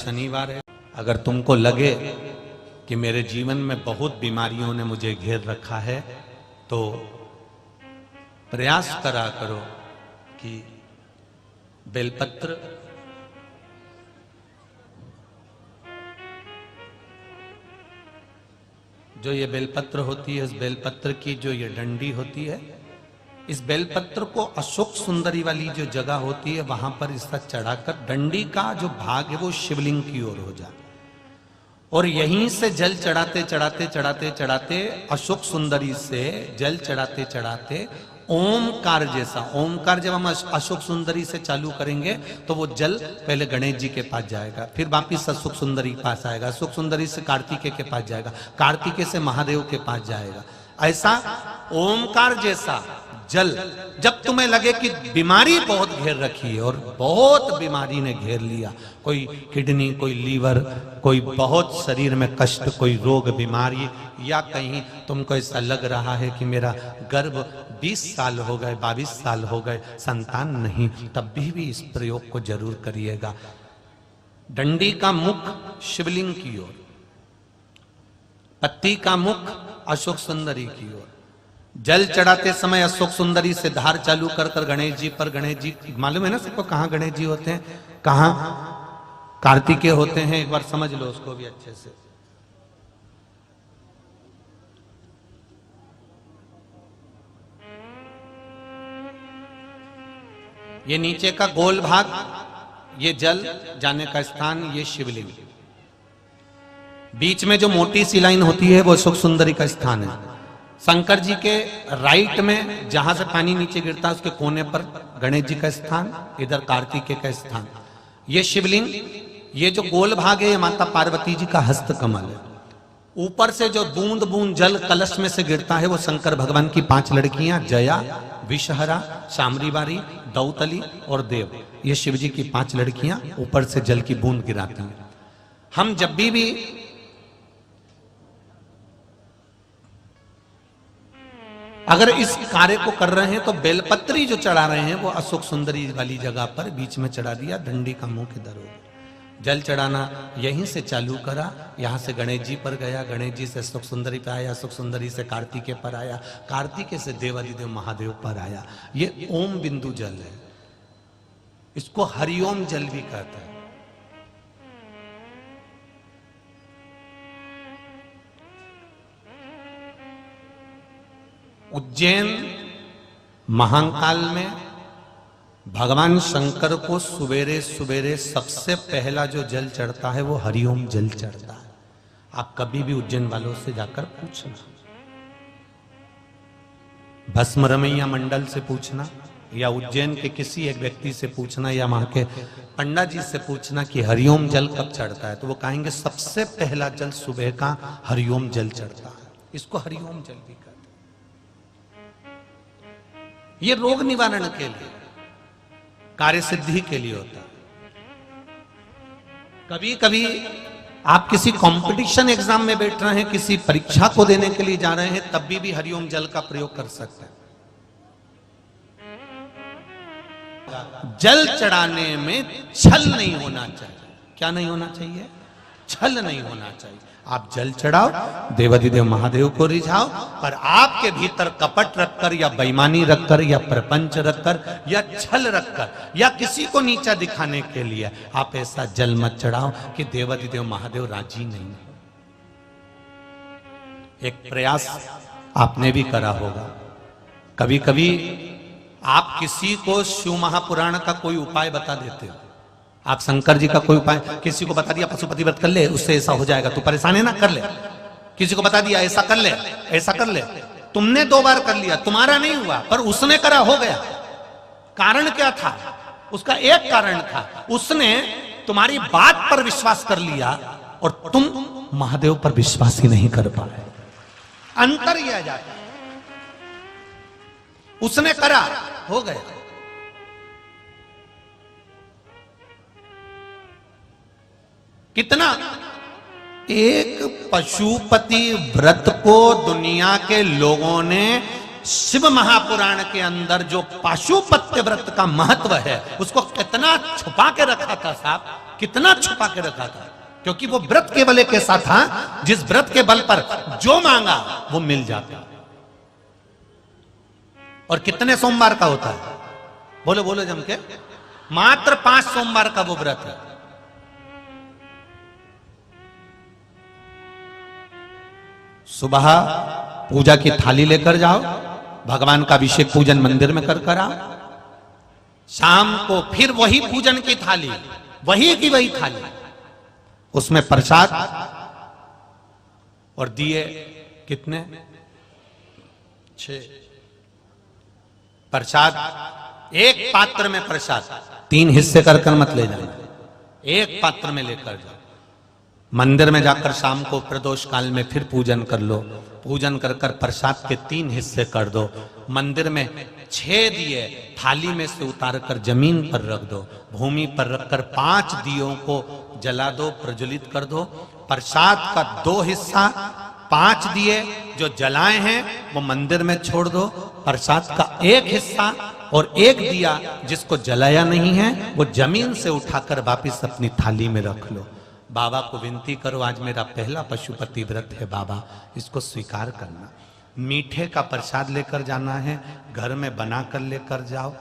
शनिवार है। अगर तुमको लगे कि मेरे जीवन में बहुत बीमारियों ने मुझे घेर रखा है तो प्रयास करा करो कि बेलपत्र जो ये बेलपत्र होती है, इस बेलपत्र की जो ये डंडी होती है, इस बेलपत्र को अशोक सुंदरी वाली जो जगह होती है वहां पर इसका चढ़ाकर डंडी का जो भाग है वो शिवलिंग की ओर हो जाए और यहीं से जल चढ़ाते चढ़ाते चढ़ाते चढ़ाते अशोक सुंदरी से जल चढ़ाते चढ़ाते ओमकार जैसा, ओमकार जब हम अशोक सुंदरी से चालू करेंगे तो वो जल पहले गणेश जी के पास जाएगा, फिर वापिस अशोक सुंदरी के पास आएगा, अशोक सुंदरी से कार्तिकेय के पास जाएगा, कार्तिकेय से महादेव के पास जाएगा। ऐसा ओमकार जैसा जल जब तुम्हें लगे कि बीमारी बहुत घेर रखी है और बहुत बीमारी ने घेर लिया, कोई किडनी, कोई लीवर, कोई बहुत शरीर में कष्ट, कोई रोग बीमारी, या कहीं तुमको ऐसा लग रहा है कि मेरा गर्भ 20 साल हो गए, 22 साल हो गए, संतान नहीं, तब भी इस प्रयोग को जरूर करिएगा। डंडी का मुख शिवलिंग की ओर, पत्ती का मुख अशोक सुंदरी की ओर, जल चढ़ाते समय अशोक सुंदरी से धार चालू कर कर गणेश जी पर, गणेश जी मालूम है ना सबको कहां गणेश जी होते हैं, कहां कार्तिकेय होते हैं, एक बार समझ लो उसको भी अच्छे से। ये नीचे का गोल भाग, ये जल जाने का स्थान, ये शिवलिंग, बीच में जो मोटी सी लाइन होती है वो अशोक सुंदरी का स्थान है। शंकर जी के राइट में जहां से पानी नीचे गिरता है उसके कोने पर गणेश जी का स्थान, इधर कार्तिकेय का स्थान, ये शिवलिंग, ये जो गोल भाग है ये माता पार्वती जी का हस्त कमल है। ऊपर से जो बूंद बूंद जल कलश में से गिरता है वो शंकर भगवान की 5 लड़कियां, जया, विषहरा, शामरीवारी, दौतली और देव, ये शिव जी की 5 लड़कियां ऊपर से जल की बूंद गिराती हैं। हम जब भी अगर इस कार्य को कर रहे हैं तो बेलपत्री जो चढ़ा रहे हैं वो अशोक सुंदरी वाली जगह पर बीच में चढ़ा दिया, डंडी का मुंह किधर हो, जल चढ़ाना यहीं से चालू करा, यहां से गणेश जी पर गया, गणेश जी से अशोक सुंदरी पर आया, अशोक सुंदरी से कार्तिकेय पर आया, कार्तिकेय से देवादिदेव महादेव पर आया। ये ओम बिंदु जल है, इसको हरिओम जल भी कहता है। उज्जैन महाकाल में भगवान शंकर को सुबेरे सुबेरे सबसे पहला जो जल चढ़ता है वो हरिओम जल चढ़ता है। आप कभी भी उज्जैन वालों से जाकर पूछना, भस्म रमैया मंडल से पूछना या उज्जैन के किसी एक व्यक्ति से पूछना या वहां के पंडा जी से पूछना कि हरिओम जल कब चढ़ता है, तो वो कहेंगे सबसे पहला जल सुबह का हरिओम जल चढ़ता है। इसको हरिओम जल भी कहते हैं। ये रोग निवारण के लिए, कार्य सिद्धि के लिए होता है। कभी कभी आप किसी कंपटीशन एग्जाम में बैठ रहे हैं, किसी परीक्षा को देने के लिए जा रहे हैं, तब भी हरिओम जल का प्रयोग कर सकते हैं। जल चढ़ाने में छल नहीं होना चाहिए। क्या नहीं होना चाहिए? छल नहीं होना चाहिए। आप जल चढ़ाओ, देवादिदेव महादेव को रिझाओ, पर आपके भीतर कपट रखकर या बेईमानी रखकर या प्रपंच रखकर या छल रखकर या किसी को नीचा दिखाने के लिए आप ऐसा जल मत चढ़ाओ कि देवादिदेव महादेव राजी नहीं है। एक प्रयास आपने भी करा होगा, कभी कभी आप किसी को शिव महापुराण का कोई उपाय बता देते हो, आप शंकर जी का कोई उपाय किसी को बता दिया, पशुपति व्रत कर ले उससे ऐसा हो जाएगा, तू परेशान है ना, कर ले। किसी को बता दिया ऐसा कर ले, ऐसा कर ले, तुमने 2 बार कर लिया, तुम्हारा नहीं हुआ, पर उसने करा, हो गया। कारण क्या था? उसका एक कारण था, उसने तुम्हारी बात पर विश्वास कर लिया और तुम महादेव पर विश्वास ही नहीं कर पाए। अंतर यह जाता, उसने करा, हो गया। कितना? एक पशुपति व्रत को दुनिया के लोगों ने शिव महापुराण के अंदर जो पशुपति व्रत का महत्व है उसको कितना छुपा के रखा था साहब। कितना छुपा के रखा था, क्योंकि वो व्रत केवल एक ऐसा था जिस व्रत के बल पर जो मांगा वो मिल जाता। और कितने सोमवार का होता है? बोलो बोलो जम के। मात्र 5 सोमवार का वो व्रत है। सुबह पूजा की थाली लेकर जाओ, भगवान का अभिषेक पूजन मंदिर में कर आओ। शाम को फिर वही पूजन की थाली, वही की वही थाली, उसमें प्रसाद और दिए कितने? 6 प्रसाद। एक पात्र में प्रसाद, 3 हिस्से कर मत ले जाना, एक पात्र में लेकर जाओ। मंदिर में जाकर शाम को प्रदोष काल में फिर पूजन कर लो। पूजन कर प्रसाद के 3 हिस्से कर दो। मंदिर में 6 दिए थाली में से उतार कर जमीन पर रख दो। भूमि पर रखकर 5 दियों को जला दो, प्रज्वलित कर दो। प्रसाद का 2 हिस्सा, 5 दिए जो जलाए हैं वो मंदिर में छोड़ दो। प्रसाद का 1 हिस्सा और 1 दिया जिसको जलाया नहीं है वो जमीन से उठाकर वापिस अपनी थाली में रख लो। बाबा को विनती करो, आज मेरा पहला पशुपति व्रत है बाबा, इसको स्वीकार करना। मीठे का प्रसाद लेकर जाना है, घर में बनाकर लेकर जाओ।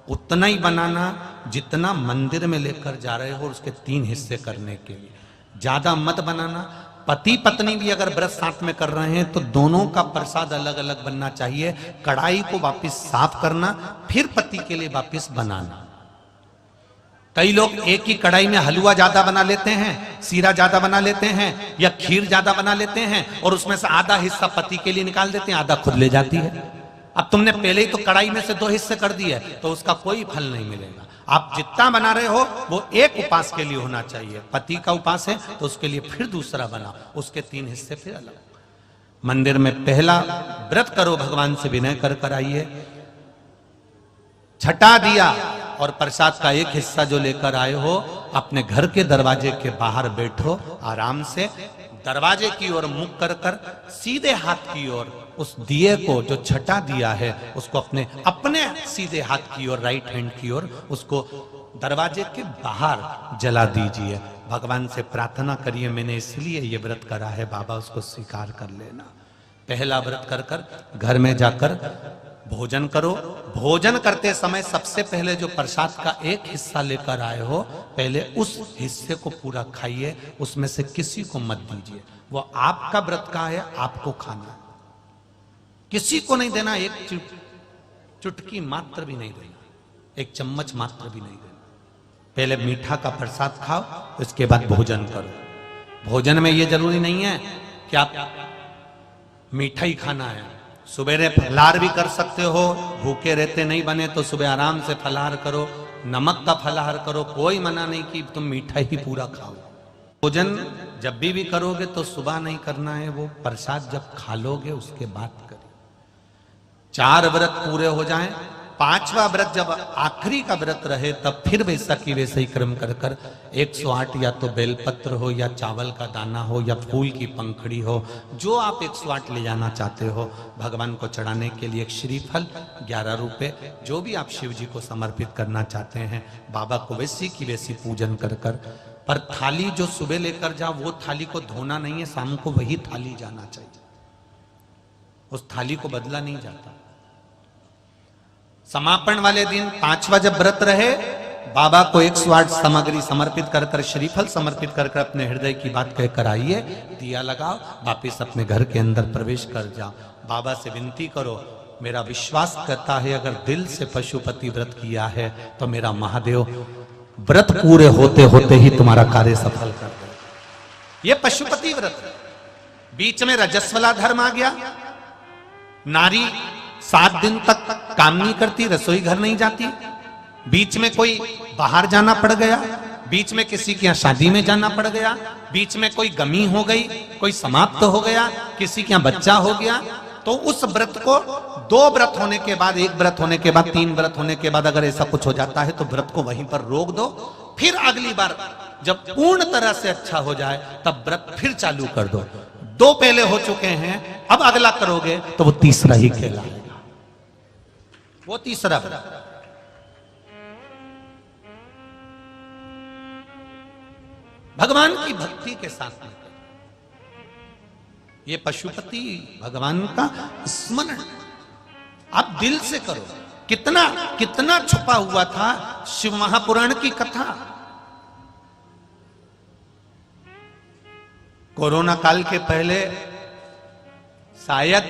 उतना ही बनाना जितना मंदिर में लेकर जा रहे हो, उसके 3 हिस्से करने के लिए। ज्यादा मत बनाना। पति पत्नी भी अगर व्रत साथ में कर रहे हैं तो दोनों का प्रसाद अलग अलग बनना चाहिए। कढ़ाई को वापिस साफ करना, फिर पति के लिए वापिस बनाना। कई लोग एक ही कढ़ाई में हलवा ज्यादा बना लेते हैं, सीरा ज्यादा बना लेते हैं या खीर ज्यादा बना लेते हैं और उसमें से आधा हिस्सा पति के लिए निकाल देते हैं, आधा खुद ले जाती है। अब तुमने पहले ही तो कढ़ाई में से 2 हिस्से कर दिए तो उसका कोई फल नहीं मिलेगा। आप जितना बना रहे हो वो एक उपास के लिए होना चाहिए। पति का उपास है तो उसके लिए फिर दूसरा बनाओ, उसके 3 हिस्से फिर अलग। मंदिर में पहला व्रत करो, भगवान से विनय कर आइए। छठा दिया और प्रसाद का 1 हिस्सा जो लेकर आए हो, अपने घर के दरवाजे के बाहर बैठो आराम से, दरवाजे की ओर मुख कर सीधे हाथ की ओर उस दिए को, जो छठा दिया है, उसको अपने सीधे हाथ की ओर, राइट हैंड की ओर, उसको दरवाजे के बाहर जला दीजिए। भगवान से प्रार्थना करिए, मैंने इसलिए ये व्रत करा है बाबा, उसको स्वीकार कर लेना। पहला व्रत कर घर में जाकर भोजन करो। भोजन करते समय सबसे पहले जो प्रसाद का 1 हिस्सा लेकर आए हो, पहले उस हिस्से को पूरा खाइए, उसमें से किसी को मत दीजिए। वो आपका व्रत का है, आपको खाना, किसी को नहीं देना। एक चुटकी मात्र भी नहीं देना, 1 चम्मच मात्र भी नहीं देना। पहले मीठा का प्रसाद खाओ, उसके बाद भोजन करो। भोजन में ये जरूरी नहीं है कि आप मीठा ही खाना है। सुबेरे फलाहार भी कर सकते हो, भूखे रहते नहीं बने तो सुबह आराम से फलाहार करो, नमक का फलाहार करो, कोई मना नहीं कि तुम मीठा ही पूरा खाओ। भोजन जब भी करोगे तो सुबह नहीं करना है, वो प्रसाद जब खा लोगे उसके बाद करिए। 4 व्रत पूरे हो जाएं, 5वां व्रत जब आखिरी का व्रत रहे तब फिर वैसा की वैसे ही क्रम कर 108 या तो बेलपत्र हो या चावल का दाना हो या फूल की पंखड़ी हो, जो आप 108 ले जाना चाहते हो भगवान को चढ़ाने के लिए। एक श्रीफल 11 रुपए, जो भी आप शिव जी को समर्पित करना चाहते हैं, बाबा को वैसी की वैसी पूजन कर पर थाली जो सुबह लेकर जाओ वो थाली को धोना नहीं है, शाम को वही थाली जाना चाहिए, उस थाली को बदला नहीं जाता। समापन वाले दिन 5वां जब व्रत रहे, बाबा को 108 सामग्री समर्पित कर श्रीफल समर्पित कर अपने हृदय की बात कहकर आइए, दिया लगाओ, वापिस अपने घर के अंदर प्रवेश कर जाओ। बाबा से विनती करो, मेरा विश्वास करता है अगर दिल से पशुपति व्रत किया है तो मेरा महादेव व्रत पूरे होते होते ही तुम्हारा कार्य सफल कर दे। ये पशुपति व्रत। बीच में रजस्वला धर्म आ गया, नारी 7 दिन तक काम नहीं करती, रसोई घर नहीं जाती। बीच में कोई बाहर जाना पड़ गया, बीच में किसी के यहाँ शादी में जाना पड़ गया, बीच में कोई गमी हो गई, कोई समाप्त हो गया, किसी के यहाँ बच्चा हो गया, तो उस व्रत को 2 व्रत होने के बाद, 1 व्रत होने के बाद, 3 व्रत होने के बाद अगर ऐसा कुछ हो जाता है तो व्रत को वहीं पर रोक दो। फिर अगली बार जब पूर्ण तरह से अच्छा हो जाए तब व्रत फिर चालू कर दो। 2 पहले हो चुके हैं, अब अगला करोगे तो वो तीसरा ही कहलाएगा, वो तीसरा। भगवान की भक्ति के साथ में करो। ये पशुपति भगवान का स्मरण आप दिल से करो। कितना कितना छुपा हुआ था शिव महापुराण की कथा। कोरोना काल के पहले शायद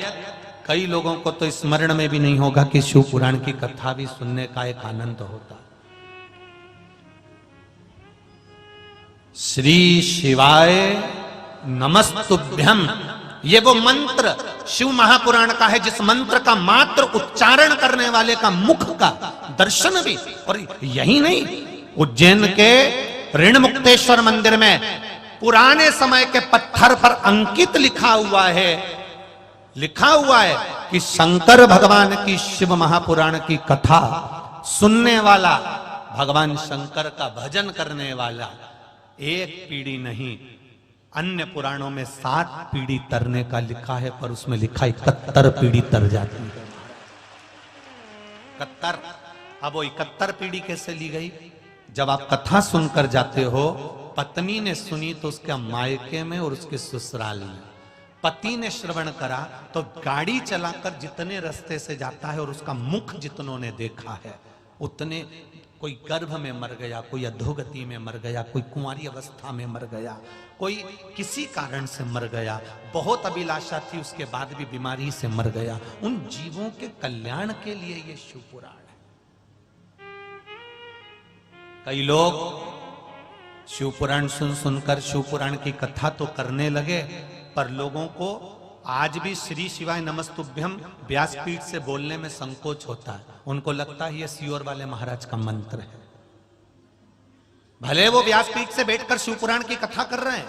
कई लोगों को तो स्मरण में भी नहीं होगा कि शिव पुराण की कथा भी सुनने का एक आनंद होता। श्री शिवाय नमस्तुभ्यम, ये वो मंत्र शिव महापुराण का है जिस मंत्र का मात्र उच्चारण करने वाले का मुख का दर्शन भी। और यही नहीं, उज्जैन के ऋणमुक्तेश्वर मंदिर में पुराने समय के पत्थर पर अंकित लिखा हुआ है कि शंकर भगवान की शिव महापुराण की कथा सुनने वाला, भगवान शंकर का भजन करने वाला एक पीढ़ी नहीं, अन्य पुराणों में 7 पीढ़ी तरने का लिखा है, पर उसमें लिखा 71 पीढ़ी तर जाती है। 71। अब वो 71 पीढ़ी कैसे ली गई? जब आप कथा सुनकर जाते हो, पत्नी ने सुनी तो उसके मायके में और उसके ससुराल में, पति ने श्रवण करा तो गाड़ी चलाकर जितने रास्ते से जाता है और उसका मुख जितनों ने देखा है उतने, कोई गर्भ में मर गया, कोई अधोगति में मर गया, कोई कुंवारी अवस्था में मर गया, कोई किसी कारण से मर गया, बहुत अभिलाषा थी उसके बाद भी बीमारी से मर गया। उन जीवों के कल्याण के लिए ये शिव पुराण है। कई लोग शिव पुराण सुन सुनकर शिव पुराण की कथा तो करने लगे, पर लोगों को आज भी श्री शिवाय नमस्तुभ्यम व्यासपीठ से बोलने में संकोच होता है। उनको लगता है ये सियोर वाले महाराज का मंत्र है। भले वो व्यासपीठ से बैठकर शिव पुराण की कथा कर रहे हैं,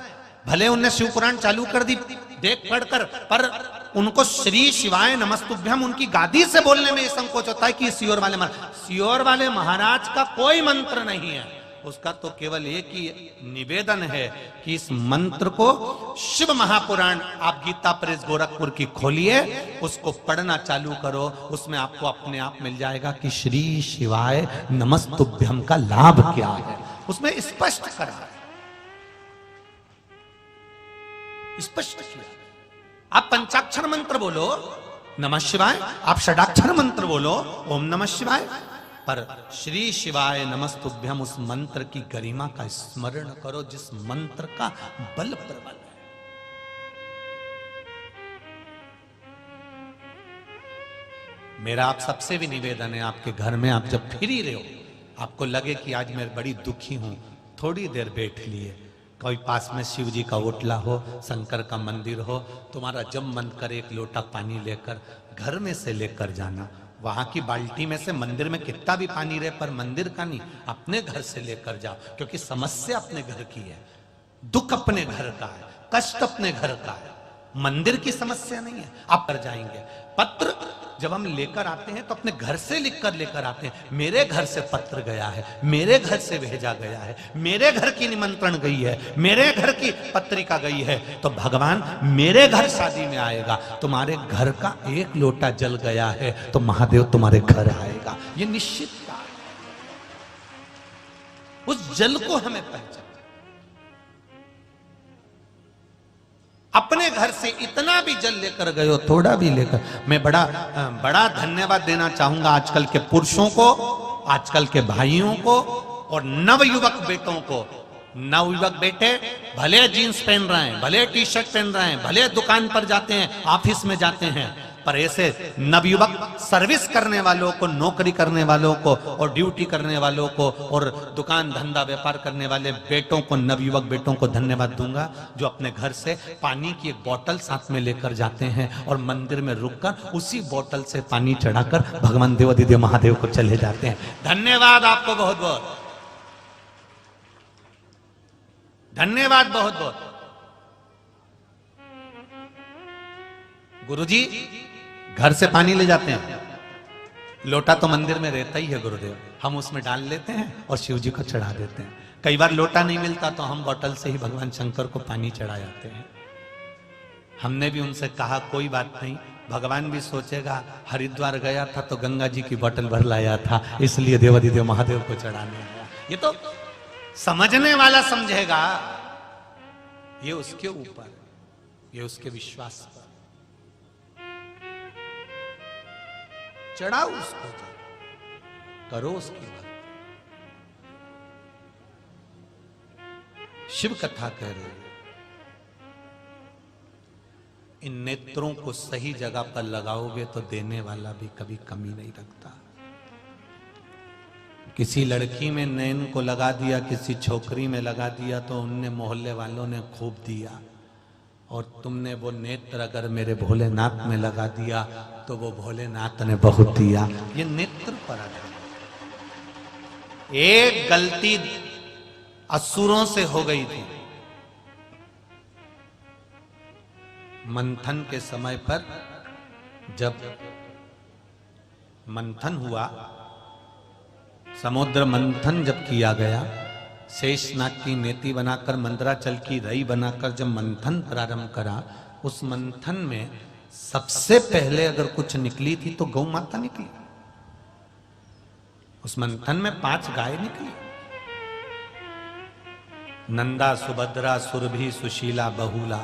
भले उनने शिव पुराण चालू कर दी देख पढ़कर, पर उनको श्री शिवाय नमस्तुभ्यम उनकी गादी से बोलने में ये संकोच होता है कि सियोर वाले महाराज का कोई मंत्र नहीं है। उसका तो केवल एक ही निवेदन है कि इस मंत्र को शिव महापुराण आप गीता प्रेस गोरखपुर की खोलिए, उसको पढ़ना चालू करो, उसमें आपको अपने आप मिल जाएगा कि श्री शिवाय नमस्तुभ्यम का लाभ क्या है। उसमें स्पष्ट करा है, स्पष्ट किया। आप पंचाक्षर मंत्र बोलो नमः शिवाय, आप षडाक्षर मंत्र बोलो ओम नमः शिवाय, पर श्री शिवाय नमस्तुभ्यम उस मंत्र की गरिमा का स्मरण करो जिस मंत्र का बल प्रबल है। मेरा आप सबसे भी निवेदन है, आपके घर में आप जब फिर ही रहे हो, आपको लगे कि आज मैं बड़ी दुखी हूं, थोड़ी देर बैठ लिए, कोई पास में शिव जी का ओटला हो, शंकर का मंदिर हो, तुम्हारा जब मन करे एक लोटा पानी लेकर घर में से लेकर जाना। वहां की बाल्टी में से मंदिर में कितना भी पानी रहे, पर मंदिर का नहीं, अपने घर से लेकर जाओ, क्योंकि समस्या अपने घर की है, दुख अपने घर का है, कष्ट अपने घर का है, मंदिर की समस्या नहीं है। आप कर जाएंगे। पत्र जब हम लेकर आते हैं तो अपने घर से लिखकर लेकर आते हैं। मेरे घर से पत्र गया है, मेरे घर से भेजा गया है, मेरे घर की निमंत्रण गई है, मेरे घर की पत्रिका गई है, तो भगवान मेरे घर शादी में आएगा। तुम्हारे घर का एक लोटा जल गया है तो महादेव तुम्हारे घर आएगा, ये निश्चित बात है। उस जल को हमें पहचान, अपने घर से इतना भी जल लेकर गए हो, थोड़ा भी लेकर। मैं बड़ा धन्यवाद देना चाहूंगा आजकल के पुरुषों को, आजकल के भाइयों को और नवयुवक बेटों को। नवयुवक बेटे भले जीन्स पहन रहे हैं, भले टी शर्ट पहन रहे हैं, भले दुकान पर जाते हैं, ऑफिस में जाते हैं, पर ऐसे नवयुवक सर्विस करने वालों को, नौकरी करने वालों को और ड्यूटी करने वालों को और दुकान धंधा व्यापार करने वाले बेटों को, नवयुवक बेटों को धन्यवाद दूंगा, जो अपने घर से पानी की एक बोतल साथ में लेकर जाते हैं और मंदिर में रुककर उसी बोतल से पानी चढ़ाकर भगवान देवादिदेव महादेव को चले जाते हैं। धन्यवाद आपको, बहुत बहुत धन्यवाद, बहुत बहुत। गुरुजी घर से पानी ले जाते हैं, लोटा तो मंदिर में रहता ही है गुरुदेव, हम उसमें डाल लेते हैं और शिव जी को चढ़ा देते हैं। कई बार लोटा नहीं मिलता तो हम बोतल से ही भगवान शंकर को पानी चढ़ा जाते हैं। हमने भी उनसे कहा कोई बात नहीं, भगवान भी सोचेगा हरिद्वार गया था तो गंगा जी की बोतल भर लाया था, इसलिए देवादिदेव महादेव को चढ़ाने आया। ये तो समझने वाला समझेगा, ये उसके ऊपर, ये उसके विश्वास पर। चढ़ाओ उसको, करो उसकी बात। शिव कथा कह रहे हैं, इन नेत्रों को सही जगह पर लगाओगे तो देने वाला भी कभी कमी नहीं रखता। किसी लड़की में नैन को लगा दिया, किसी छोकरी में लगा दिया तो उनने मोहल्ले वालों ने खूब दिया, और तुमने वो नेत्र अगर मेरे भोलेनाथ में लगा दिया तो वो भोलेनाथ ने बहुत दिया। ये नेत्र पर आ गया। एक गलती असुरों से हो गई थी। मंथन के समय पर जब मंथन हुआ, समुद्र मंथन जब किया गया, शेषनाग की नेति बनाकर मंदराचल की रई बनाकर जब मंथन प्रारंभ करा, उस मंथन में सबसे पहले अगर कुछ निकली थी तो गौ माता निकली। उस मंथन में 5 गाय निकली, नंदा, सुभद्रा, सुरभि, सुशीला, बहुला।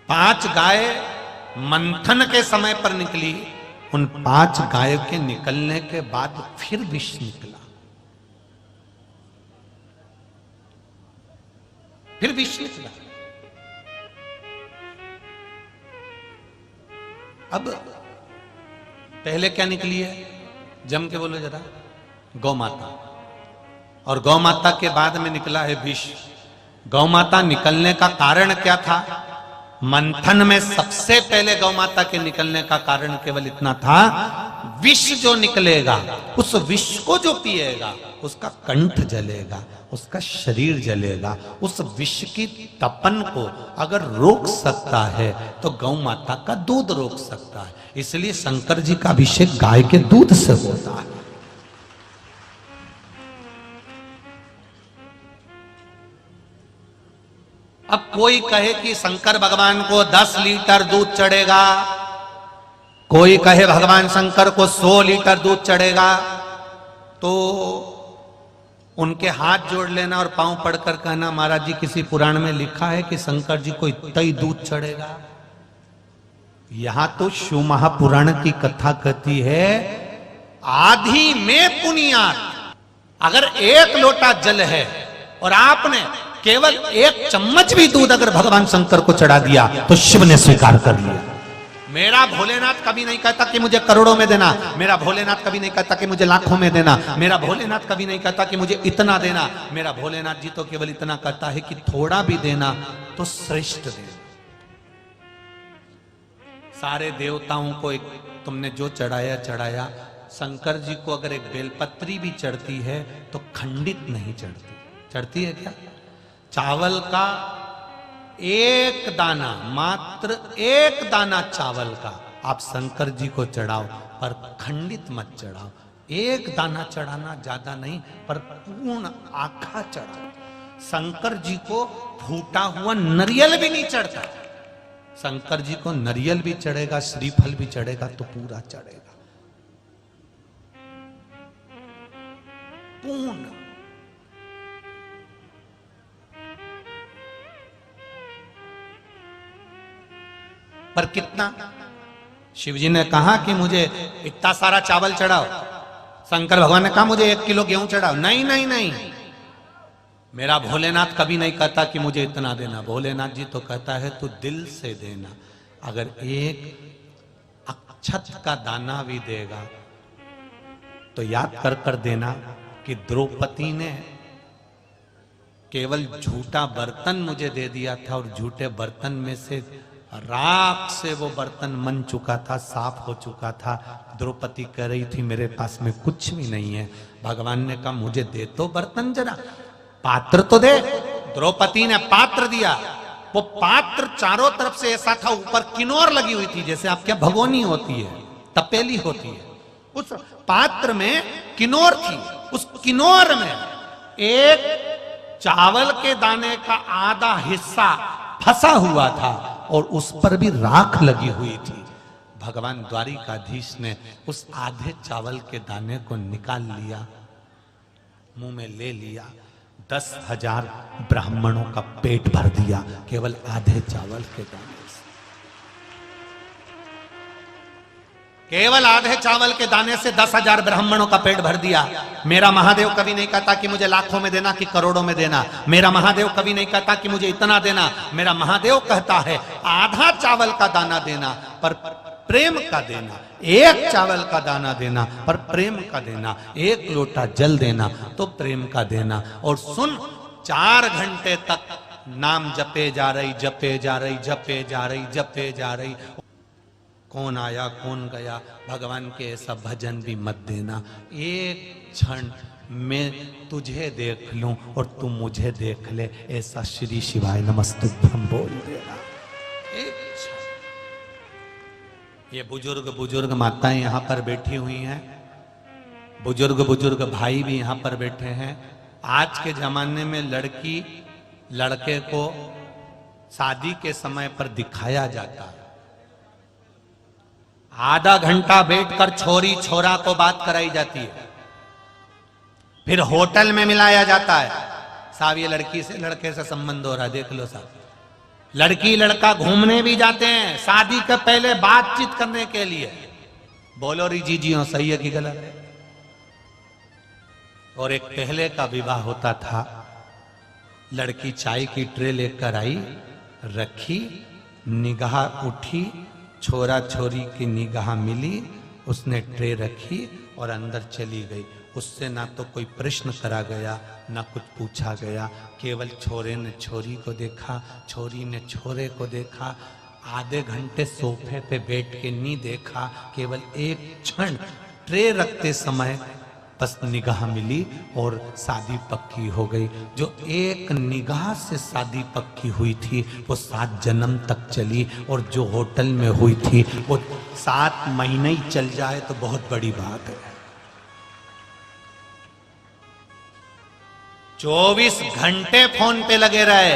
5 गाय मंथन के समय पर निकली। उन 5 गायों के निकलने के बाद फिर विष निकला, फिर विष निकला। अब पहले क्या निकली है, जम के बोलो जरा, गौ माता। और गौ माता के बाद में निकला है विष। गौ माता निकलने का कारण क्या था? मंथन में सबसे पहले गौ माता के निकलने का कारण केवल इतना था, विष जो निकलेगा, उस विष को जो पिएगा उसका कंठ जलेगा, उसका शरीर जलेगा। उस विष की तपन को अगर रोक सकता है तो गौ माता का दूध रोक सकता है। इसलिए शंकर जी का अभिषेक गाय के दूध से होता है। अब कोई कहे कि शंकर भगवान को 10 लीटर दूध चढ़ेगा, कोई कहे भगवान शंकर को 100 लीटर दूध चढ़ेगा, तो उनके हाथ जोड़ लेना और पांव पड़कर कहना, महाराज जी किसी पुराण में लिखा है कि शंकर जी को इतना ही दूध चढ़ेगा? यहां तो शिव महापुराण की कथा कहती है, आधी में पुनियात। अगर 1 लोटा जल है और आपने केवल 1 चम्मच भी दूध अगर भगवान शंकर को चढ़ा दिया तो शिव ने स्वीकार कर लिया। मेरा भोलेनाथ कभी नहीं कहता कि मुझे करोड़ों में देना, मेरा भोलेनाथ कभी नहीं कहता कि मुझे लाखों में देना, मेरा भोलेनाथ कभी नहीं कहता कि मुझे इतना देना। मेरा भोलेनाथ जी तो केवल इतना कहता है कि थोड़ा भी देना तो श्रेष्ठ देना। सारे देवताओं को एक तुमने जो चढ़ाया चढ़ाया, शंकर जी को अगर एक बेलपत्री भी चढ़ती है तो खंडित नहीं चढ़ती। चढ़ती है क्या? चावल का 1 दाना, मात्र 1 दाना चावल का आप शंकर जी को चढ़ाओ, पर खंडित मत चढ़ाओ। 1 दाना चढ़ाना, ज्यादा नहीं, पर पूर्ण आखा चढ़ाओ। शंकर जी को फूटा हुआ नरियल भी नहीं चढ़ता। शंकर जी को नरियल भी चढ़ेगा, श्रीफल भी चढ़ेगा तो पूरा चढ़ेगा, पूर्ण। पर कितना? शिवजी ने कहा कि मुझे इतना सारा चावल चढ़ाओ, शंकर भगवान ने कहा मुझे 1 किलो गेहूं चढ़ाओ। नहीं नहीं नहीं, मेरा भोलेनाथ कभी नहीं कहता कि मुझे इतना देना। भोलेनाथ जी तो कहता है तू दिल से देना। अगर 1 अक्षत का दाना भी देगा तो याद कर कर देना कि द्रौपदी ने केवल झूठा बर्तन मुझे दे दिया था, और झूठे बर्तन में से राख से वो बर्तन मन चुका था, साफ हो चुका था। द्रौपदी कह रही थी मेरे पास में कुछ भी नहीं है। भगवान ने कहा मुझे दे तो बर्तन जरा, पात्र तो दे। द्रौपदी ने पात्र दिया। वो पात्र चारों तरफ से ऐसा था, ऊपर किन्नौर लगी हुई थी, जैसे आपके भगोनी होती है, तपेली होती है। उस पात्र में किन्नौर थी। उस किन्नौर में एक चावल के दाने का आधा हिस्सा फंसा हुआ था और उस पर भी राख लगी हुई थी। भगवान द्वारिकाधीश ने उस आधे चावल के दाने को निकाल लिया, मुंह में ले लिया, 10,000 ब्राह्मणों का पेट भर दिया केवल आधे चावल के दाने से। केवल आधे चावल के दाने से 10,000 ब्राह्मणों का पेट भर दिया। मेरा महादेव कभी नहीं कहता कि मुझे लाखों में देना कि करोड़ों में देना। मेरा महादेव कभी नहीं कहता कि मुझे इतना देना। मेरा महादेव कहता है आधा चावल का दाना देना पर प्रेम का देना, एक चावल का दाना देना पर प्रेम का देना, एक लोटा जल देना तो प्रेम का देना। और सुन, 4 घंटे तक नाम जपे जा रही, जपे जा रही, जपे जा रही, जपे जा रही। कौन आया कौन गया, भगवान के ऐसा भजन भी मत देना। एक क्षण मैं तुझे देख लूं और तू मुझे देख ले, ऐसा श्री शिवाय नमस्तुभ्यम बोल देना। एक ये बुजुर्ग माताएं यहां पर बैठी हुई हैं, बुजुर्ग भाई भी यहां पर बैठे हैं। आज के जमाने में लड़की लड़के को शादी के समय पर दिखाया जाता है। आधा घंटा बैठकर छोरी छोरा को बात कराई जाती है, फिर होटल में मिलाया जाता है। साहब ये लड़की से लड़के से संबंध हो रहा है, देख लो साहब। लड़की लड़का घूमने भी जाते हैं शादी के पहले बातचीत करने के लिए। बोलो री जीजियों, सही है कि गलत है? और एक पहले का विवाह होता था, लड़की चाय की ट्रे लेकर आई, रखी, निगाह उठी, छोरा छोरी की निगाह मिली, उसने ट्रे रखी और अंदर चली गई। उससे ना तो कोई प्रश्न करा गया ना कुछ पूछा गया, केवल छोरे ने छोरी को देखा, छोरी ने छोरे को देखा। आधे घंटे सोफे पे बैठ के नहीं देखा, केवल एक क्षण ट्रे रखते समय बस निगाह मिली और शादी पक्की हो गई। जो एक निगाह से शादी पक्की हुई थी वो 7 जन्म तक चली, और जो होटल में हुई थी वो 7 महीने ही चल जाए तो बहुत बड़ी बात है। 24 घंटे फोन पे लगे रहे,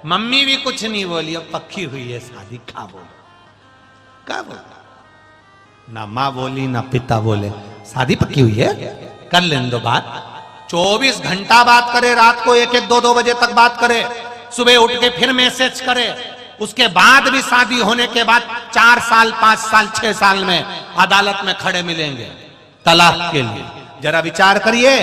मम्मी भी कुछ नहीं बोली, अब पक्की हुई है शादी। क्या बोला ना माँ बोली ना पिता बोले, शादी पक्की हुई है, कर लेने दो बात। 24 घंटा बात करे, रात को 1-1, 2-2 बजे तक बात करे, सुबह उठ के फिर मैसेज करे। उसके बाद भी शादी होने के बाद 4 साल 5 साल 6 साल में अदालत में खड़े मिलेंगे तलाक के लिए। जरा विचार करिए,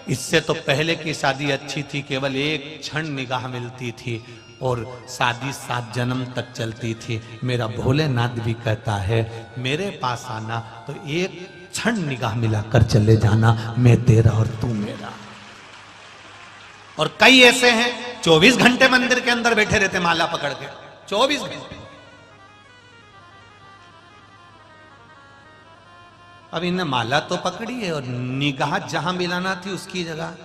इससे तो पहले की शादी अच्छी थी, केवल एक क्षण निगाह मिलती थी और शादी 7 जन्म तक चलती थी। मेरा भोलेनाथ भी कहता है मेरे पास आना तो एक क्षण निगाह मिलाकर चले जाना, मैं तेरा और तू मेरा। और कई ऐसे हैं 24 घंटे मंदिर के अंदर बैठे रहते माला पकड़ के, 24 घंटे। अब इन्हें माला तो पकड़ी है और निगाह जहां मिलाना थी उसकी जगह।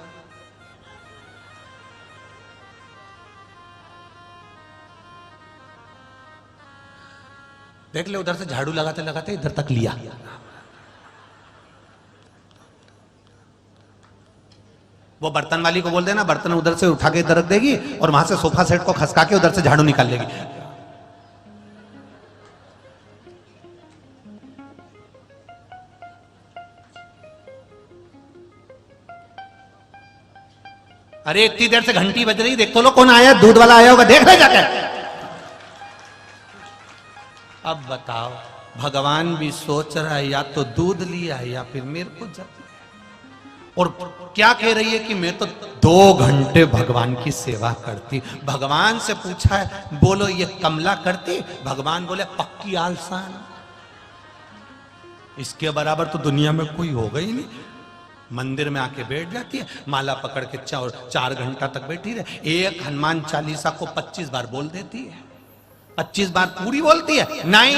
देख ले, उधर से झाड़ू लगाते लगाते इधर तक लिया। वो बर्तन वाली को बोल देना बर्तन उधर से उठा के इधर रख देगी और वहां से सोफा सेट को खसका के उधर से झाड़ू निकाल लेगी। अरे इतनी देर से घंटी बज रही, देख तो लो कौन आया, दूध वाला आया होगा, देख ले जाकर। अब बताओ, भगवान भी सोच रहा है या तो दूध लिया है या फिर मेरे को जब। और क्या कह रही है कि मैं तो 2 घंटे भगवान की सेवा करती। भगवान से पूछा है, बोलो ये कमला करती? भगवान बोले पक्की आलसान, इसके बराबर तो दुनिया में कोई होगा ही नहीं। मंदिर में आके बैठ जाती है, माला पकड़ के 4 घंटा तक बैठी रहे। एक हनुमान चालीसा को 25 बार बोल देती है, 25 बार पूरी बोलती है? नहीं,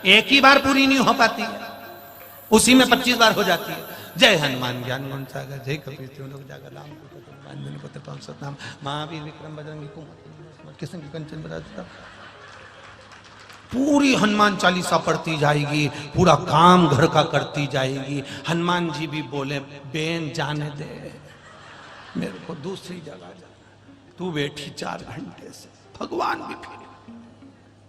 एक ही बार पूरी नहीं हो पाती है, उसी में 25 बार हो जाती है। जय हनुमान ज्ञान गुण सागर, जय कपीश लोक जागर, राम पुत्र पवन सतनाम, महावीर विक्रम बजरंगी कुमति कृष्ण कंचन बराबर। पूरी हनुमान चालीसा पढ़ती जाएगी, पूरा काम घर का करती जाएगी। हनुमान जी भी बोले बेन जाने दे, मेरे को दूसरी जगह जाना, तू बैठी 4 घंटे से। भगवान भी फिर,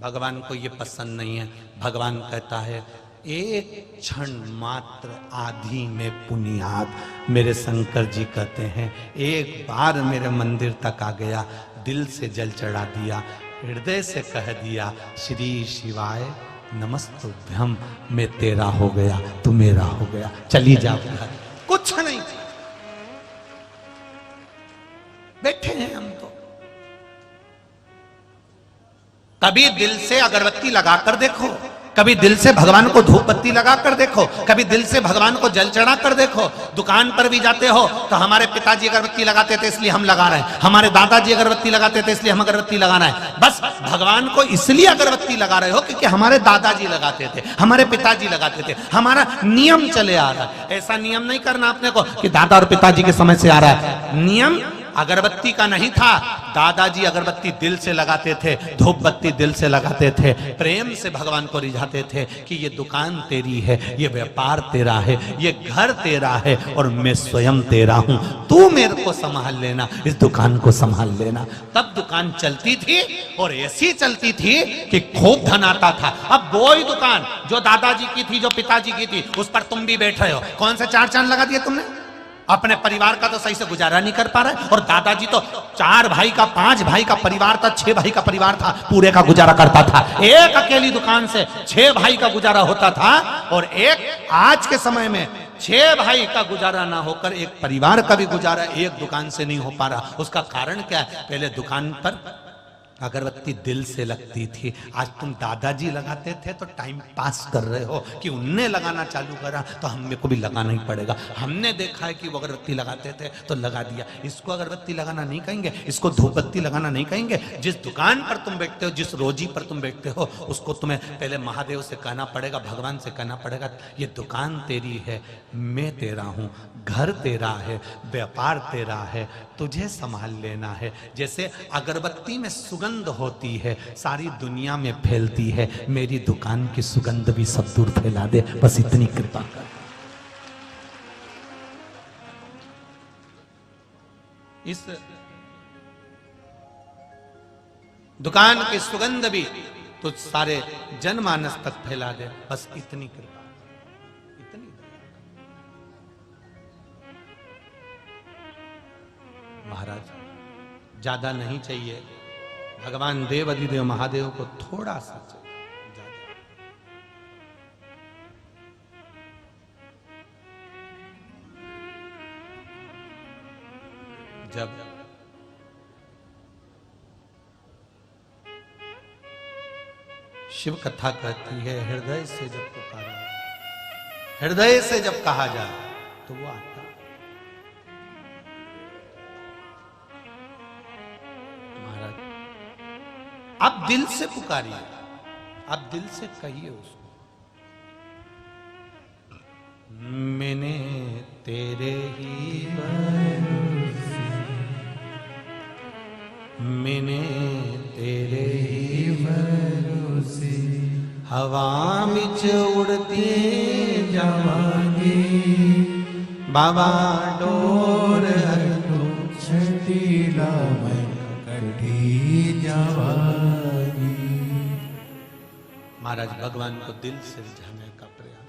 भगवान को ये पसंद नहीं है। भगवान कहता है एक क्षण मात्र आधी में पुनियाद। मेरे शंकर जी कहते हैं एक बार मेरे मंदिर तक आ गया, दिल से जल चढ़ा दिया, हृदय से कह दिया श्री शिवाय नमस्तुभ्यम, मैं तेरा हो गया, तू मेरा हो गया, चली जा घर। कुछ नहीं, बैठे हैं हम तो। कभी दिल से अगरबत्ती लगाकर देखो, कभी दिल से भगवान को धूप बत्ती लगाकर देखो, कभी दिल से भगवान को जल चढ़ा कर देखो। दुकान पर भी जाते हो तो हमारे पिताजी अगरबत्ती लगाते थे इसलिए हम लगा रहे हैं, हमारे दादाजी अगरबत्ती लगाते थे इसलिए हम अगरबत्ती लगा रहे हैं। बस भगवान को इसलिए अगरबत्ती लगा रहे हो क्योंकि हमारे दादाजी लगाते थे, हमारे पिताजी लगाते थे, हमारा नियम चले आ रहा है। ऐसा नियम नहीं करना अपने को कि दादा और पिताजी के समय से आ रहा है। नियम अगरबत्ती का नहीं था, दादाजी अगरबत्ती दिल से लगाते थे, धूप बत्ती दिल से लगाते थे, प्रेम से भगवान को रिझाते थे कि ये दुकान तेरी है, ये व्यापार तेरा है, ये घर तेरा है और मैं स्वयं तेरा हूं, तू मेरे को संभाल लेना, इस दुकान को संभाल लेना। तब दुकान चलती थी और ऐसी चलती थी कि खूब धन आता था। अब वही दुकान जो दादाजी की थी, जो पिताजी की थी, उस पर तुम भी बैठ रहे हो। कौन से 4 चांद लगा दिए तुमने? अपने परिवार का तो सही से गुजारा नहीं कर पा रहे। और दादाजी तो 4 भाई का, 5 भाई का परिवार था, 6 भाई का परिवार था, पूरे का गुजारा करता था। एक अकेली दुकान से 6 भाई का गुजारा होता था। और एक आज के समय में 6 भाई का गुजारा ना होकर एक परिवार का भी गुजारा एक दुकान से नहीं हो पा रहा। उसका कारण क्या है? पहले दुकान पर अगरबत्ती दिल से लगती थी। आज तुम दादाजी लगाते थे तो टाइम पास कर रहे हो कि उनने लगाना चालू करा तो हमें को भी लगाना ही पड़ेगा। हमने देखा है कि वो अगरबत्ती लगाते थे तो लगा दिया। इसको अगरबत्ती लगाना नहीं कहेंगे, इसको धूप बत्ती लगाना नहीं कहेंगे। जिस दुकान पर तुम बैठते हो, जिस रोजी पर तुम बैठते हो, उसको तुम्हें पहले महादेव से कहना पड़ेगा, भगवान से कहना पड़ेगा, ये दुकान तेरी है, मैं तेरा हूं, घर तेरा है, व्यापार तेरा है, तुझे संभाल लेना है। जैसे अगरबत्ती में सुगंध होती है, सारी दुनिया में फैलती है, मेरी दुकान की सुगंध भी सब दूर फैला दे, बस इतनी कृपा कर। इस दुकान की सुगंध भी तो सारे जनमानस तक फैला दे, बस इतनी कृपा, इतनी। महाराज ज्यादा नहीं चाहिए, भगवान देव अधिदेव महादेव को थोड़ा सा चाहिए, जब शिव कथा कहती है हृदय से जब पुकारा, हृदय से जब कहा जाए तो वो आता। महाराज आप दिल से पुकारिए, आप दिल से कहिए उसको, मैंने तेरे ही भरोसे, मैंने तेरे ही भरोसे, हवा में उड़ती जावांगी, बाबा डोर छटीला मैं कटी जावांगी। महाराज भगवान को दिल से रिझाने का प्रयास।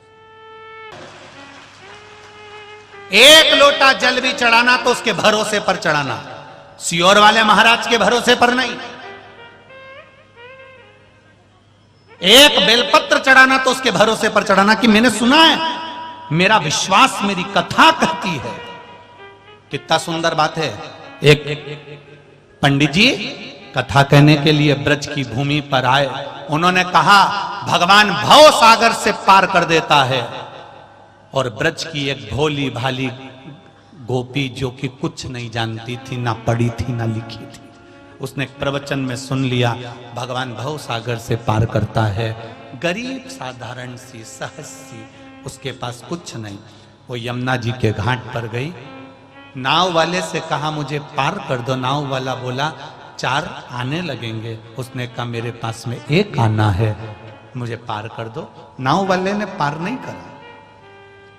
एक लोटा जल भी चढ़ाना तो उसके भरोसे पर चढ़ाना, सियोर वाले महाराज के भरोसे पर नहीं। एक बेलपत्र चढ़ाना तो उसके भरोसे पर चढ़ाना कि मैंने सुना है, मेरा विश्वास, मेरी कथा कहती है। कितना सुंदर बात है। एक पंडित जी कथा कहने के लिए ब्रज की भूमि पर आए। उन्होंने कहा भगवान भव सागर से पार कर देता है। और ब्रज की एक भोली भाली गोपी जो कि कुछ नहीं जानती थी, ना पढ़ी थी ना लिखी थी, उसने प्रवचन में सुन लिया भगवान भव सागर से पार करता है। गरीब साधारण सी सहज सी, उसके पास कुछ नहीं। वो यमुना जी के घाट पर गई, नाव वाले से कहा मुझे पार कर दो। नाव वाला बोला 4 आने लगेंगे। उसने कहा मेरे पास में 1 आना है, मुझे पार कर दो। नाव वाले ने पार नहीं करा।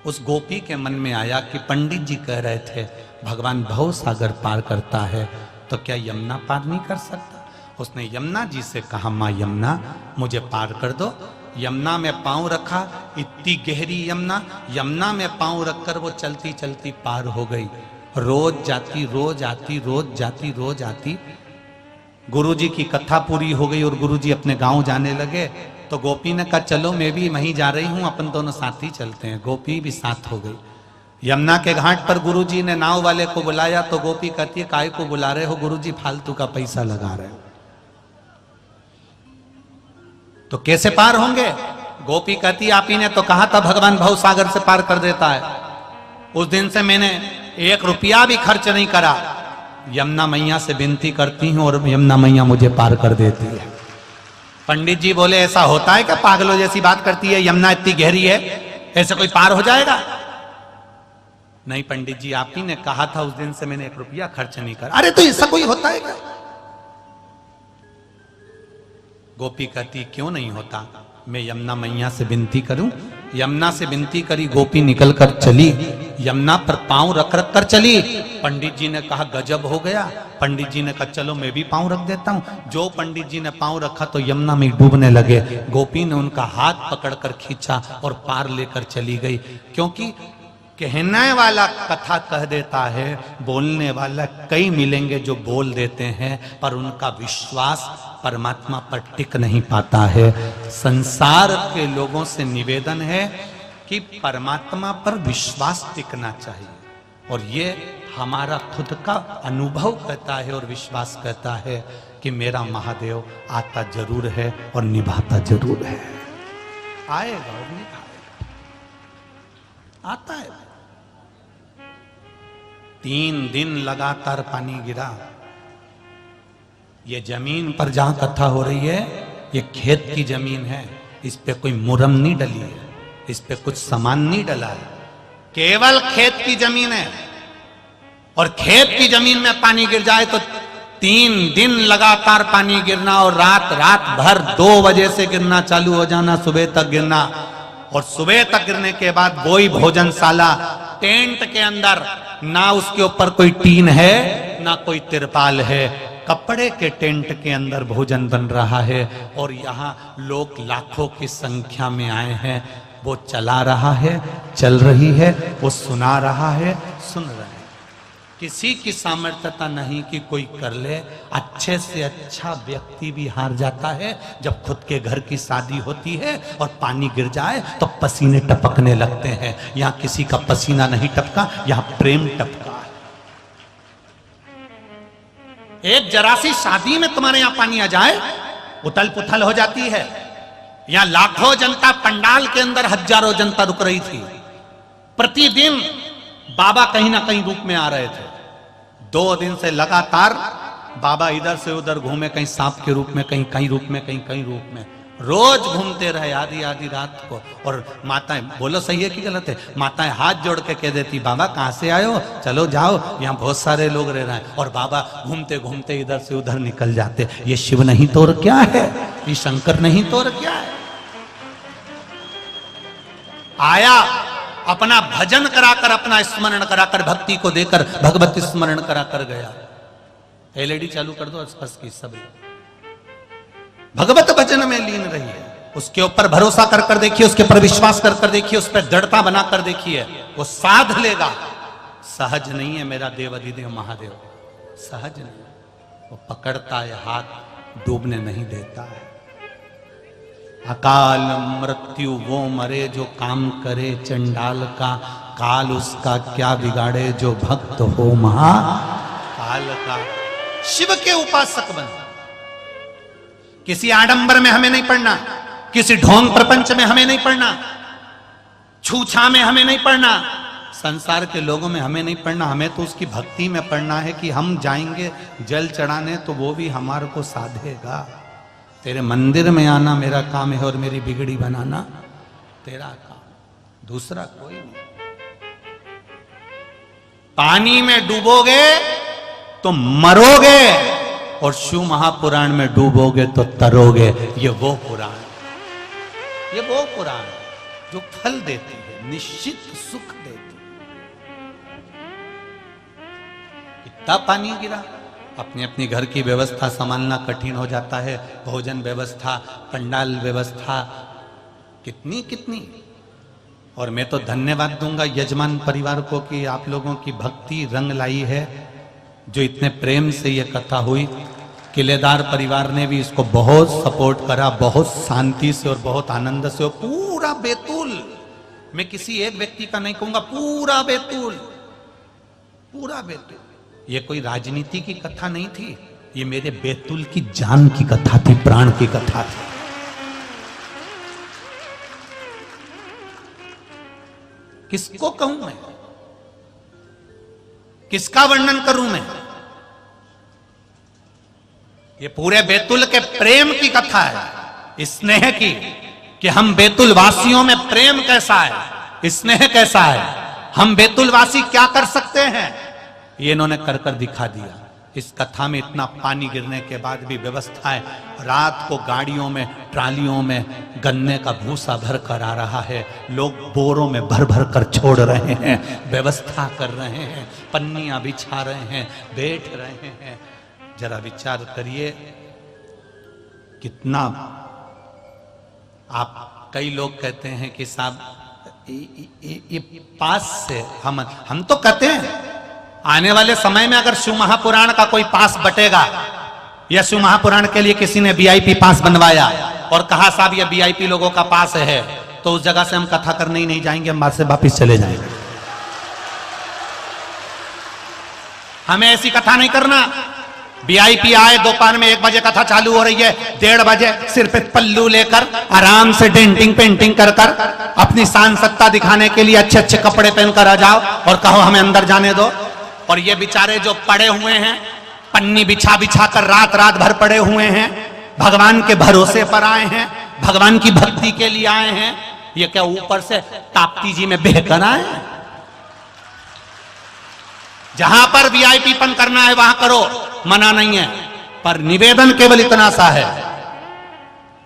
उस गोपी के मन में आया कि पंडित जी कह रहे थे भगवान भव सागर पार करता है, तो क्या यमुना पार नहीं कर सकता? उसने यमुना जी से कहा माँ यमुना मुझे पार कर दो। यमुना में पांव रखा, इतनी गहरी यमुना, यमुना में पांव रखकर वो चलती चलती पार हो गई। रोज जाती, रोज आती, रोज जाती, रोज आती। गुरुजी की कथा पूरी हो गई और गुरुजी अपने गांव जाने लगे। तो गोपी ने कहा चलो मैं भी वहीं जा रही हूं, अपन दोनों साथ ही चलते हैं। गोपी भी साथ हो गई। यमुना के घाट पर गुरुजी ने नाव वाले को बुलाया तो गोपी कहती है काहे को बुला रहे हो गुरुजी, फालतू का पैसा लगा रहे हो। तो कैसे पार होंगे? गोपी कहती आप ही ने तो कहा था भगवान भव सागर से पार कर देता है। उस दिन से मैंने 1 रुपया भी खर्च नहीं करा। यमुना मैया से विनती करती हूं और यमुना मैया मुझे पार कर देती है। पंडित जी बोले ऐसा होता है क्या? पागलों जैसी बात करती है, यमुना इतनी गहरी है, ऐसे कोई पार हो जाएगा? नहीं पंडित जी, आप ही ने कहा था। उस दिन से मैंने 1 रुपया खर्च नहीं करा। अरे तो ऐसा कोई होता है क्या? गोपी कहती क्यों नहीं होता, मैं यमुना मैया से विनती करूं। यमुना से विनती करी, गोपी निकल कर चली, यमुना पर पांव रख रख कर चली। पंडित जी ने कहा गजब हो गया। पंडित जी ने कहा चलो मैं भी पांव रख देता हूं। जो पंडित जी ने पांव रखा तो यमुना में डूबने लगे। गोपी ने उनका हाथ पकड़कर खींचा और पार लेकर चली गई। क्योंकि कहने वाला कथा कह देता है, बोलने वाला कई मिलेंगे जो बोल देते हैं, पर उनका विश्वास परमात्मा पर टिक नहीं पाता है। संसार के लोगों से निवेदन है कि परमात्मा पर विश्वास टिकना चाहिए। और ये हमारा खुद का अनुभव कहता है और विश्वास कहता है कि मेरा महादेव आता जरूर है और निभाता जरूर है। आएगा और निभाएगा, आता है। 3 दिन लगातार पानी गिरा। ये जमीन पर जहां कथा हो रही है ये खेत की जमीन है। इस पे कोई मुरम नहीं डली है, इस पे कुछ सामान नहीं डला है, केवल खेत की जमीन है। और खेत की जमीन में पानी गिर जाए तो 3 दिन लगातार पानी गिरना और रात भर 2 बजे से गिरना चालू हो जाना, सुबह तक गिरना। और सुबह तक गिरने के बाद वही भोजनशाला टेंट के अंदर, ना उसके ऊपर कोई टीन है ना कोई तिरपाल है, कपड़े के टेंट के अंदर भोजन बन रहा है। और यहाँ लोग लाखों की संख्या में आए हैं। वो चला रहा है, चल रही है, वो सुना रहा है, सुन रहे हैं। किसी की सामर्थ्यता नहीं कि कोई कर ले। अच्छे से अच्छा व्यक्ति भी हार जाता है जब खुद के घर की शादी होती है और पानी गिर जाए तो पसीने टपकने लगते हैं। यहाँ किसी का पसीना नहीं टपका, यहाँ प्रेम टपका है। एक जरा सी शादी में तुम्हारे यहां पानी आ जाए, उथल पुथल हो जाती है। यहां लाखों जनता पंडाल के अंदर, हजारों जनता रुक रही थी। प्रतिदिन बाबा कहीं ना कहीं रूप में आ रहे थे। 2 दिन से लगातार बाबा इधर से उधर घूमे, कहीं सांप के रूप में, कहीं रूप में, कहीं रूप में। रोज घूमते रहे आधी आधी रात को। और माताएं, बोलो सही है कि गलत है, माताएं हाथ जोड़ के कह देती बाबा कहां से आए हो, चलो जाओ, यहाँ बहुत सारे लोग रह रहे हैं। और बाबा घूमते घूमते इधर से उधर निकल जाते। ये शिव नहीं तो और क्या है, ये शंकर नहीं तो और क्या है। आया, अपना भजन कराकर, अपना स्मरण कराकर, भक्ति को देकर भगवत स्मरण कराकर गया। एलईडी चालू कर दो आसपास की सब भगवत भजन में लीन रही है। उसके ऊपर भरोसा कर कर देखिए, उसके ऊपर विश्वास कर कर देखिए, उस पर दृढ़ता बना कर देखिए, वो साध लेगा। सहज नहीं है मेरा देवाधिदेव महादेव, सहज नहीं। वो पकड़ता है हाथ, डूबने नहीं देता है। अकाल मृत्यु वो मरे जो काम करे चंडाल का, काल उसका क्या बिगाड़े जो भक्त हो महाकाल का। शिव के उपासक बन। किसी आडंबर में हमें नहीं पड़ना, किसी ढोंग प्रपंच में हमें नहीं पड़ना, छूछा में हमें नहीं पड़ना, संसार के लोगों में हमें नहीं पड़ना। हमें तो उसकी भक्ति में पड़ना है कि हम जाएंगे जल चढ़ाने तो वो भी हमारे को साधेगा। तेरे मंदिर में आना मेरा काम है और मेरी बिगड़ी बनाना तेरा काम, दूसरा कोई नहीं। पानी में डूबोगे तो मरोगे और शिव महापुराण में डूबोगे तो तरोगे। ये वो पुराण, ये वो पुराण जो फल देती है, निश्चित सुख देती है। इतना पानी गिरा, अपने अपनी घर की व्यवस्था संभालना कठिन हो जाता है। भोजन व्यवस्था, पंडाल व्यवस्था, कितनी कितनी। और मैं तो धन्यवाद दूंगा यजमान परिवार को कि आप लोगों की भक्ति रंग लाई है, जो इतने प्रेम से ये कथा हुई। किलेदार परिवार ने भी इसको बहुत सपोर्ट करा, बहुत शांति से और बहुत आनंद से। और पूरा बैतूल, मैं किसी एक व्यक्ति का नहीं कहूंगा, पूरा बैतूल, पूरा बैतूल। ये कोई राजनीति की कथा नहीं थी, ये मेरे बैतूल की जान की कथा थी, प्राण की कथा थी। किसको कहूं मैं, किसका वर्णन करूं मैं? ये पूरे बैतूल के प्रेम की कथा है, स्नेह की, कि हम बैतूल वासियों में प्रेम कैसा है, स्नेह कैसा है, हम बैतूल वासी क्या कर सकते हैं, ये इन्होंने कर कर दिखा दिया। इस कथा में इतना पानी गिरने के बाद भी व्यवस्थाएं, रात को गाड़ियों में, ट्रालियों में गन्ने का भूसा भर कर आ रहा है, लोग बोरों में भर भर कर छोड़ रहे हैं, व्यवस्था कर रहे हैं, पन्नियां बिछा रहे हैं, बैठ रहे हैं। जरा विचार करिए कितना। आप, कई लोग कहते हैं कि साहब ये पास से हम तो कहते हैं आने वाले समय में अगर शिव महापुराण का कोई पास बटेगा, या शिव महापुराण के लिए किसी ने वीआईपी पास बनवाया और कहा साहब ये वीआईपी लोगों का पास है, तो उस जगह से हम कथा करने ही नहीं जाएंगे, हम से वापिस चले जाएंगे। हमें ऐसी कथा नहीं करना। वीआईपी आए, दोपहर में 1 बजे कथा चालू हो रही है, 1:30 बजे सिर पे पल्लू लेकर आराम से डेंटिंग पेंटिंग कर कर अपनी शान सत्ता दिखाने के लिए अच्छे अच्छे कपड़े पहनकर आ जाओ और कहो हमें अंदर जाने दो। और ये बेचारे जो पड़े हुए हैं, पन्नी बिछा बिछा कर रात रात भर पड़े हुए हैं, भगवान के भरोसे पर आए हैं, भगवान की भक्ति के लिए आए हैं, ये क्या ऊपर से ताप्ती जी में बहकर आए? जहां पर वीआईपी पन करना है वहां करो, मना नहीं है, पर निवेदन केवल इतना सा है,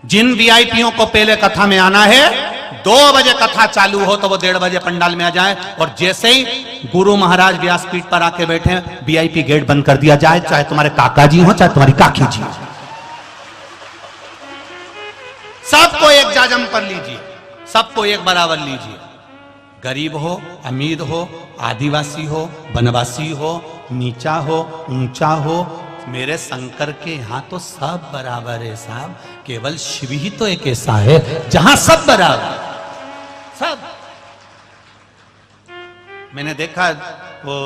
जिन वीआईपीओं को पहले कथा में आना है, 2 बजे कथा चालू हो तो वो 1:30 बजे पंडाल में आ जाए। और जैसे ही गुरु महाराज व्यासपीठ पर आके बैठे, वीआईपी गेट बंद कर दिया जाए, चाहे तुम्हारे काका जी हो, चाहे तुम्हारी काकी जी हो, सबको एक जाजम पर लीजिए, सबको एक बराबर लीजिए। गरीब हो, अमीर हो, आदिवासी हो, वनवासी हो, नीचा हो, ऊंचा हो, मेरे शंकर के यहां तो सब बराबर है साहब। केवल शिव ही तो एक ऐसा है जहां सब बराबर, सब। मैंने देखा वो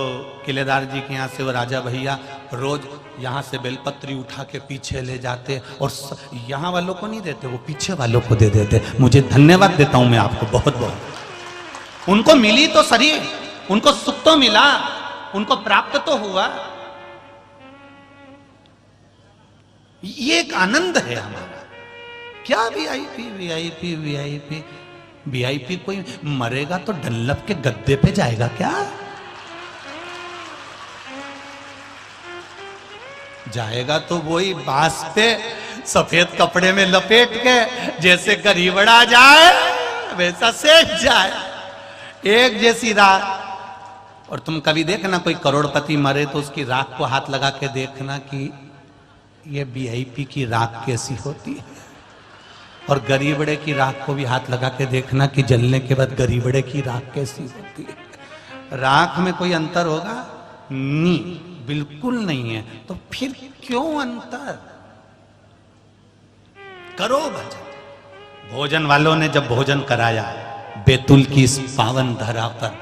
किलेदार जी के यहां से वो राजा भैया रोज यहां से बेलपत्री उठा के पीछे ले जाते, और यहां वालों को नहीं देते, वो पीछे वालों को दे देते। मुझे धन्यवाद देता हूं मैं आपको बहुत बहुत। उनको मिली तो सही, उनको सुख तो मिला, उनको प्राप्त तो हुआ। ये एक आनंद है हमारा। क्या वीआईपी वीआईपी वीआईपी वीआईपी? कोई मरेगा तो डल्लप के गद्दे पे जाएगा क्या? जाएगा तो वही बांस पे सफेद कपड़े में लपेट के, जैसे गरीबड़ा जाए वैसा सेठ जाए, एक जैसी राख। और तुम कभी देखना कोई करोड़पति मरे तो उसकी राख को हाथ लगा के देखना कि ये वीआईपी की राख कैसी होती है, और गरीबड़े की राख को भी हाथ लगा के देखना कि जलने के बाद गरीबड़े की राख कैसी होती है। राख में कोई अंतर होगा? नहीं, बिल्कुल नहीं है। तो फिर क्यों अंतर? करो भजन। भोजन वालों ने जब भोजन कराया, बैतूल की इस पावन धरा पर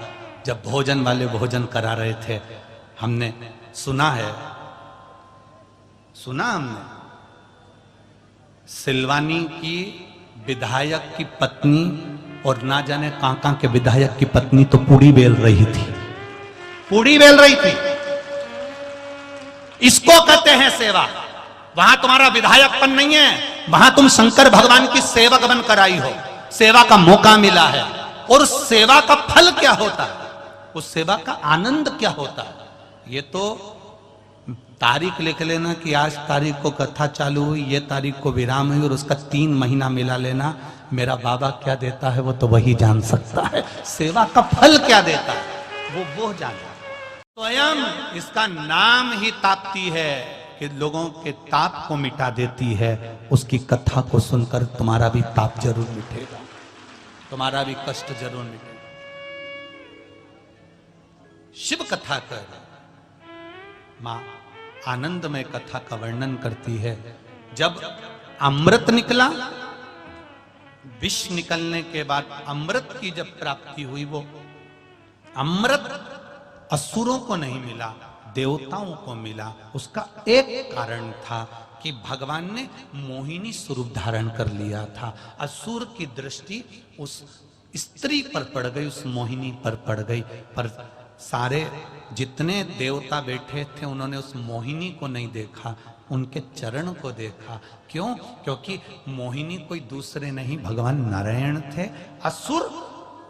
जब भोजन वाले भोजन करा रहे थे, हमने सुना हमने सिलवानी की विधायक की पत्नी और ना जाने कहां के विधायक की पत्नी तो पूड़ी बेल रही थी, पूड़ी बेल रही थी। इसको कहते हैं सेवा। वहां तुम्हारा विधायकपन नहीं है, वहां तुम शंकर भगवान की सेवक बनकर आई हो, सेवा का मौका मिला है। और उस सेवा का फल क्या होता है, उस सेवा का आनंद क्या होता है, ये तो तारीख लिख लेना कि आज तारीख को कथा चालू हुई, ये तारीख को विराम हुई, और उसका 3 महीना मिला लेना। मेरा बाबा क्या देता है वो तो वही जान सकता है, सेवा का फल क्या देता है वो जानता है। स्वयं इसका नाम ही ताप्ती है कि लोगों के ताप को मिटा देती है। उसकी कथा को सुनकर तुम्हारा भी ताप जरूर मिटेगा। तुम्हारा भी कष्ट जरूर मिटे। शिव कथा कर मां आनंदमय कथा का वर्णन करती है। जब अमृत निकला, विष निकलने के बाद अमृत की जब प्राप्ति हुई, वो अमृत असुरों को नहीं मिला, देवताओं को मिला। उसका एक कारण था कि भगवान ने मोहिनी स्वरूप धारण कर लिया था। असुर की दृष्टि उस स्त्री पर पड़ गई, उस मोहिनी पर पड़ गई। पर सारे जितने देवता बैठे थे उन्होंने उस मोहिनी को नहीं देखा, उनके चरण को देखा। क्यों? क्योंकि मोहिनी कोई दूसरे नहीं, भगवान नारायण थे। असुर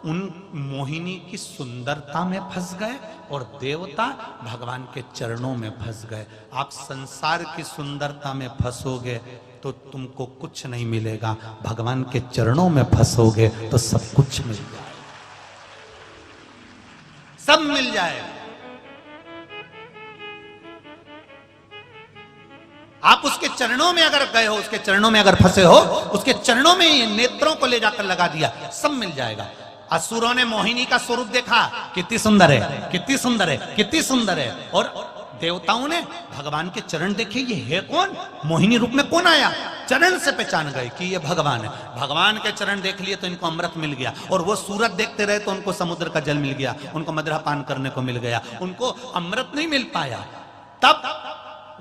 उन मोहिनी की सुंदरता में फंस गए और देवता भगवान के चरणों में फंस गए। आप संसार की सुंदरता में फंसोगे तो तुमको कुछ नहीं मिलेगा, भगवान के चरणों में फंसोगे तो सब कुछ मिल जाएगा, सब मिल जाएगा। आप उसके चरणों में अगर गए हो, उसके चरणों में अगर फंसे हो, उसके चरणों में ये नेत्रों को ले जाकर लगा दिया, सब मिल जाएगा। असुरों ने मोहिनी का स्वरूप देखा, कितनी सुंदर है, कितनी सुंदर है, कितनी सुंदर है। और देवताओं ने भगवान के चरण देखे, ये है कौन, मोहिनी रूप में कौन आया। चरण से पहचान गए कि ये भगवान है। भगवान के चरण देख लिए तो इनको अमृत मिल गया। और वो सूरत देखते रहे तो उनको समुद्र का जल मिल गया, उनको मदिरा पान करने को मिल गया, उनको अमृत नहीं मिल पाया। तब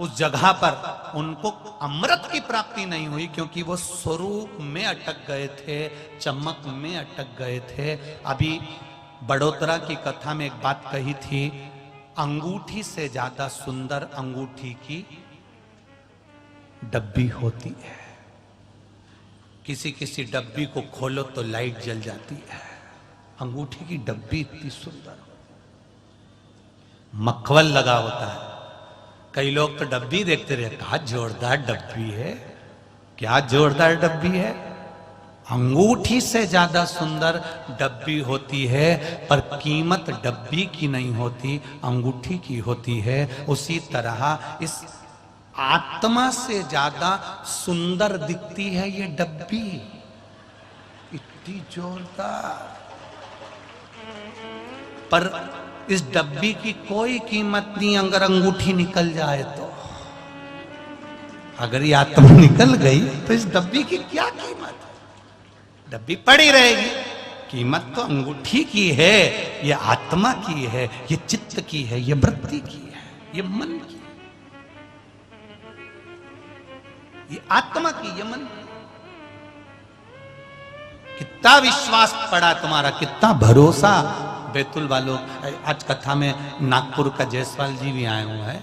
उस जगह पर उनको अमृत की प्राप्ति नहीं हुई, क्योंकि वो स्वरूप में अटक गए थे, चमक में अटक गए थे। अभी बड़ोदरा की कथा में एक बात कही थी, अंगूठी से ज्यादा सुंदर अंगूठी की डब्बी होती है। किसी किसी डब्बी को खोलो तो लाइट जल जाती है, अंगूठी की डब्बी इतनी सुंदर, मखमल लगा होता है। कई लोग तो डब्बी देखते रहे, क्या जोरदार डब्बी है, क्या जोरदार डब्बी है। अंगूठी से ज्यादा सुंदर डब्बी होती है, पर कीमत डब्बी की नहीं होती, अंगूठी की होती है। उसी तरह इस आत्मा से ज्यादा सुंदर दिखती है ये डब्बी, इतनी जोरदार, पर इस डब्बी की कोई कीमत नहीं अगर अंगूठी निकल जाए तो। अगर ये आत्मा निकल गई तो इस डब्बी की क्या कीमत है, डब्बी पड़ी रहेगी। कीमत तो अंगूठी की है, ये आत्मा की है, ये चित्त की है, ये वृत्ति की है, ये मन की, ये आत्मा की, ये मन की। कितना विश्वास पड़ा तुम्हारा, कितना भरोसा। बैतुल वालों, आज कथा में नागपुर का जयसवाल जी भी आए हुए हैं।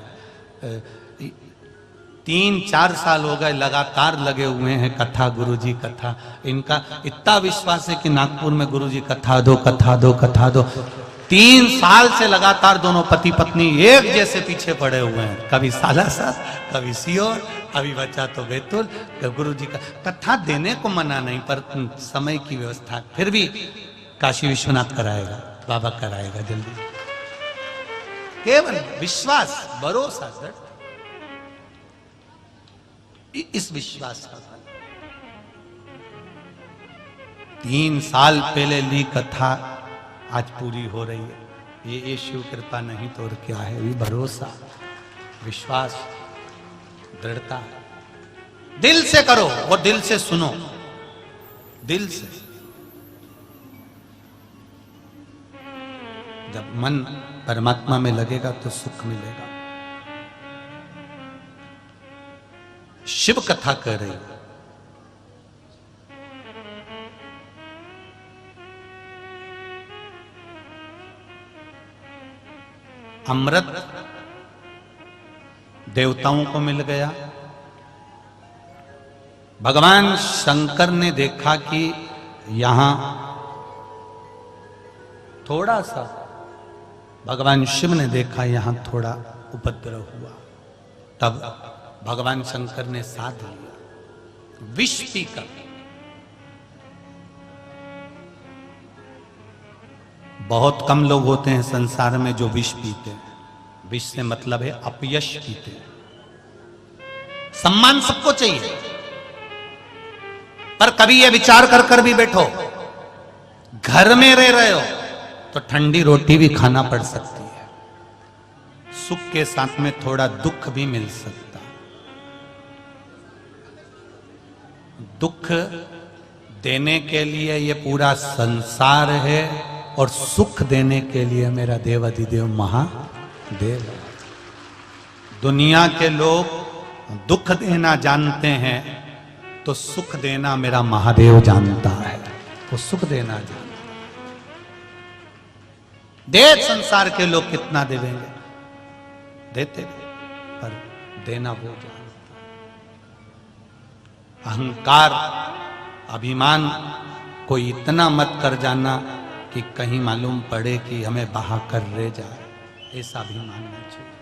3-4 साल हो गए लगातार लगे हुए हैं कथा, गुरुजी कथा। इनका इतना विश्वास है कि नागपुर में गुरुजी कथा दो, कथा दो, कथा दो। 3 साल से लगातार दोनों पति पत्नी एक जैसे पीछे पड़े हुए हैं, कभी सालासर, कभी सीहोर, अभी बचा तो बैतुल। गुरुजी का कथा देने को मना नहीं, पर समय की व्यवस्था, फिर भी काशी विश्वनाथ कराएगा, बाबा कराएगा जल्दी। केवल विश्वास, भरोसा, इस विश्वास का फल। 3 साल पहले ली कथा आज पूरी हो रही है। ये शिव कृपा नहीं तो और क्या है, ये भरोसा, विश्वास, दृढ़ता। दिल से करो और दिल से सुनो, दिल से। जब मन परमात्मा में लगेगा तो सुख मिलेगा। शिव कथा कर रही, अमृत देवताओं को मिल गया। भगवान शंकर ने देखा कि यहां थोड़ा सा, भगवान शिव ने देखा यहां थोड़ा उपद्रव हुआ, तब भगवान शंकर ने साध लिया विष पीकर। बहुत कम लोग होते हैं संसार में जो विष पीते हैं। विष से मतलब है अपयश पीते हैं। सम्मान सबको चाहिए, पर कभी यह विचार कर भी बैठो घर में रह रहे हो तो ठंडी रोटी भी खाना पड़ सकती है, सुख के साथ में थोड़ा दुख भी मिल सकता है। दुख देने के लिए ये पूरा संसार है और सुख देने के लिए मेरा देवाधिदेव महादेव है। दुनिया के लोग दुख देना जानते हैं तो सुख देना मेरा महादेव जानता है। वो सुख देना जानता है। दे संसार के लोग कितना देवेंगे, देते पर देना वो जानता है। अहंकार अभिमान को इतना मत कर जाना कि कहीं मालूम पड़े कि हमें बहा कर रह जाए, ऐसा अभिमान नहीं चाहिए।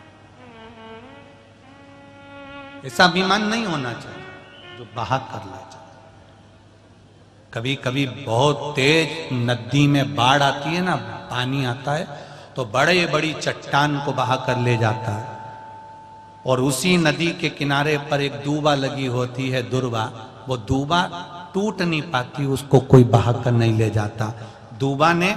ऐसा अभिमान नहीं होना चाहिए जो बहा कर ले जाए। कभी कभी बहुत तेज नदी में बाढ़ आती है ना, पानी आता है तो बड़े बड़ी चट्टान को बहा कर ले जाता है, और उसी नदी के किनारे पर एक दूबा लगी होती है, दुर्बा, वो दूबा टूट नहीं पाती, उसको कोई बहा कर नहीं ले जाता। दूबा ने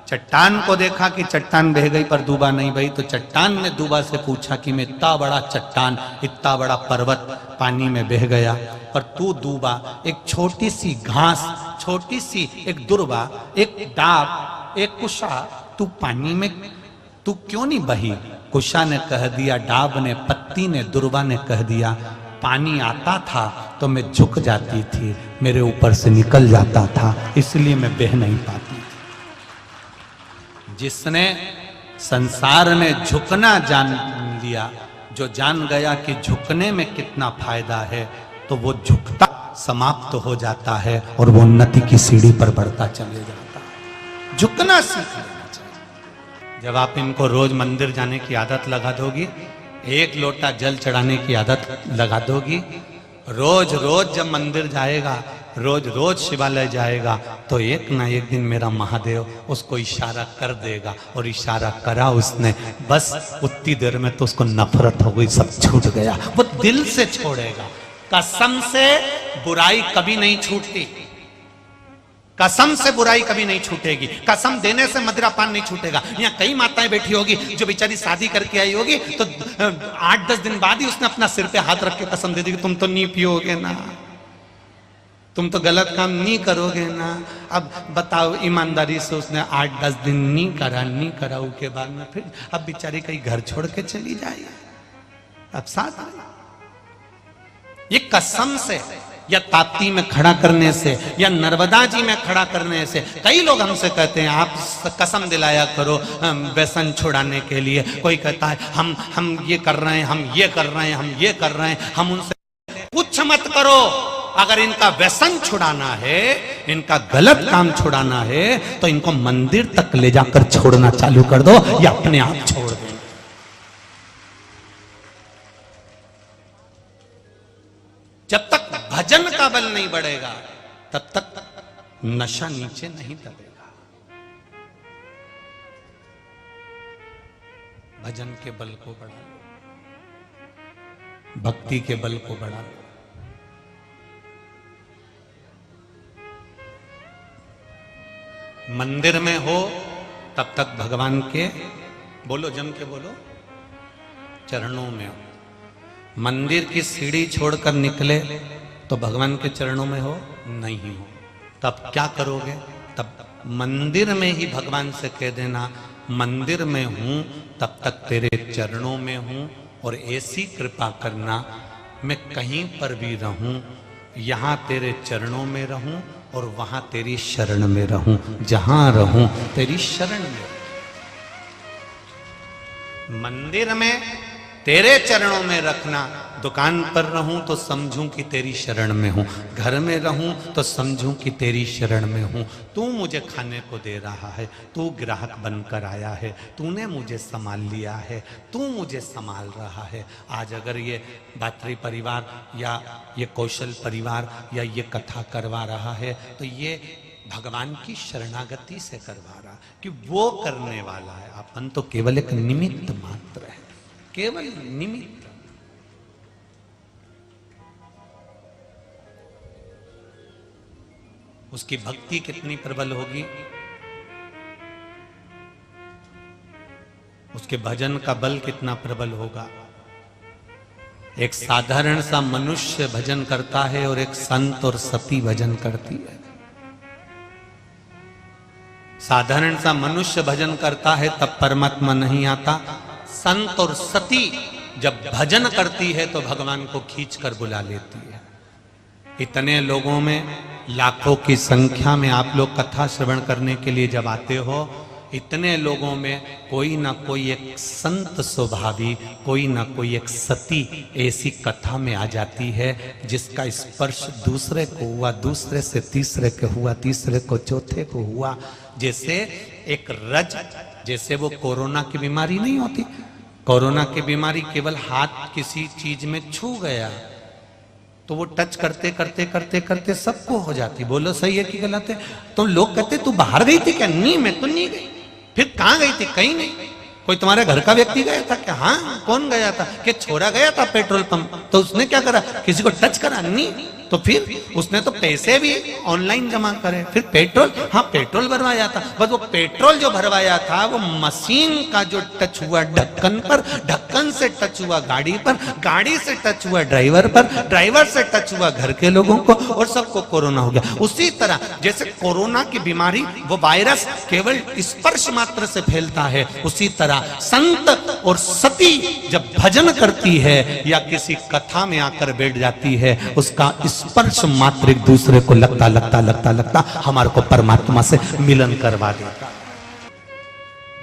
चट्टान को देखा कि चट्टान बह गई पर दूबा नहीं बही, तो चट्टान ने दूबा से पूछा कि मैं इतना बड़ा चट्टान, इतना बड़ा पर्वत पानी में बह गया, पर तू दूबा एक छोटी सी घास, छोटी सी एक दुर्बा, एक डाब, एक कुशा, तू पानी में तू क्यों नहीं बही? कुशा ने कह दिया, डाब ने, पत्ती ने, दुर्बा ने कह दिया, पानी आता था तो मैं झुक जाती थी, मेरे ऊपर से निकल जाता था, इसलिए मैं बह नहीं पाती। जिसने संसार में झुकना जान लिया, जो जान गया कि झुकने में कितना फायदा है, तो वो झुकता समाप्त हो जाता है और वो उन्नति की सीढ़ी पर बढ़ता चले जाता है। झुकना सीख लेना चाहिए। जब आप इनको रोज मंदिर जाने की आदत लगा दोगी, एक लोटा जल चढ़ाने की आदत लगा दोगी, रोज रोज जब मंदिर जाएगा, रोज रोज शिवालय जाएगा, तो एक ना एक दिन मेरा महादेव उसको इशारा कर देगा, और इशारा करा उसने, बस उतनी देर में तो उसको नफरत हो गई, सब छूट गया, वो दिल से छोड़ेगा। कसम से बुराई कभी नहीं छूटती, कसम से बुराई कभी नहीं छूटेगी, कसम देने से मदिरा पान नहीं छूटेगा। यहाँ कई माताएं बैठी होगी जो बेचारी शादी करके आई होगी, तो 8-10 दिन बाद ही उसने अपना सिर पे हाथ रख के कसम दे दी कि तुम तो नहीं पियोगे ना, तुम तो गलत काम नहीं करोगे ना। अब बताओ ईमानदारी से उसने 8-10 दिन नहीं करा उसके बाद में फिर अब बेचारी कहीं घर छोड़ के चली जाए, अब साथ ये कसम से या ताप्ती में खड़ा करने से या नर्मदा जी में खड़ा करने से। कई लोग हमसे कहते हैं आप कसम दिलाया करो व्यसन छुड़ाने के लिए। कोई कहता है हम ये कर रहे हैं, हम ये कर रहे हैं, हम ये कर रहे हैं। हम उनसे कुछ मत करो, अगर इनका व्यसन छुड़ाना है, इनका गलत काम छुड़ाना है, तो इनको मंदिर तक ले जाकर छोड़ना चालू कर दो, या अपने आप छोड़ दो। जब तक भजन का बल नहीं बढ़ेगा तब तक नशा नीचे नहीं दबेगा। भजन के बल को बढ़ा लो, भक्ति के बल को बढ़ा लो। मंदिर में हो तब तक भगवान के बोलो, जम के बोलो, चरणों में हो। मंदिर की सीढ़ी छोड़कर निकले तो भगवान के चरणों में हो नहीं हो, तब क्या करोगे? तब मंदिर में ही भगवान से कह देना, मंदिर में हूं तब तक तेरे चरणों में हूं, और ऐसी कृपा करना मैं कहीं पर भी रहूं, यहां तेरे चरणों में रहूं और वहां तेरी शरण में रहूं, जहां रहूं तेरी शरण में। मंदिर में तेरे चरणों में रखना, दुकान पर रहूं तो समझूं कि तेरी शरण में हूं, घर में रहूं तो समझूं कि तेरी शरण में हूं। तू मुझे खाने को दे रहा है, तू ग्राहक बनकर आया है, तूने मुझे संभाल लिया है, तू मुझे संभाल रहा है। आज अगर ये भातृ परिवार या ये कौशल परिवार या ये कथा करवा रहा है, तो ये भगवान की शरणागति से करवा रहा, कि वो करने वाला है, अपन तो केवल एक निमित्त मात्र है, केवल निमित्त। उसकी भक्ति कितनी प्रबल होगी, उसके भजन का बल कितना प्रबल होगा। एक साधारण सा मनुष्य भजन करता है और एक संत और सती भजन करती है। साधारण सा मनुष्य भजन करता है तब परमात्मा नहीं आता। संत और सती जब भजन करती है तो भगवान को खींच कर बुला लेती है। इतने लोगों में, लाखों की संख्या में आप लोग कथा श्रवण करने के लिए जब आते हो, इतने लोगों में कोई ना कोई एक संत स्वभावी, कोई ना कोई एक सती ऐसी कथा में आ जाती है जिसका स्पर्श दूसरे को हुआ, दूसरे से तीसरे को हुआ, तीसरे को चौथे को हुआ। जैसे एक रज, जैसे वो कोरोना की बीमारी नहीं होती, कोरोना की बीमारी केवल हाथ किसी चीज में छू गया तो वो टच करते करते करते करते सबको हो जाती। बोलो सही है कि गलत है? तो लोग कहते तू बाहर गई थी क्या? नहीं, मैं तो नहीं गई। फिर कहां गई थी? कहीं नहीं। कोई तुम्हारे घर का व्यक्ति गया था क्या? हाँ। कौन गया था? कि छोरा गया था पेट्रोल पंप, तो उसने क्या करा? किसी को टच करा? नहीं। तो फिर उसने तो पैसे भी ऑनलाइन जमा करे, फिर पेट्रोल, हाँ पेट्रोल भरवाया था। बस वो पेट्रोल जो भरवाया था वो मशीन का जो टच हुआ ढक्कन पर, ढक्कन से टच हुआ गाड़ी पर, गाड़ी से टच हुआ ड्राइवर पर, ड्राइवर से टच हुआ घर के लोगों को, और सबको कोरोना हो गया। उसी तरह जैसे कोरोना की बीमारी, वो वायरस केवल स्पर्श मात्र से फैलता है, उसी तरह संत और सती जब भजन करती है या किसी कथा में आकर बैठ जाती है, उसका स्पर्श मात्र एक दूसरे को लगता लगता लगता लगता हमारे को परमात्मा से मिलन करवा देता।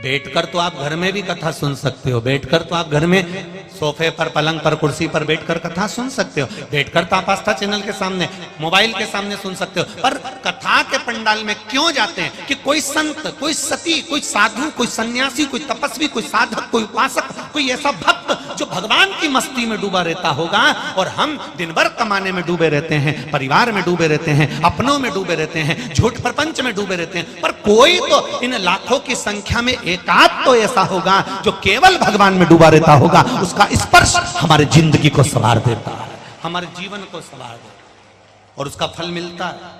बैठकर तो आप घर में भी कथा सुन सकते हो, बैठकर तो आप घर में सोफे पर, पलंग पर, कुर्सी पर बैठकर कथा सुन सकते हो, बैठकर तो आप आस्था चैनल के सामने, मोबाइल के सामने सुन सकते हो। पर कथा के पंडाल में क्यों जाते हैं? कि कोई संत, कोई सती, कोई साधु, कोई सन्यासी, कोई तपस्वी, कोई साधक, कोई उपासक, कोई ऐसा भक्त जो भगवान की मस्ती में डूबा रहता होगा, और हम दिन भर कमाने में डूबे रहते हैं, परिवार में डूबे रहते हैं, अपनों में डूबे रहते हैं, झूठ प्रपंच में डूबे रहते हैं। पर कोई तो इन लाखों की संख्या में एकाध तो ऐसा होगा जो केवल भगवान में डूबा रहता होगा, उसका स्पर्श हमारे जिंदगी को संवार देता है, हमारे जीवन को संवार देता है, और उसका फल मिलता है।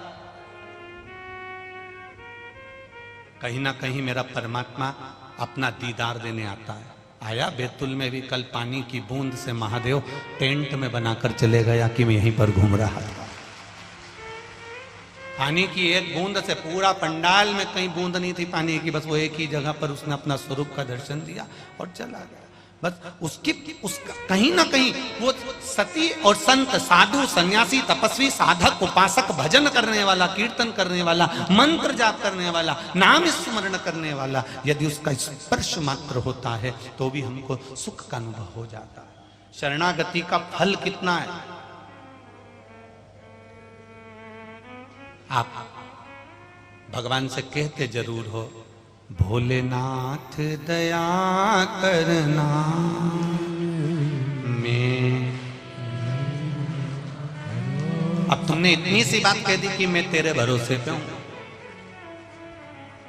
कहीं ना कहीं मेरा परमात्मा अपना दीदार देने आता है। आया बैतुल में भी कल पानी की बूंद से महादेव टेंट में बनाकर चले गया कि मैं यहीं पर घूम रहा था। पानी की एक बूंद से पूरा पंडाल में कहीं बूंद नहीं थी पानी की, बस वो एक ही जगह पर उसने अपना स्वरूप का दर्शन दिया और चला गया। बस उसका कहीं ना कहीं वो सती और संत, साधु, सन्यासी, तपस्वी, साधक, उपासक, भजन करने वाला, कीर्तन करने वाला, मंत्र जाप करने वाला, नाम स्मरण करने वाला, यदि उसका स्पर्श मात्र होता है तो भी हमको सुख का अनुभव हो जाता है। शरणागति का फल कितना है? आप भगवान से कहते जरूर हो, भोलेनाथ दया करना, मैं। अब तुमने इतनी सी बात कह दी कि मैं तेरे भरोसे पे हूं।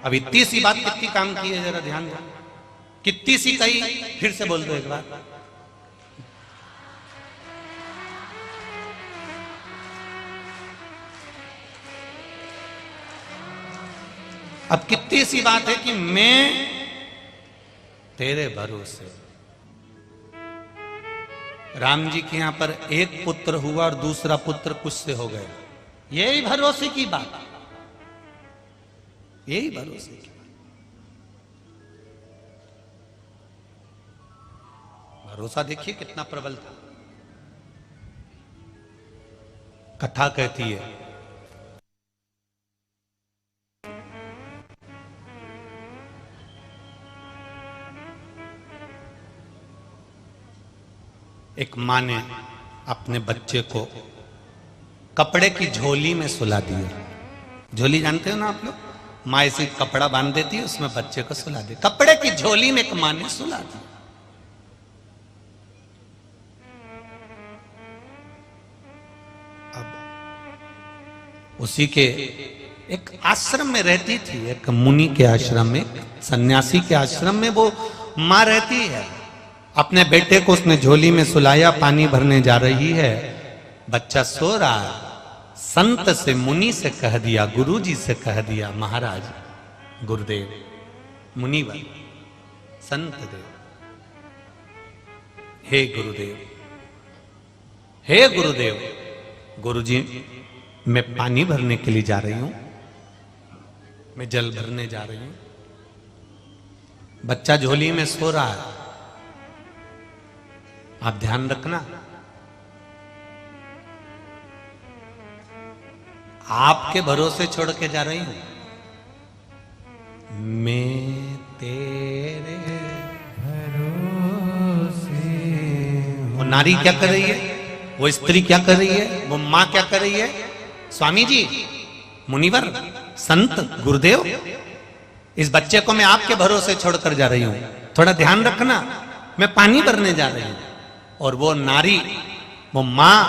अब इतनी सी बात कितनी काम की है, जरा ध्यान दो। कितनी सी कही, फिर से बोल दो एक बार। अब कितनी सी बात है कि मैं तेरे भरोसे। राम जी के यहां पर एक पुत्र हुआ और दूसरा पुत्र कुछ से हो गया। यही भरोसे की बात, यही भरोसे की बात। भरोसा देखिए कितना प्रबल था। कथा कहती है एक माँ ने अपने बच्चे को कपड़े की झोली में सुला दिया। झोली जानते हो ना आप लोग? माँ ऐसे कपड़ा बांध देती है, उसमें बच्चे को सुला दे। कपड़े की झोली में एक माँ ने सुला दिया। अब उसी के एक आश्रम में रहती थी, एक मुनि के आश्रम में, सन्यासी के आश्रम में वो माँ रहती है। अपने बेटे को उसने झोली में सुलाया, पानी भरने जा रही है, बच्चा सो रहा है। संत से, मुनि से कह दिया, गुरु जी से कह दिया, महाराज, गुरुदेव, मुनिवर, संत देव, हे गुरुदेव, हे गुरुदेव, गुरुजी मैं पानी भरने के लिए जा रही हूं, मैं जल भरने जा रही हूं, बच्चा झोली में सो रहा है, आप ध्यान रखना। आपके भरोसे छोड़ के जा रही हूं, मैं तेरे भरोसे। वो नारी क्या कर रही है, वो स्त्री क्या कर रही है, वो मां क्या कर रही है? स्वामी जी, मुनिवर, संत, गुरुदेव, इस बच्चे को मैं आपके भरोसे छोड़कर जा रही हूं, थोड़ा ध्यान रखना, मैं पानी भरने जा रही हूं। और वो नारी, वो मां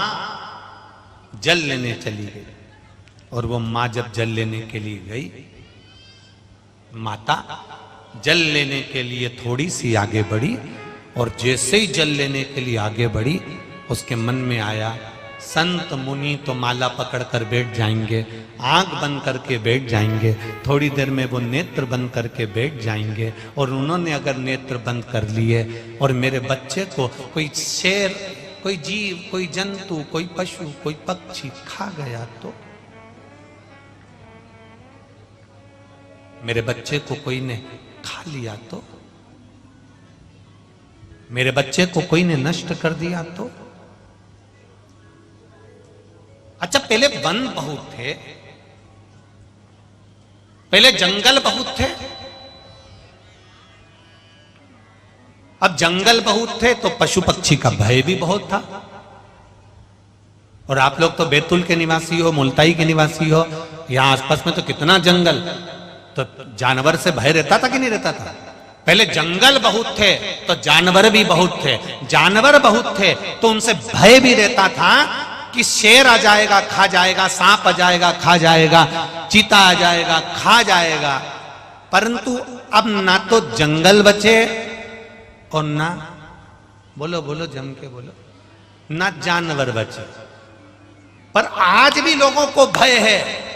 जल लेने चली गई। और वो मां जब जल लेने के लिए गई, माता जल लेने के लिए थोड़ी सी आगे बढ़ी, और जैसे ही जल लेने के लिए आगे बढ़ी, उसके मन में आया, संत मुनि तो माला पकड़कर बैठ जाएंगे, आंख बंद करके बैठ जाएंगे, थोड़ी देर में वो नेत्र बंद करके बैठ जाएंगे, और उन्होंने अगर नेत्र बंद कर लिए और मेरे बच्चे को कोई शेर, कोई जीव, कोई जंतु, कोई पशु, कोई पक्षी खा गया तो, मेरे बच्चे को कोई ने खा लिया तो, मेरे बच्चे को कोई ने नष्ट कर दिया तो। अच्छा, पहले वन बहुत थे, पहले जंगल बहुत थे, अब जंगल बहुत थे तो पशु पक्षी का भय भी बहुत था। और आप लोग तो बैतूल के निवासी हो, मुल्ताई के निवासी हो, यहां आसपास में तो कितना जंगल, तो जानवर से भय रहता था कि नहीं रहता था? पहले जंगल बहुत थे तो जानवर भी बहुत थे, जानवर बहुत थे तो उनसे भय भी रहता था कि शेर आ जाएगा खा जाएगा, सांप आ जाएगा खा जाएगा, चीता आ जाएगा खा जाएगा। परंतु अब ना तो जंगल बचे और ना, बोलो बोलो जम के बोलो, ना जानवर बचे। पर आज भी लोगों को भय है,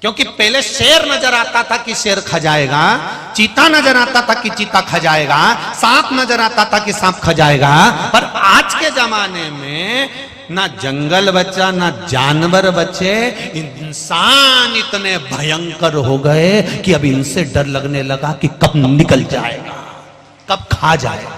क्योंकि पहले शेर नजर आता था कि शेर खा जाएगा, चीता नजर आता था कि चीता खा जाएगा, सांप नजर आता था कि सांप खा जाएगा। पर आज के जमाने में ना जंगल बचा, ना जानवर बचे, इंसान इतने भयंकर हो गए कि अब इनसे डर लगने लगा कि कब निकल जाएगा, कब खा जाएगा।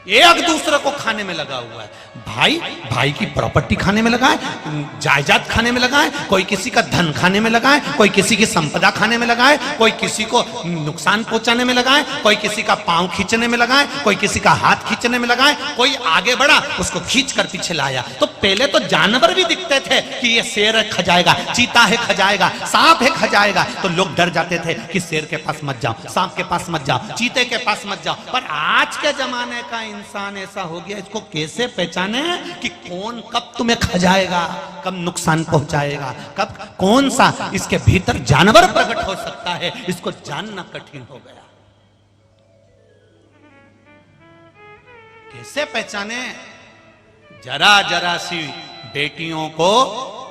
एक दूसरे को खाने में लगा हुआ है, भाई भाई की प्रॉपर्टी खाने में लगा है, जायदाद खाने में लगा है, कोई किसी का धन खाने में लगा है, कोई किसी की संपदा खाने में लगा है, कोई किसी को नुकसान पहुंचाने में लगा है, कोई किसी का पांव खींचने में लगा है, कोई किसी का हाथ खींचने में लगा है, कोई आगे बढ़ा उसको खींच कर पीछे लाया। तो पहले तो जानवर भी दिखते थे कि ये शेर है खा जाएगा, चीता है खा जाएगा, सांप है खा जाएगा, तो लोग डर जाते थे कि शेर के पास मत जाओ, सांप के पास मत जाओ, चीते के पास मत जाओ। पर आज के जमाने का इंसान ऐसा हो गया, इसको कैसे पहचाने कि कौन कब तुम्हें खा जाएगा, कब नुकसान पहुंचाएगा, कब कौन सा इसके भीतर जानवर प्रकट हो सकता है, इसको जानना कठिन हो गया। कैसे पहचाने? जरा जरा सी बेटियों को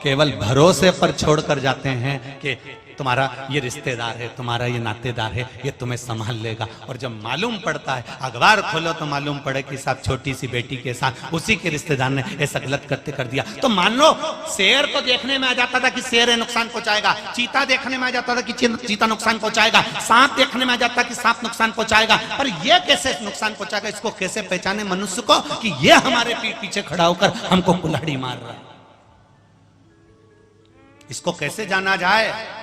केवल भरोसे पर छोड़कर जाते हैं कि तुम्हारा ये रिश्तेदार है, तुम्हारा ये नातेदार है, ये तुम्हें संभाल लेगा। और जब मालूम पड़ता है, अखबार खोलो तो मालूम पड़े कि साहब छोटी सी बेटी के साथ उसी के रिश्तेदार ने ऐसा गलत करते कर दिया। तो मान लो शेर तो देखने में आ जाता था कि शेर है नुकसान पहुंचाएगा, चीता देखने में आ जाता था कि चीता नुकसान पहुंचाएगा, सांप देखने में आ जाता कि सांप नुकसान पहुंचाएगा। पर यह कैसे नुकसान पहुंचाएगा, इसको कैसे पहचाने मनुष्य को कि यह हमारे पीठ पीछे खड़ा होकर हमको कुल्हाड़ी मार रहा है? इसको कैसे जाना जाए?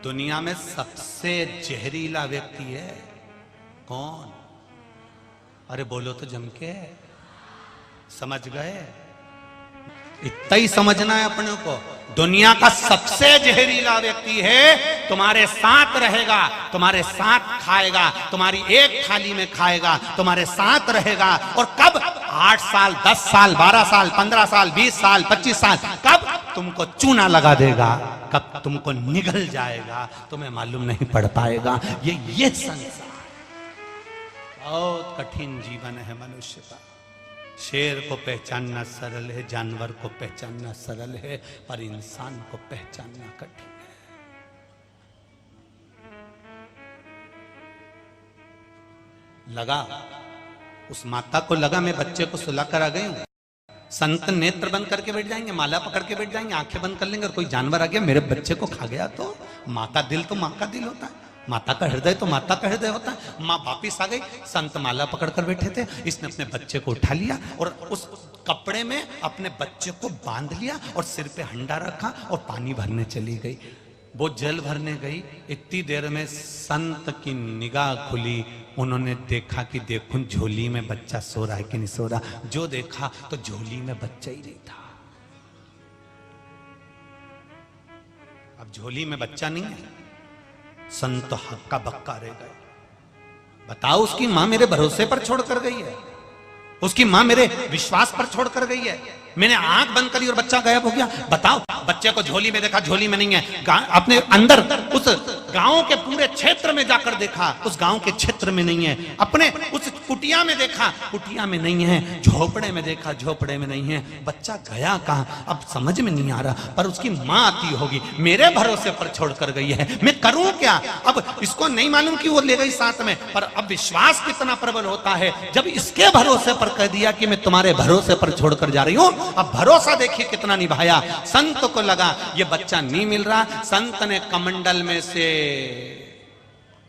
दुनिया में सबसे जहरीला व्यक्ति है कौन? अरे बोलो तो जम के, समझ गए? इतना ही समझना है अपने को। दुनिया का सबसे जहरीला व्यक्ति है, तुम्हारे साथ रहेगा, तुम्हारे साथ खाएगा, तुम्हारी एक थाली में खाएगा, तुम्हारे साथ रहेगा। और कब? 8 साल, 10 साल, 12 साल, 15 साल, 20 साल, 25 साल, कब तुमको चूना लगा देगा, कब तुमको निगल जाएगा, तुम्हें मालूम नहीं पड़ पाएगा। ये संसार बहुत कठिन जीवन है मनुष्य का। शेर को पहचानना सरल है, जानवर को पहचानना सरल है, पर इंसान को पहचानना कठिन है। लगा, उस माता को लगा मैं बच्चे को सुला कर आ गई हूं। संत नेत्र बंद करके बैठ जाएंगे, माला पकड़ के बैठ जाएंगे, आंखें बंद कर लेंगे और कोई जानवर आ गया मेरे बच्चे को खा गया तो माँ का दिल तो माँ का दिल होता है, माता का हृदय तो माता का हृदय होता है। माँ वापिस आ गई, संत माला पकड़ कर बैठे थे, इसने अपने बच्चे को उठा लिया और उस कपड़े में अपने बच्चे को बांध लिया और सिर पे हंडा रखा और पानी भरने चली गई। वो जल भरने गई, इतनी देर में संत की निगाह खुली, उन्होंने देखा कि देखूं झोली में बच्चा सो रहा है कि नहीं सो रहा। जो देखा तो झोली में बच्चा ही नहीं था। अब झोली में बच्चा नहीं है, संत हक्का बक्का रह गए। बताओ, उसकी मां मेरे भरोसे पर छोड़ कर गई है, उसकी मां मेरे विश्वास पर छोड़ कर गई है, मैंने आंख बंद करी और बच्चा गायब हो गया। बताओ, बच्चे को झोली में देखा, झोली में नहीं है। अपने अंदर उस गांव के पूरे क्षेत्र में जाकर देखा, उस गांव के क्षेत्र में नहीं है। अपने उस कुटिया में देखा, कुटिया में नहीं है। झोपड़े में देखा, झोपड़े में नहीं है। बच्चा गया कहां अब समझ में नहीं आ रहा, पर उसकी मां आती होगी, मेरे भरोसे पर छोड़ कर गई है, मैं करूं क्या। अब इसको नहीं मालूम कि वो ले गई साथ में, पर अब विश्वास कितना प्रबल होता है जब इसके भरोसे पर कह दिया कि मैं तुम्हारे भरोसे पर छोड़कर जा रही हूं। अब भरोसा देखिए कितना निभाया। संत को लगा ये बच्चा नहीं मिल रहा, संत ने कमंडल में से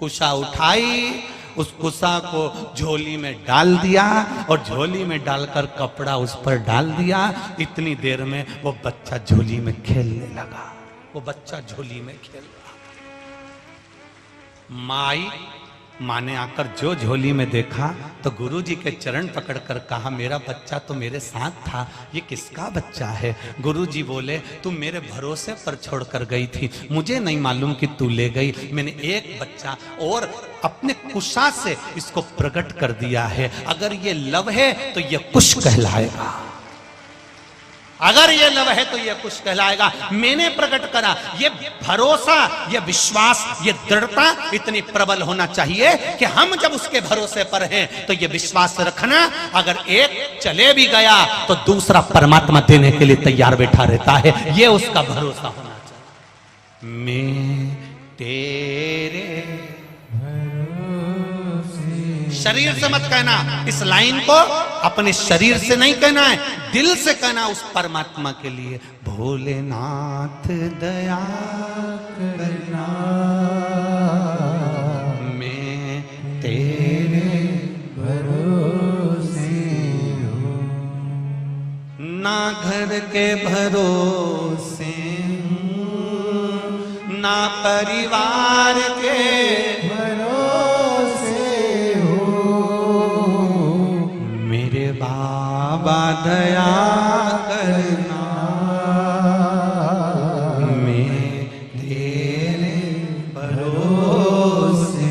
कुशा उठाई, उस कुशा को झोली में डाल दिया और झोली में डालकर कपड़ा उस पर डाल दिया। इतनी देर में वो बच्चा झोली में खेलने लगा, वो बच्चा झोली में खेल रहा। माँ ने आकर जो झोली में देखा तो गुरुजी के चरण पकड़कर कहा, मेरा बच्चा तो मेरे साथ था, ये किसका बच्चा है। गुरुजी बोले, तुम मेरे भरोसे पर छोड़कर गई थी, मुझे नहीं मालूम कि तू ले गई। मैंने एक बच्चा और अपने कुशा से इसको प्रकट कर दिया है। अगर ये लव है तो ये कुश कहलाएगा, अगर ये लव है तो ये कुछ कहलाएगा। मैंने प्रकट करा। ये भरोसा, ये विश्वास, ये दृढ़ता इतनी प्रबल होना चाहिए कि हम जब उसके भरोसे पर हैं तो ये विश्वास रखना, अगर एक चले भी गया तो दूसरा परमात्मा देने के लिए तैयार बैठा रहता है। ये उसका भरोसा होना चाहिए। मैं तेरे शरीर से मत कहना, इस लाइन को अपने शरीर से नहीं कहना है, दिल से कहना उस परमात्मा के लिए। भोलेनाथ दया करना, मैं तेरे भरोसे हूँ, ना घर के भरोसे हूँ, ना परिवार के बाबा दया करना, मैं तेरे भरोसे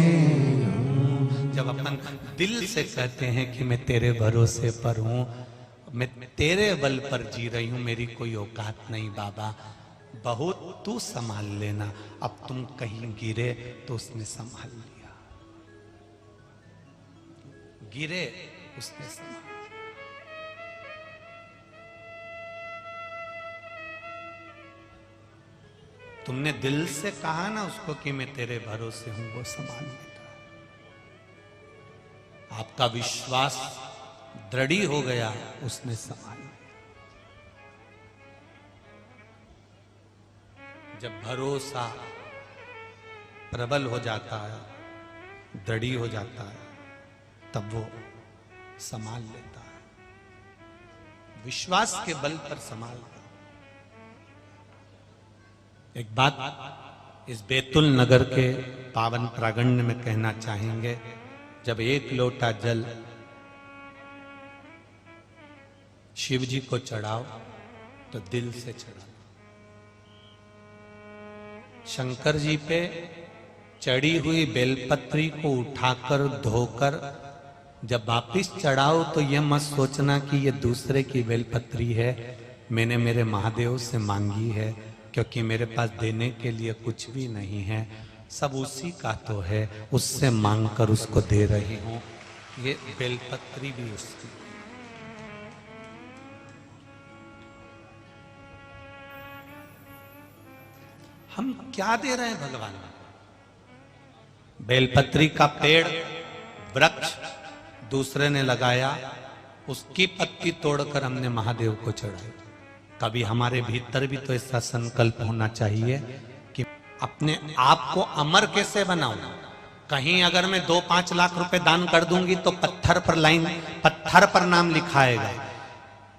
हूँ। जब अपन दिल से कहते हैं कि मैं तेरे भरोसे पर हूँ, मैं तेरे बल पर जी रही हूँ, मेरी कोई औकात नहीं बाबा, बहुत तू संभाल लेना। अब तुम कहीं गिरे तो उसने संभाल लिया, गिरे उसने संभाल। तुमने दिल से कहा ना उसको कि मैं तेरे भरोसे हूं, वो संभाल लेगा। आपका विश्वास दृढ़ हो गया, उसने संभाल लिया। जब भरोसा प्रबल हो जाता है, दृढ़ हो जाता है, तब वो संभाल लेता है। विश्वास के बल पर संभाल। एक बात इस बैतुल नगर के पावन प्रांगण में कहना चाहेंगे, जब एक लोटा जल शिव जी को चढ़ाओ तो दिल से चढ़ाओ। शंकर जी पे चढ़ी हुई बेलपत्री को उठाकर धोकर जब वापिस चढ़ाओ तो यह मत सोचना कि यह दूसरे की बेलपत्री है, मैंने मेरे महादेव से मांगी है, क्योंकि मेरे पास देने के लिए कुछ भी नहीं है, सब उसी का तो है, उससे मांगकर उसको दे रही हूं। ये बेलपत्री भी उसकी। हम क्या दे रहे हैं भगवान? बेलपत्री का पेड़ वृक्ष दूसरे ने लगाया, उसकी पत्ती तोड़कर हमने महादेव को चढ़ाई। कभी हमारे भीतर भी तो ऐसा संकल्प होना चाहिए कि अपने आप को अमर कैसे बनाऊं। कहीं अगर मैं 2-5 लाख रुपए दान कर दूंगी तो पत्थर पर नाम लिखाएगा।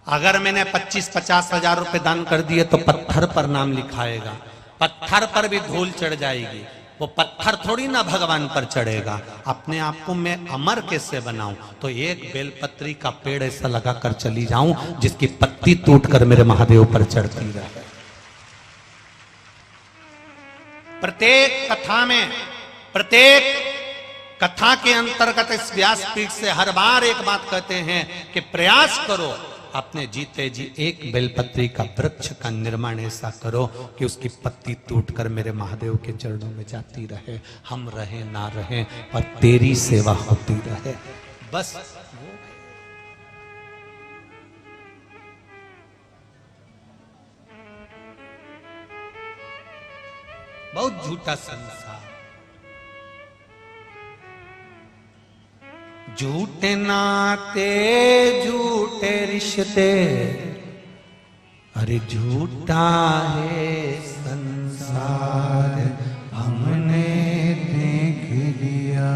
अगर मैंने 25-50 हजार रुपए दान कर दिए तो पत्थर पर नाम लिखाएगा। पत्थर पर भी धूल चढ़ जाएगी, वो पत्थर थोड़ी ना भगवान पर चढ़ेगा। अपने आप को मैं अमर कैसे बनाऊं? तो एक बेलपत्री का पेड़ ऐसा लगा कर चली जाऊं जिसकी पत्ती टूटकर मेरे महादेव पर चढ़ती रहे। प्रत्येक कथा के अंतर्गत इस व्यासपीठ से हर बार एक बात कहते हैं कि प्रयास करो, अपने जीते जी एक बेलपत्री का वृक्ष का निर्माण ऐसा करो कि उसकी पत्ती टूटकर मेरे महादेव के चरणों में जाती रहे। हम रहे ना रहे पर तेरी सेवा होती रहे, बस। बहुत झूठा संसार, झूठे नाते झूठे रिश्ते, अरे झूठा है संसार हमने देख लिया,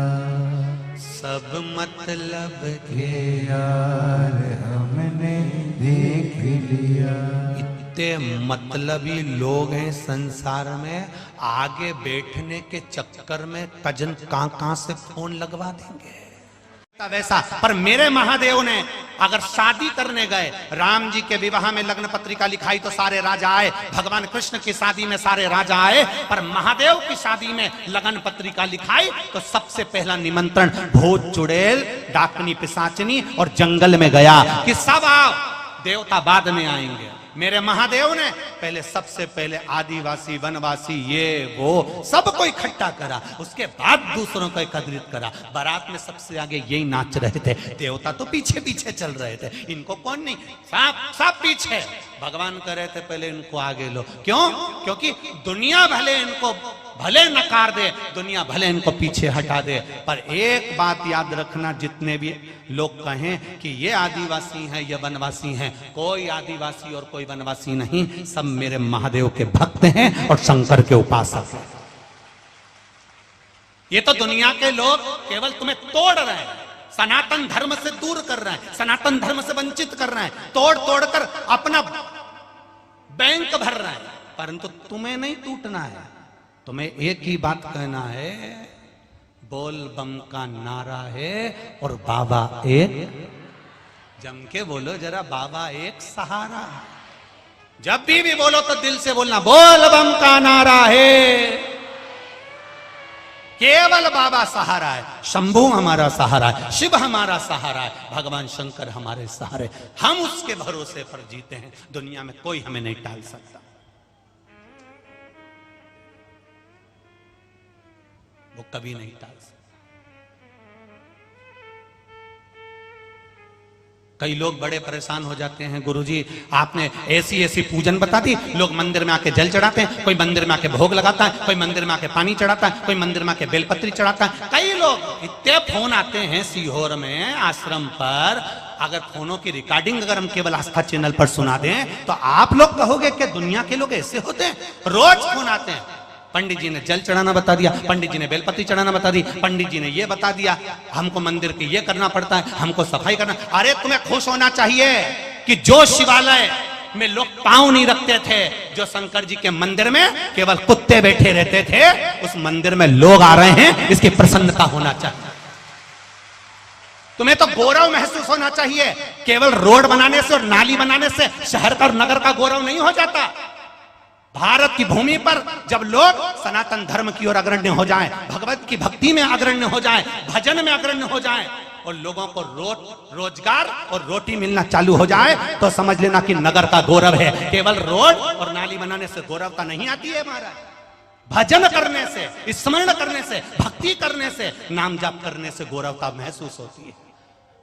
सब मतलब के यार हमने देख लिया। इतने मतलबी लोग हैं संसार में, आगे बैठने के चक्कर में कजन कहां से फोन लगवा देंगे वैसा। पर मेरे महादेव ने अगर शादी करने गए, राम जी के विवाह में लग्न पत्रिका लिखाई तो सारे राजा आए, भगवान कृष्ण की शादी में सारे राजा आए, पर महादेव की शादी में लगन पत्रिका लिखाई तो सबसे पहला निमंत्रण भूत चुड़ैल डाकनी पिशाचनी और जंगल में गया कि सब आओ, देवता बाद में आएंगे। मेरे महादेव ने पहले सबसे पहले आदिवासी वनवासी ये वो सबको इकट्ठा करा, उसके बाद दूसरों को एकत्रित करा। बारात में सबसे आगे यही नाच रहे थे, देवता तो पीछे पीछे चल रहे थे, इनको कौन नहीं, सब पीछे। भगवान कह रहे थे पहले इनको आगे लो। क्यों? क्योंकि दुनिया भले नकार दे, दुनिया भले इनको पीछे हटा दे, पर एक बात याद रखना, जितने भी लोग कहें कि ये आदिवासी हैं ये वनवासी हैं, कोई आदिवासी और कोई वनवासी नहीं, सब मेरे महादेव के भक्त हैं और शंकर के उपासक हैं। ये तो दुनिया के लोग केवल तुम्हें तोड़ रहे हैं, सनातन धर्म से दूर कर रहे हैं, सनातन धर्म से वंचित कर रहे हैं, तोड़ कर अपना बैंक भर रहे हैं, परंतु तुम्हें नहीं टूटना है। तुम्हें एक ही बात कहना है, बोल बम का नारा है और बाबा एक, जम के बोलो जरा, बाबा एक सहारा। जब भी बोलो तो दिल से बोलना, बोल बम का नारा है, केवल बाबा सहारा है, शंभू हमारा सहारा है, शिव हमारा सहारा है, भगवान शंकर हमारे सहारे, हम उसके भरोसे पर जीते हैं। दुनिया में कोई हमें नहीं टाल सकता, वो कभी नहीं टाल सकता। कई लोग बड़े परेशान हो जाते हैं, गुरुजी आपने ऐसी पूजन बता दी, लोग मंदिर में आके जल चढ़ाते हैं, कोई मंदिर में आके भोग लगाता है, कोई मंदिर में आके पानी चढ़ाता है, कोई मंदिर में आके बेलपत्री चढ़ाता है। कई लोग, इतने फोन आते हैं सीहोर में आश्रम पर, अगर फोनों की रिकॉर्डिंग अगर हम केवल आस्था चैनल पर सुना दें तो आप लोग कहोगे कि दुनिया के लोग ऐसे होते हैं। रोज फोन आते हैं, पंडित जी ने जल चढ़ाना बता दिया, पंडित जी ने बेलपत्री चढ़ाना बता दी, पंडित जी ने ये बता दिया, हमको मंदिर के ये करना पड़ता है, हमको सफाई करना। अरे तुम्हें खुश होना चाहिए कि जो शिवालय में लोग पांव नहीं रखते थे, जो शंकर जी के मंदिर में केवल कुत्ते बैठे रहते थे, उस मंदिर में लोग आ रहे हैं, इसकी प्रसन्नता होना चाहिए। तुम्हें तो गौरव महसूस होना चाहिए। केवल रोड बनाने से और नाली बनाने से शहर का और नगर का गौरव नहीं हो जाता। भारत की भूमि पर जब लोग सनातन धर्म की ओर अग्रण्य हो जाएं, भगवत की भक्ति में अग्रण्य हो जाएं, भजन में अग्रण्य हो जाएं और लोगों को रोजगार और रोटी मिलना चालू हो जाए, तो समझ लेना कि नगर का गौरव है। केवल रोड और नाली बनाने से गौरवता नहीं आती है महाराज। भजन करने से, स्मरण करने से, भक्ति करने से, नाम जाप करने से गौरवता महसूस होती है।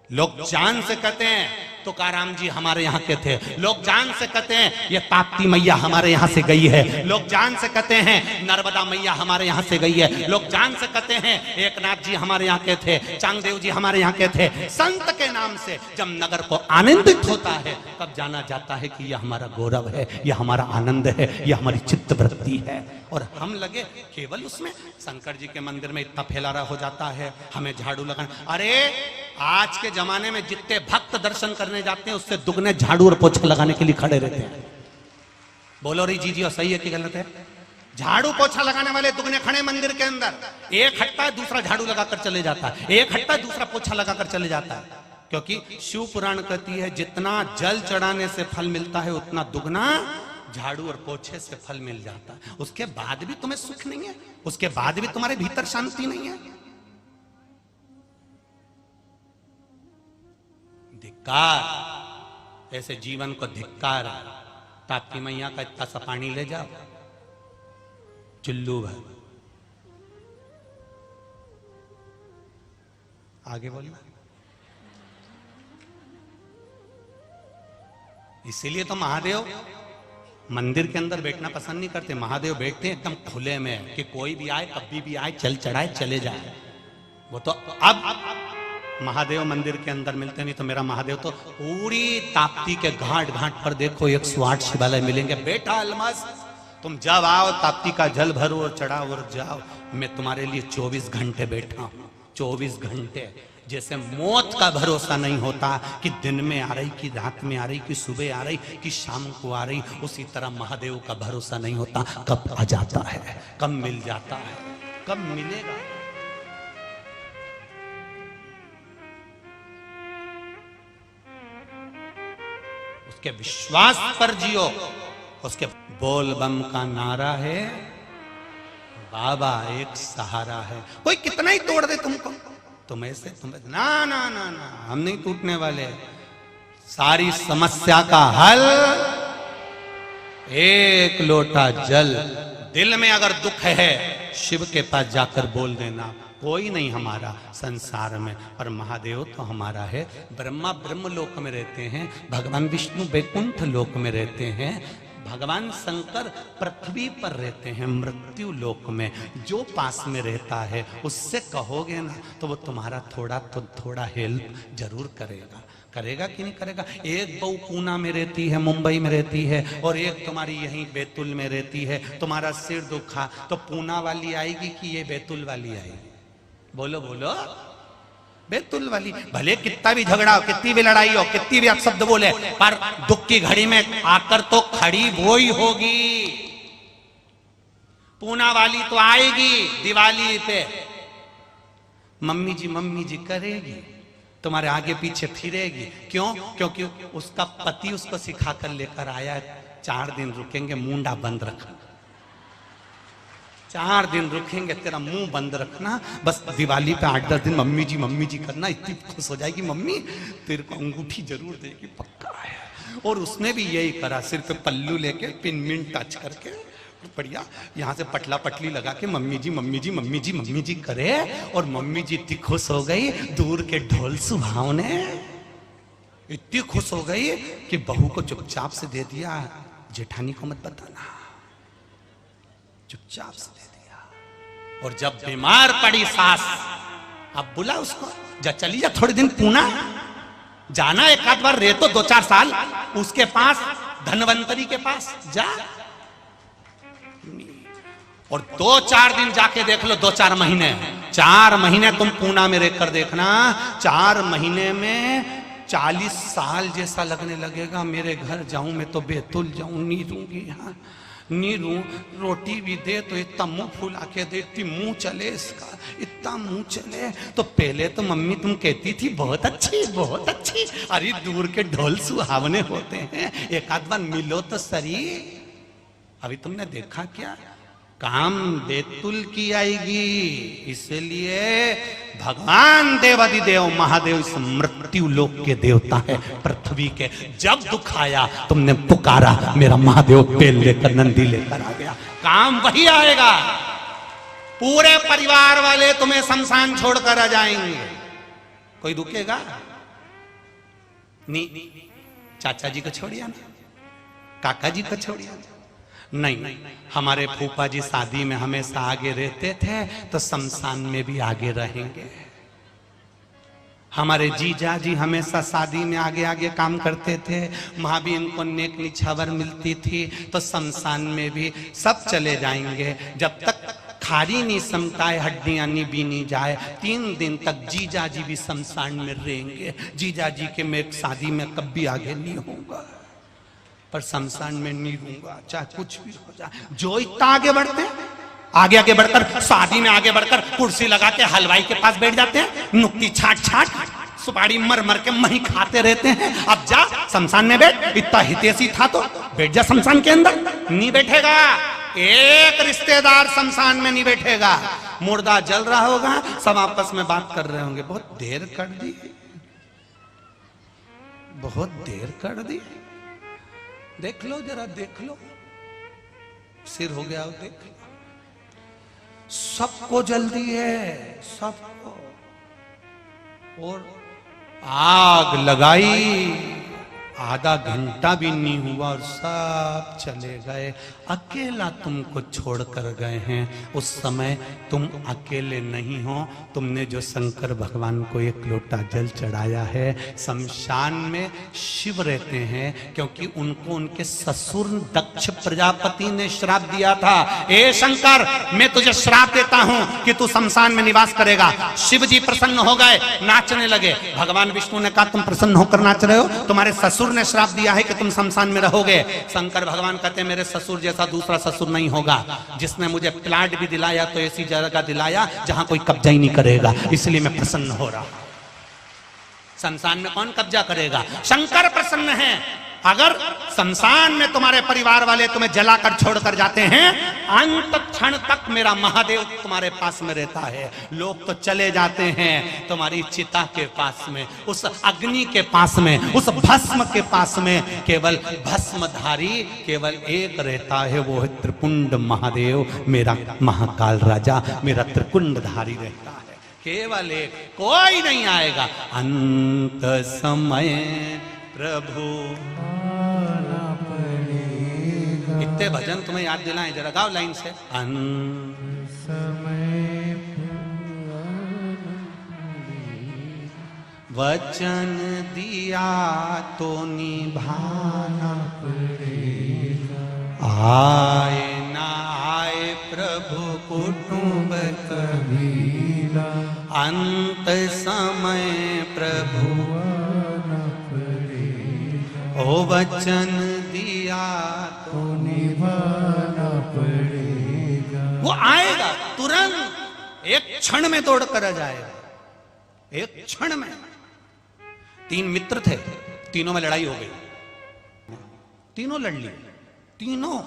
लोग जान से कहते हैं तुकाराम जी हमारे यहाँ के थे, लोग जान से कहते हैं ये ताप्ती मैया हमारे यहाँ से गई है, लोग जान से कहते हैं नर्मदा मैया हमारे यहाँ से गई है, लोग जान से कहते हैं एकनाथ जी हमारे यहाँ के थे, चांगदेव जी हमारे यहाँ के थे। संत के नाम से जब नगर को आनंदित होता है तब जाना जाता है कि यह हमारा गौरव है, यह हमारा आनंद है, यह हमारी चित्त वृत्ति है। और हम लगे केवल उसमें, शंकर जी के मंदिर में इतना फैलारा हो जाता है, हमें झाड़ू लगाना। अरे आज के जमाने में जितने भक्त दर्शन करने जाते हैं उससे दुगने झाड़ू और पोछा लगाने के लिए खड़े रहते हैं। बोलो री जी और सही है कि गलत है? झाड़ू पोछा लगाने वाले दुगने खड़े मंदिर के अंदर, एक हटता है दूसरा झाड़ू लगाकर चले जाता है, एक हटता है दूसरा पोछा लगाकर चले जाता है। क्योंकि शिव पुराण कहती है जितना जल चढ़ाने से फल मिलता है उतना दुगना झाड़ू और पोछे से फल मिल जाता है। उसके बाद भी तुम्हें सुख नहीं है, उसके बाद भी तुम्हारे भीतर शांति नहीं है। धिक्कार, ऐसे जीवन को धिक्कार। ताप्ती मैया का इतना सा पानी ले जाओ, चुल्लू भर। आगे बोलिए। इसीलिए तो महादेव मंदिर के अंदर बैठना पसंद नहीं करते। महादेव बैठते हैं एकदम खुले में कि कोई भी आए कभी भी आए, चल चढ़ाए चले जाए। वो तो अब महादेव मंदिर के अंदर मिलते नहीं। तो मेरा महादेव तो पूरी ताप्ती के घाट घाट पर देखो 108 शिवालय मिलेंगे। बेटा अलमस्त, तुम जब आओ ताप्ती का जल भरो और चढ़ाओ और जाओ। मैं तुम्हारे लिए 24 घंटे बैठा हूं, 24 घंटे। जैसे मौत का भरोसा नहीं होता कि दिन में आ रही, कि रात में आ रही, कि सुबह आ रही, कि शाम को आ रही, उसी तरह महादेव का भरोसा नहीं होता कब आ जाता है, कब मिल जाता है, कब मिलेगा। उसके विश्वास पर जियो। उसके बोल बम का नारा है, बाबा एक सहारा है। कोई कितना ही तोड़ दे तुमको, तुम ऐसे तुम ना ना ना ना, हम नहीं टूटने वाले। सारी समस्या का हल एक लोटा जल। दिल में अगर दुख है शिव के पास जाकर बोल देना, कोई नहीं हमारा संसार में। और महादेव तो हमारा है। ब्रह्मा ब्रह्म लोक में रहते हैं, भगवान विष्णु वैकुंठ लोक में रहते हैं, भगवान शंकर पृथ्वी पर रहते हैं मृत्यु लोक में। जो पास में रहता है उससे कहोगे ना तो वो तुम्हारा थोड़ा तो थोड़ा हेल्प जरूर करेगा। करेगा कि नहीं करेगा? एक बहू पूना में रहती है, मुंबई में रहती है, और एक तुम्हारी यहीं बैतुल में रहती है। तुम्हारा सिर दुखा तो पूना वाली आएगी कि ये बैतुल वाली आएगी? बोलो बोलो, बैतुल वाली। भले कितना भी झगड़ा हो, कितनी भी लड़ाई हो, कितनी भी अपशब्द बोले, पर दुख की घड़ी में आकर तो खड़ी वो ही होगी। पूना वाली तो आएगी दिवाली पे, मम्मी जी करेगी, तुम्हारे आगे पीछे फिरेगी। क्यों? क्योंकि उसका पति उसको सिखाकर लेकर आया, 4 दिन रुकेंगे मुंडा बंद रखना, 4 दिन रुकेंगे तेरा मुंह बंद रखना। बस दिवाली पे 8-10 दिन मम्मी जी करना, इतनी खुश हो जाएगी मम्मी, तेरे को अंगूठी जरूर देगी, पक्का है। और उसने भी यही करा, सिर पे पल्लू लेके पिन मिन टच करके बढ़िया यहाँ से पटला पटली लगा के मम्मी जी करे। और मम्मी जी इतनी खुश हो गई, दूर के ढोल सुहावने इतनी खुश हो गई कि बहू को चुपचाप से दे दिया, जेठानी को मत बताना, चुपचाप से दे दिया। और जब बीमार पड़ी सास, अब बुला उसको, जा चली जा थोड़े दिन पूना, जाना एक आध बार, रह तो 2-4 साल उसके पास, धनवंतरी के पास जा। और 2-4 दिन जाके देख लो, 2-4 महीने, 4 महीने तुम पूना में रहकर देखना, 4 महीने में 40 साल जैसा लगने लगेगा। मेरे घर जाऊं मैं तो बैतुल जाऊं, नहीं रहूंगी यहाँ, नीरू रोटी भी दे तो इतना मुंह फुला के दे, इतनी मुंह चले इसका, इतना मुंह चले। तो पहले तो मम्मी तुम कहती थी बहुत अच्छी बहुत अच्छी, अरे दूर के ढोल सुहावने होते हैं, एक आध बार मिलो तो सरी। अभी तुमने देखा क्या? काम बैतुल की आएगी। इसलिए भगवान देवादिदेव महादेव इस मृत्यु लोक के देवता है, पृथ्वी के। जब दुख आया तुमने पुकारा, मेरा महादेव बेल लेकर नंदी लेकर आ गया। काम वही आएगा। पूरे परिवार वाले तुम्हें शमशान छोड़कर आ जाएंगे। कोई रुकेगा? नहीं, चाचा जी को छोड़िया ना, काका जी को छोड़िया ना। नहीं, हमारे फूफा जी शादी में हमेशा आगे रहते थे तो शमशान में भी आगे रहेंगे। हमारे जीजा जी हमेशा शादी में आगे आगे काम करते थे, वहां भी इनको नेक निछावर मिलती थी, तो शमशान में भी सब चले जाएंगे। जब तक खारी नहीं समताए, हड्डियां नहीं बीनी जाए, 3 दिन तक जीजा जी भी शमशान में रहेंगे। जीजा जी के मैं शादी में कभी आगे नहीं होऊंगा, पर शमशान में नहीं रहूंगा, चाहे कुछ भी हो जाए। जो इतना आगे बढ़ते हैं, आगे आगे बढ़कर शादी में आगे बढ़कर कुर्सी लगा के हलवाई के पास बैठ जाते हैं, नुक्ती छाट छाट सुपारी मर मर के मही खाते रहते हैं। अब जा शमशान में बैठ, इतना हितैषी था तो बैठ जा शमशान के अंदर। नहीं बैठेगा, एक रिश्तेदार शमशान में नहीं बैठेगा। मुर्दा जल रहा होगा, सब आपस में बात कर रहे होंगे, बहुत देर कर दी, बहुत देर कर दी, देख लो जरा, देख लो, सिर हो गया, देख लो। सबको जल्दी है, सबको। और आग लगाई, आधा घंटा भी नहीं हुआ और सब चले गए। अकेला तुमको छोड़कर गए हैं। उस समय तुम अकेले नहीं हो, तुमने जो शंकर भगवान को एक लोटा जल चढ़ाया है। शमशान में शिव रहते हैं, क्योंकि उनको उनके ससुर दक्ष प्रजापति ने श्राप दिया था। ए शंकर, मैं तुझे श्राप देता हूं कि तू शमशान में निवास करेगा। शिव जी प्रसन्न हो गए, नाचने लगे। भगवान विष्णु ने कहा तुम प्रसन्न होकर नाच रहे हो, तुम्हारे ससुर ने श्राप दिया है कि तुम शमशान में रहोगे। शंकर भगवान कहते हैं मेरे ससुर जैसा दूसरा ससुर नहीं होगा। जिसने मुझे प्लाट भी दिलाया तो ऐसी जगह दिलाया जहां कोई कब्जा ही नहीं करेगा, इसलिए मैं प्रसन्न हो रहा हूं। शमशान में कौन कब्जा करेगा? शंकर प्रसन्न है। अगर शमशान में तुम्हारे परिवार वाले तुम्हें जलाकर छोड़कर जाते हैं, अंत क्षण तक मेरा महादेव तुम्हारे पास में रहता है। लोग तो चले जाते हैं तुम्हारी चिता के पास में, उस अग्नि के पास में, उस भस्म के पास में। केवल भस्मधारी केवल एक रहता है, वो है त्रिपुंड महादेव, मेरा महाकाल राजा, मेरा त्रिपुंडधारी रहता है। केवल एक, कोई नहीं आएगा। अंत समय प्रभु इतने भजन तुम्हें याद दिलाएं, जरा गाओ लाइन से। वचन दिया तो निभाना पड़ेगा, आए ना आए प्रभु कुटुंब कबीरा। अंत समय प्रभु ओ वचन दिया तो निभाना पड़ेगा। वो आएगा तुरंत, एक क्षण में दौड़ कर आ जाएगा, एक क्षण में। 3 मित्र थे, तीनों में लड़ाई हो गई, तीनों लड़ ली, तीनों।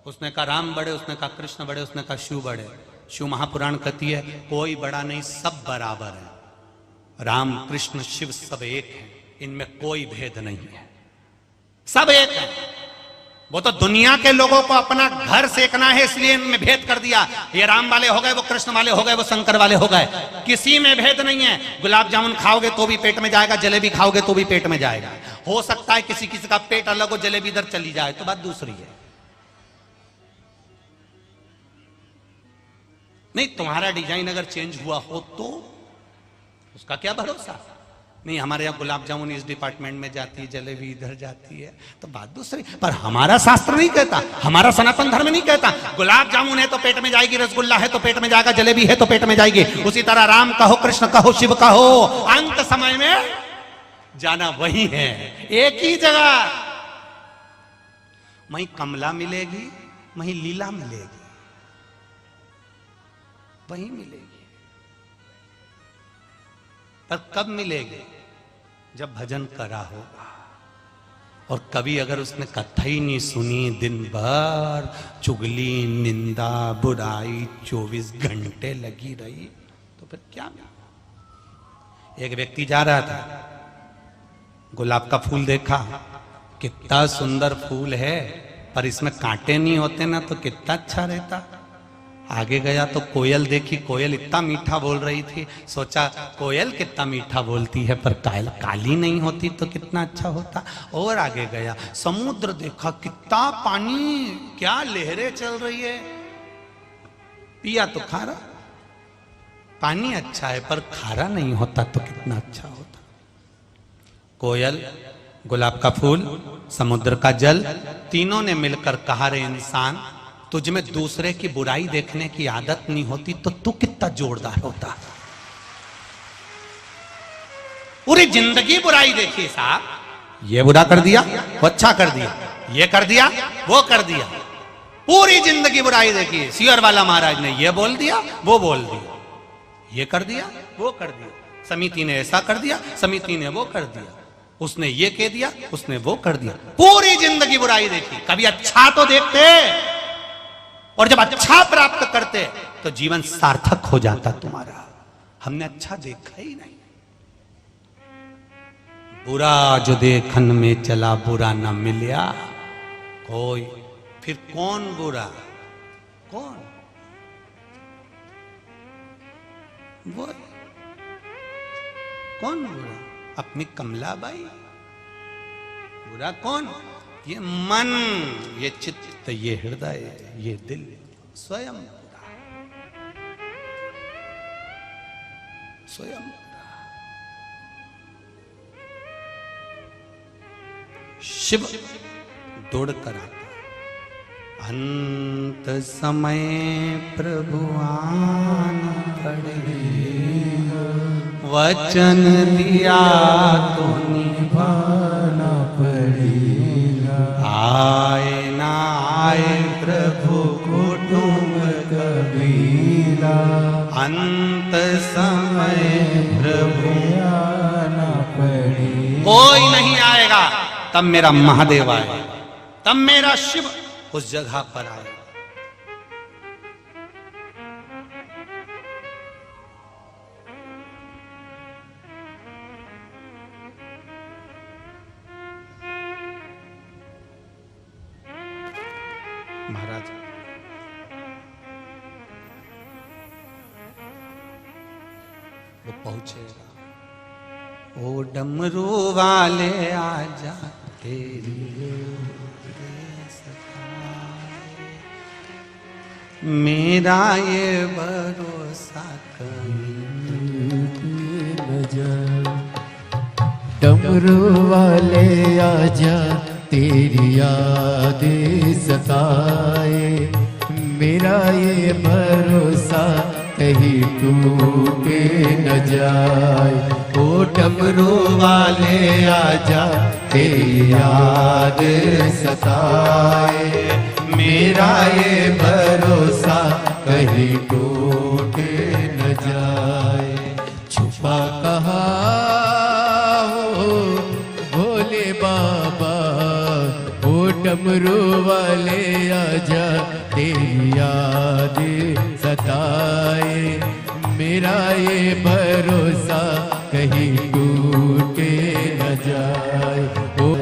उसने कहा राम बड़े, उसने कहा कृष्ण बड़े, उसने कहा शिव बड़े। शिव महापुराण कहती है कोई बड़ा नहीं, सब बराबर है। राम कृष्ण शिव सब एक है, इनमें कोई भेद नहीं है, सब एक है। वो तो दुनिया के लोगों को अपना घर सेकना है, इसलिए इनमें भेद कर दिया। ये राम वाले हो गए, वो कृष्ण वाले हो गए, वो शंकर वाले हो गए। किसी में भेद नहीं है। गुलाब जामुन खाओगे तो भी पेट में जाएगा, जलेबी खाओगे तो भी पेट में जाएगा। हो सकता है किसी किसी का पेट अलग हो, जलेबी इधर चली जाए, तो बात दूसरी है। नहीं, तुम्हारा डिजाइन अगर चेंज हुआ हो तो उसका क्या भरोसा। नहीं, हमारे यहाँ गुलाब जामुन इस डिपार्टमेंट में जाती है, जलेबी इधर जाती है, तो बात दूसरी। पर हमारा शास्त्र नहीं कहता, हमारा सनातन धर्म नहीं कहता गुलाब जामुन है तो पेट में जाएगी, रसगुल्ला है तो पेट में जाएगा, जलेबी है तो पेट में जाएगी। उसी तरह राम कहो, कृष्ण कहो, शिव कहो, अंत समय में जाना वही है, एक ही जगह। वहीं कमला मिलेगी, वहीं लीला मिलेगी, वहीं मिलेगी। पर कब मिलेगी? जब भजन करा होगा। और कभी अगर उसने कथा ही नहीं सुनी, दिन भर चुगली, निंदा, बुराई 24 घंटे लगी रही, तो फिर क्या मिला? एक व्यक्ति जा रहा था, गुलाब का फूल देखा, कितना सुंदर फूल है, पर इसमें कांटे नहीं होते ना, तो कितना अच्छा रहता। आगे गया तो कोयल देखी, कोयल इतना मीठा बोल रही थी, सोचा कोयल कितना मीठा बोलती है, पर काली नहीं होती तो कितना अच्छा होता। और आगे गया, समुद्र देखा, कितना पानी, क्या लहरें चल रही है। पिया तो खारा, पानी अच्छा है पर खारा नहीं होता तो कितना अच्छा होता। कोयल, गुलाब का फूल, समुद्र का जल, तीनों ने मिलकर कहा, रे इंसान, तुझ में दूसरे की बुराई देखने की आदत नहीं होती तो तू कितना जोरदार होता। पूरी जिंदगी बुराई देखी साहब, ये बुरा कर दिया, वो अच्छा कर दिया, ये कर दिया, वो कर दिया, पूरी जिंदगी बुराई देखी। सियर वाला महाराज ने ये बोल दिया, वो बोल दिया, ये कर दिया, वो कर दिया, समिति ने ऐसा कर दिया, समिति ने वो कर दिया, उसने ये कह दिया, उसने वो कर दिया, पूरी जिंदगी बुराई देखी। कभी अच्छा तो देखते, और जब अच्छा प्राप्त करते तो जीवन सार्थक हो जाता तुम्हारा। हमने अच्छा देखा ही नहीं। बुरा जो देखन में चला, बुरा न मिलिया कोई, फिर कौन बुरा, कौन वो, कौन बुरा? अपनी कमलाबाई। बुरा कौन? ये मन, ये चित्त, ये हृदय, ये दिल, स्वयं बुरा, स्वयं बुरा। शिव दौड़ कर आता, अंत समय प्रभु आना पड़ेगा, वचन दिया तो निभाना पड़ेगा, आए ना आए प्रभु कुटुंब कबीरा, अंत समय प्रभु आना पड़ेगा। कोई नहीं आएगा, तब मेरा महादेव आएगा, तब मेरा शिव उस जगह पर आएगा। महाराज वो पहुंचेगा, ओ डमरू वाले आजा तेरी मेरा ये भरोसा कहीं न जा, डमरू वाले आजा तेरी याद सताए, मेरा ये भरोसा कहीं टूटे न जाए, ओ डमरू वाले आजा तेरी याद सताए, मेरा ये भरोसा कहीं टूटे न जाए। छुपा कहाँ हो भोले बाबा, ओ डमरू वाले आजा तेरी याद सताए, मेरा ये भरोसा कहीं टूटे न जाए। ओ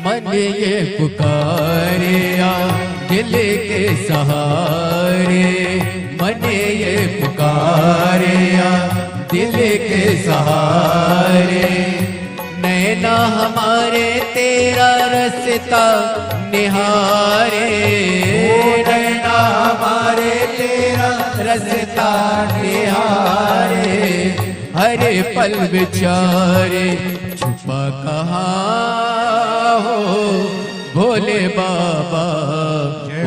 मन ये पुकारे आ दिल के सहारे, मन ये पुकारे आ दिल के सहारे, नए नैना हमारे तेरा रसता निहारे, नैना हमारे तेरा रसता निहारे, हरे पल विचारे छुपा कहाँ हो भोले बाबा।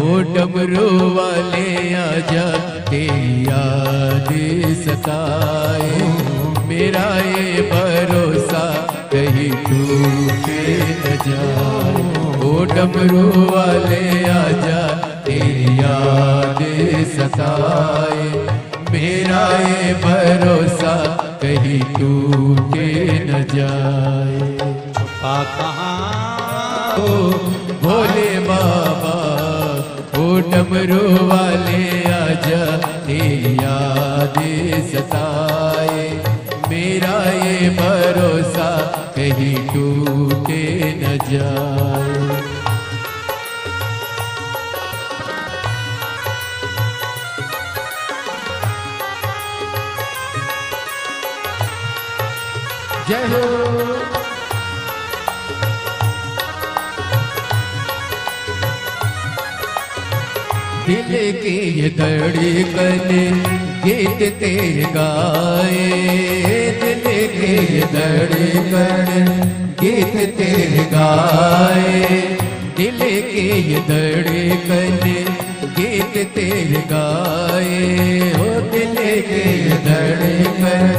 ओ डमरू वाले आजा तेरी याद सताए, मेरा ये भरोसा कहीं टूटे न जाए। ओ डमरू वाले आजा तेरी याद सताए, मेरा ये भरोसा कहीं टूटे न जाए। छुपा कहाँ ओ भोले बाबा, ओ डमरू वाले आजा तेरी याद सताए, मेरा ये भरोसा कहीं टूटे न जाए। जय हो। दिल की ये धड़कन गीत तेरे गाए, दिल की ये धड़कन गीत तेरे गाए, दिल की ये धड़कन गीत तेरे गाए, ओ दिल की ये धड़कन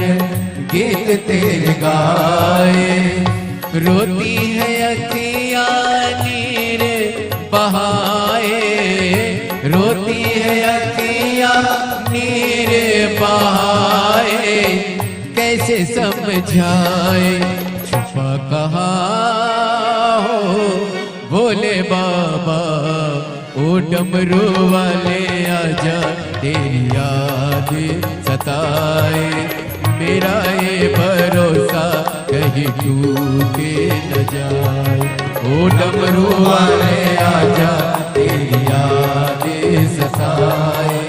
गीत तेरे गाए। रोती है अखियाँ नीर बहाए, रोती है अखियाँ नीर बहाए, कैसे समझाए छुपा कहाँ हो भोले बाबा। ओ डमरू वाले आजा तेरी याद सताए, मेरा ये भरोसा कहीं टूटे न जाए। ओ डमरू वाले आजा तेरी याद सताए,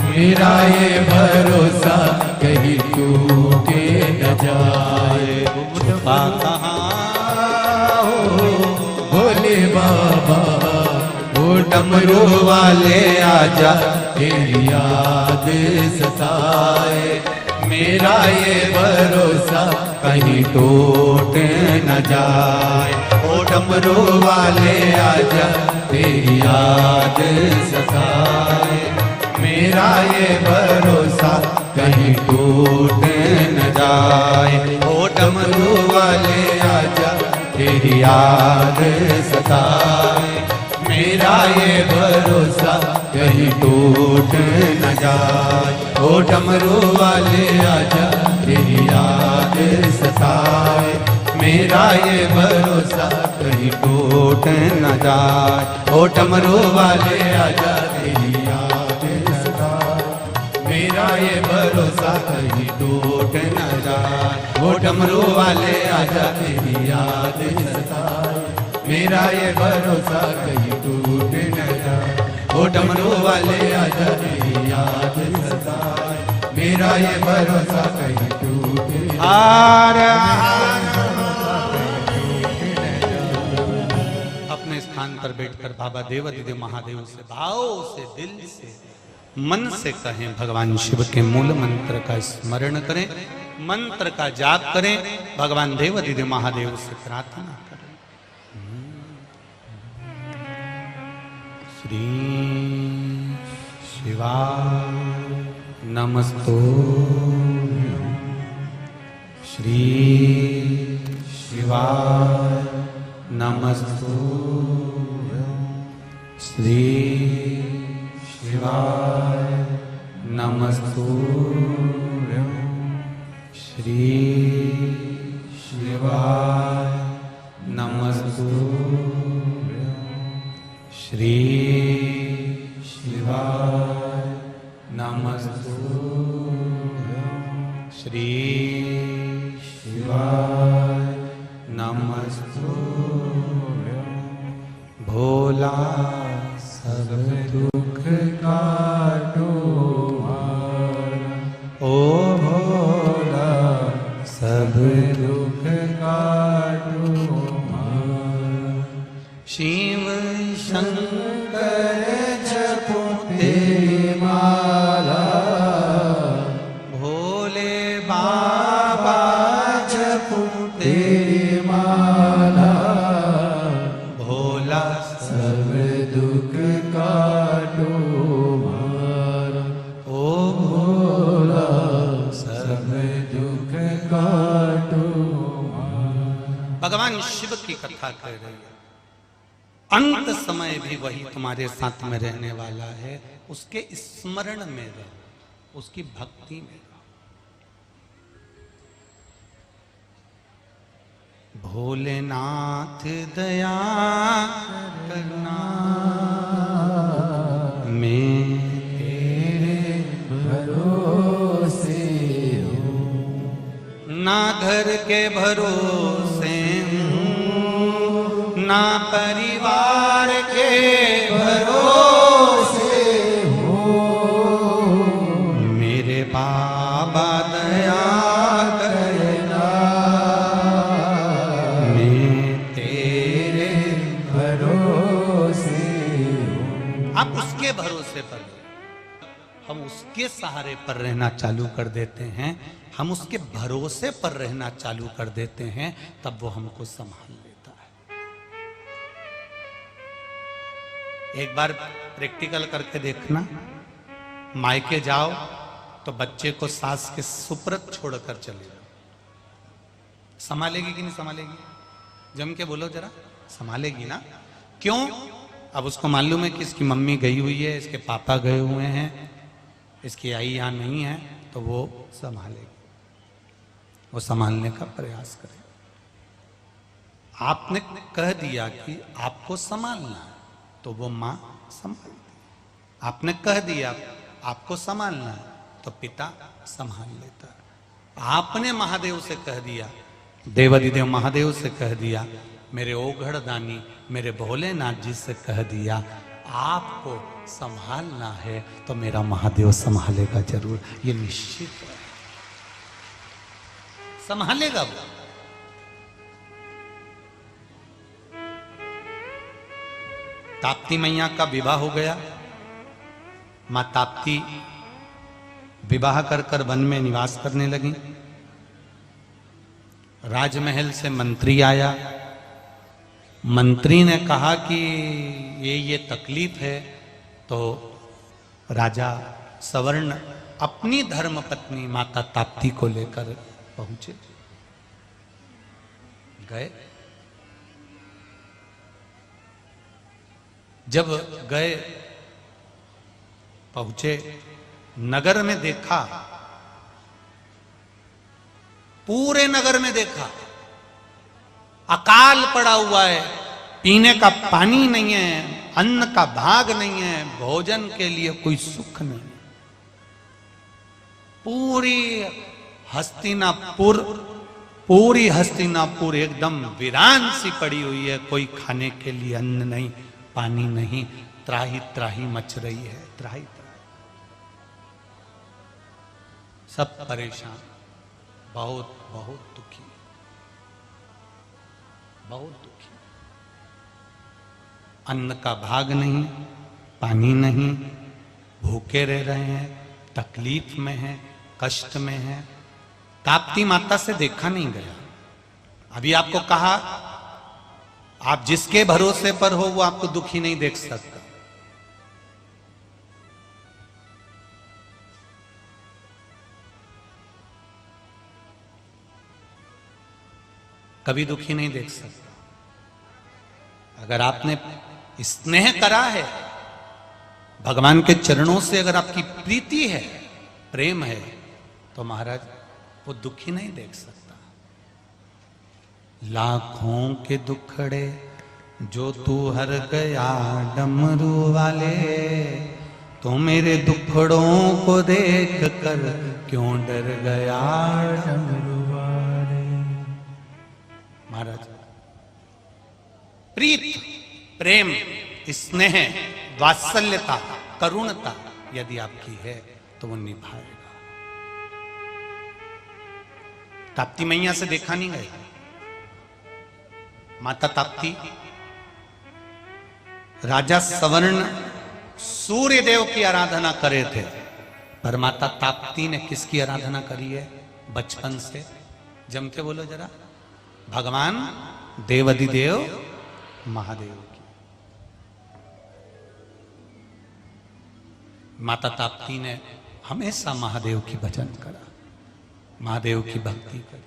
मेरा ये भरोसा कहीं टूटे न जाए। छुपा कहाँ हो भोले बाबा, ओ डमरू वाले आजा तेरी याद सताए, मेरा ये भरोसा कहीं टूटे न जाए। ओ डमरू वाले आजा तेरी याद सताए, मेरा ये भरोसा कहीं टूटे न जाए। ओ डमरू वाले आजा तेरी याद सताए, मेरा ये भरोसा कहीं टूटे न जाए। ओ डमरू वाले आजा तेरी याद सताए, मेरा ये भरोसा कहीं टूटे न जाए। ओ डमरू वाले आजा तेरी याद सताए, मेरा ये भरोसा कहीं टूटे न जाए। ओ डमरू वाले आजा तेरी याद सताए, मेरा ये भरोसा कहीं टूटे न जाए। ओ डमरू वाले आजा तेरी याद सताए, मेरा ये भरोसा कहीं टूटे न अपने स्थान पर बैठकर बाबा देवादिदेव महादेव से भाव से दिल से मन से कहें, भगवान शिव के मूल मंत्र का स्मरण करें, मंत्र का जाप करें, भगवान देवादिदेव महादेव से प्रार्थना करें। श्री शिवाय नमस्तो, श्री शिवाय नमस्तो, श्री शिवाय नमस्तो, श्री शिवाय नमस्तो, श्री शिवाय नमस्तो, श्री शिवाय नमस्तो। भोला सब दुख काटो हमारा, ओ भोला सब दुख काटो शिव की कथा कह रही है। अंत समय भी वही तुम्हारे साथ में रहने वाला है। उसके स्मरण में रहो, उसकी भक्ति में रहो। भोलेनाथ दया करना, मैं तेरे भरोसे हूँ, ना घर के भरोसे हूँ, ना परिवार के भरोसे हूँ, मेरे बाबा दया करना, मैं तेरे भरोसे हूँ। आप उसके भरोसे पर, हम उसके सहारे पर रहना चालू कर देते हैं, हम उसके भरोसे पर रहना चालू कर देते हैं, तब वो हमको संभाल लेता है। एक बार प्रैक्टिकल करके देखना, मायके जाओ तो बच्चे को सास के सुपुर्द छोड़कर चले जाओ, संभालेगी कि नहीं संभालेगी? जम के बोलो जरा, संभालेगी ना? क्यों? अब उसको मालूम है कि इसकी मम्मी गई हुई है, इसके पापा गए हुए हैं, इसकी आई यहाँ नहीं है, तो वो संभालेगी, वो संभालने का प्रयास करे। आपने कह दिया कि आपको संभालना है, तो वो माँ संभालती। आपने कह दिया आपको संभालना है, तो पिता संभाल लेता है। आपने महादेव से कह दिया, देवाधिदेव महादेव से कह दिया, मेरे ओघड़ दानी मेरे भोलेनाथ जी से कह दिया, आपको संभालना है, तो मेरा महादेव संभालेगा जरूर, ये निश्चित है, संभालेगा वो। ताप्ती मैया का विवाह हो गया। मां ताप्ती विवाह कर कर वन में निवास करने लगी। राजमहल से मंत्री आया। मंत्री ने कहा कि ये तकलीफ है, तो राजा सवर्ण अपनी धर्मपत्नी माता ताप्ती को लेकर पहुंचे। गए, जब गए पहुंचे, नगर में देखा, पूरे नगर में देखा अकाल पड़ा हुआ है, पीने का पानी नहीं है, अन्न का भाग नहीं है, भोजन के लिए कोई सुख नहीं। पूरी हस्तिनापुर एकदम वीरान सी पड़ी हुई है, कोई खाने के लिए अन्न नहीं, पानी नहीं, त्राही त्राही मच रही है, त्राही त्राही, सब परेशान, बहुत बहुत दुखी, बहुत दुखी। अन्न का भाग नहीं, पानी नहीं, भूखे रह रहे हैं, तकलीफ में हैं, कष्ट में हैं। ताप्ती माता से देखा नहीं गया। अभी आपको कहा, आप जिसके भरोसे पर हो वो आपको दुखी नहीं देख सकता। कभी दुखी नहीं देख सकता। अगर आपने स्नेह करा है, भगवान के चरणों से अगर आपकी प्रीति है, प्रेम है, तो महाराज वो दुखी नहीं देख सकता। लाखों के दुखड़े जो तू हर गया डमरू वाले, तो मेरे दुखड़ों को देख कर क्यों डर गया डमरू वाले। महाराज प्रीत, प्रेम, स्नेह, वात्सल्यता, करुणता यदि आपकी है तो वो निभाएगा। ताप्ती मैया से देखा नहीं गया। माता ताप्ती, राजा सवर्ण सूर्य देव की आराधना करे थे, पर माता ताप्ती ने किसकी आराधना करी है बचपन से? जम के बोलो जरा, भगवान देवाधिदेव महादेव की। माता ताप्ती ने हमेशा महादेव की भजन करा, महादेव की भक्ति करी।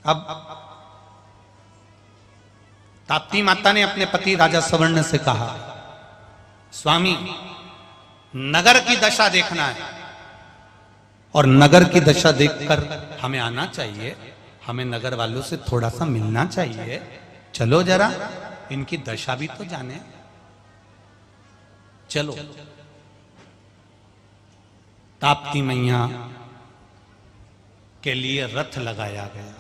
अब ताप्ती माता ने अपने पति राजा सवर्ण से कहा, स्वामी नगर की दशा देखना है और नगर की दशा देखकर हमें आना चाहिए, हमें नगर वालों से थोड़ा सा मिलना चाहिए, चलो जरा इनकी दशा भी तो जाने। चलो। ताप्ती मैया के लिए रथ लगाया गया।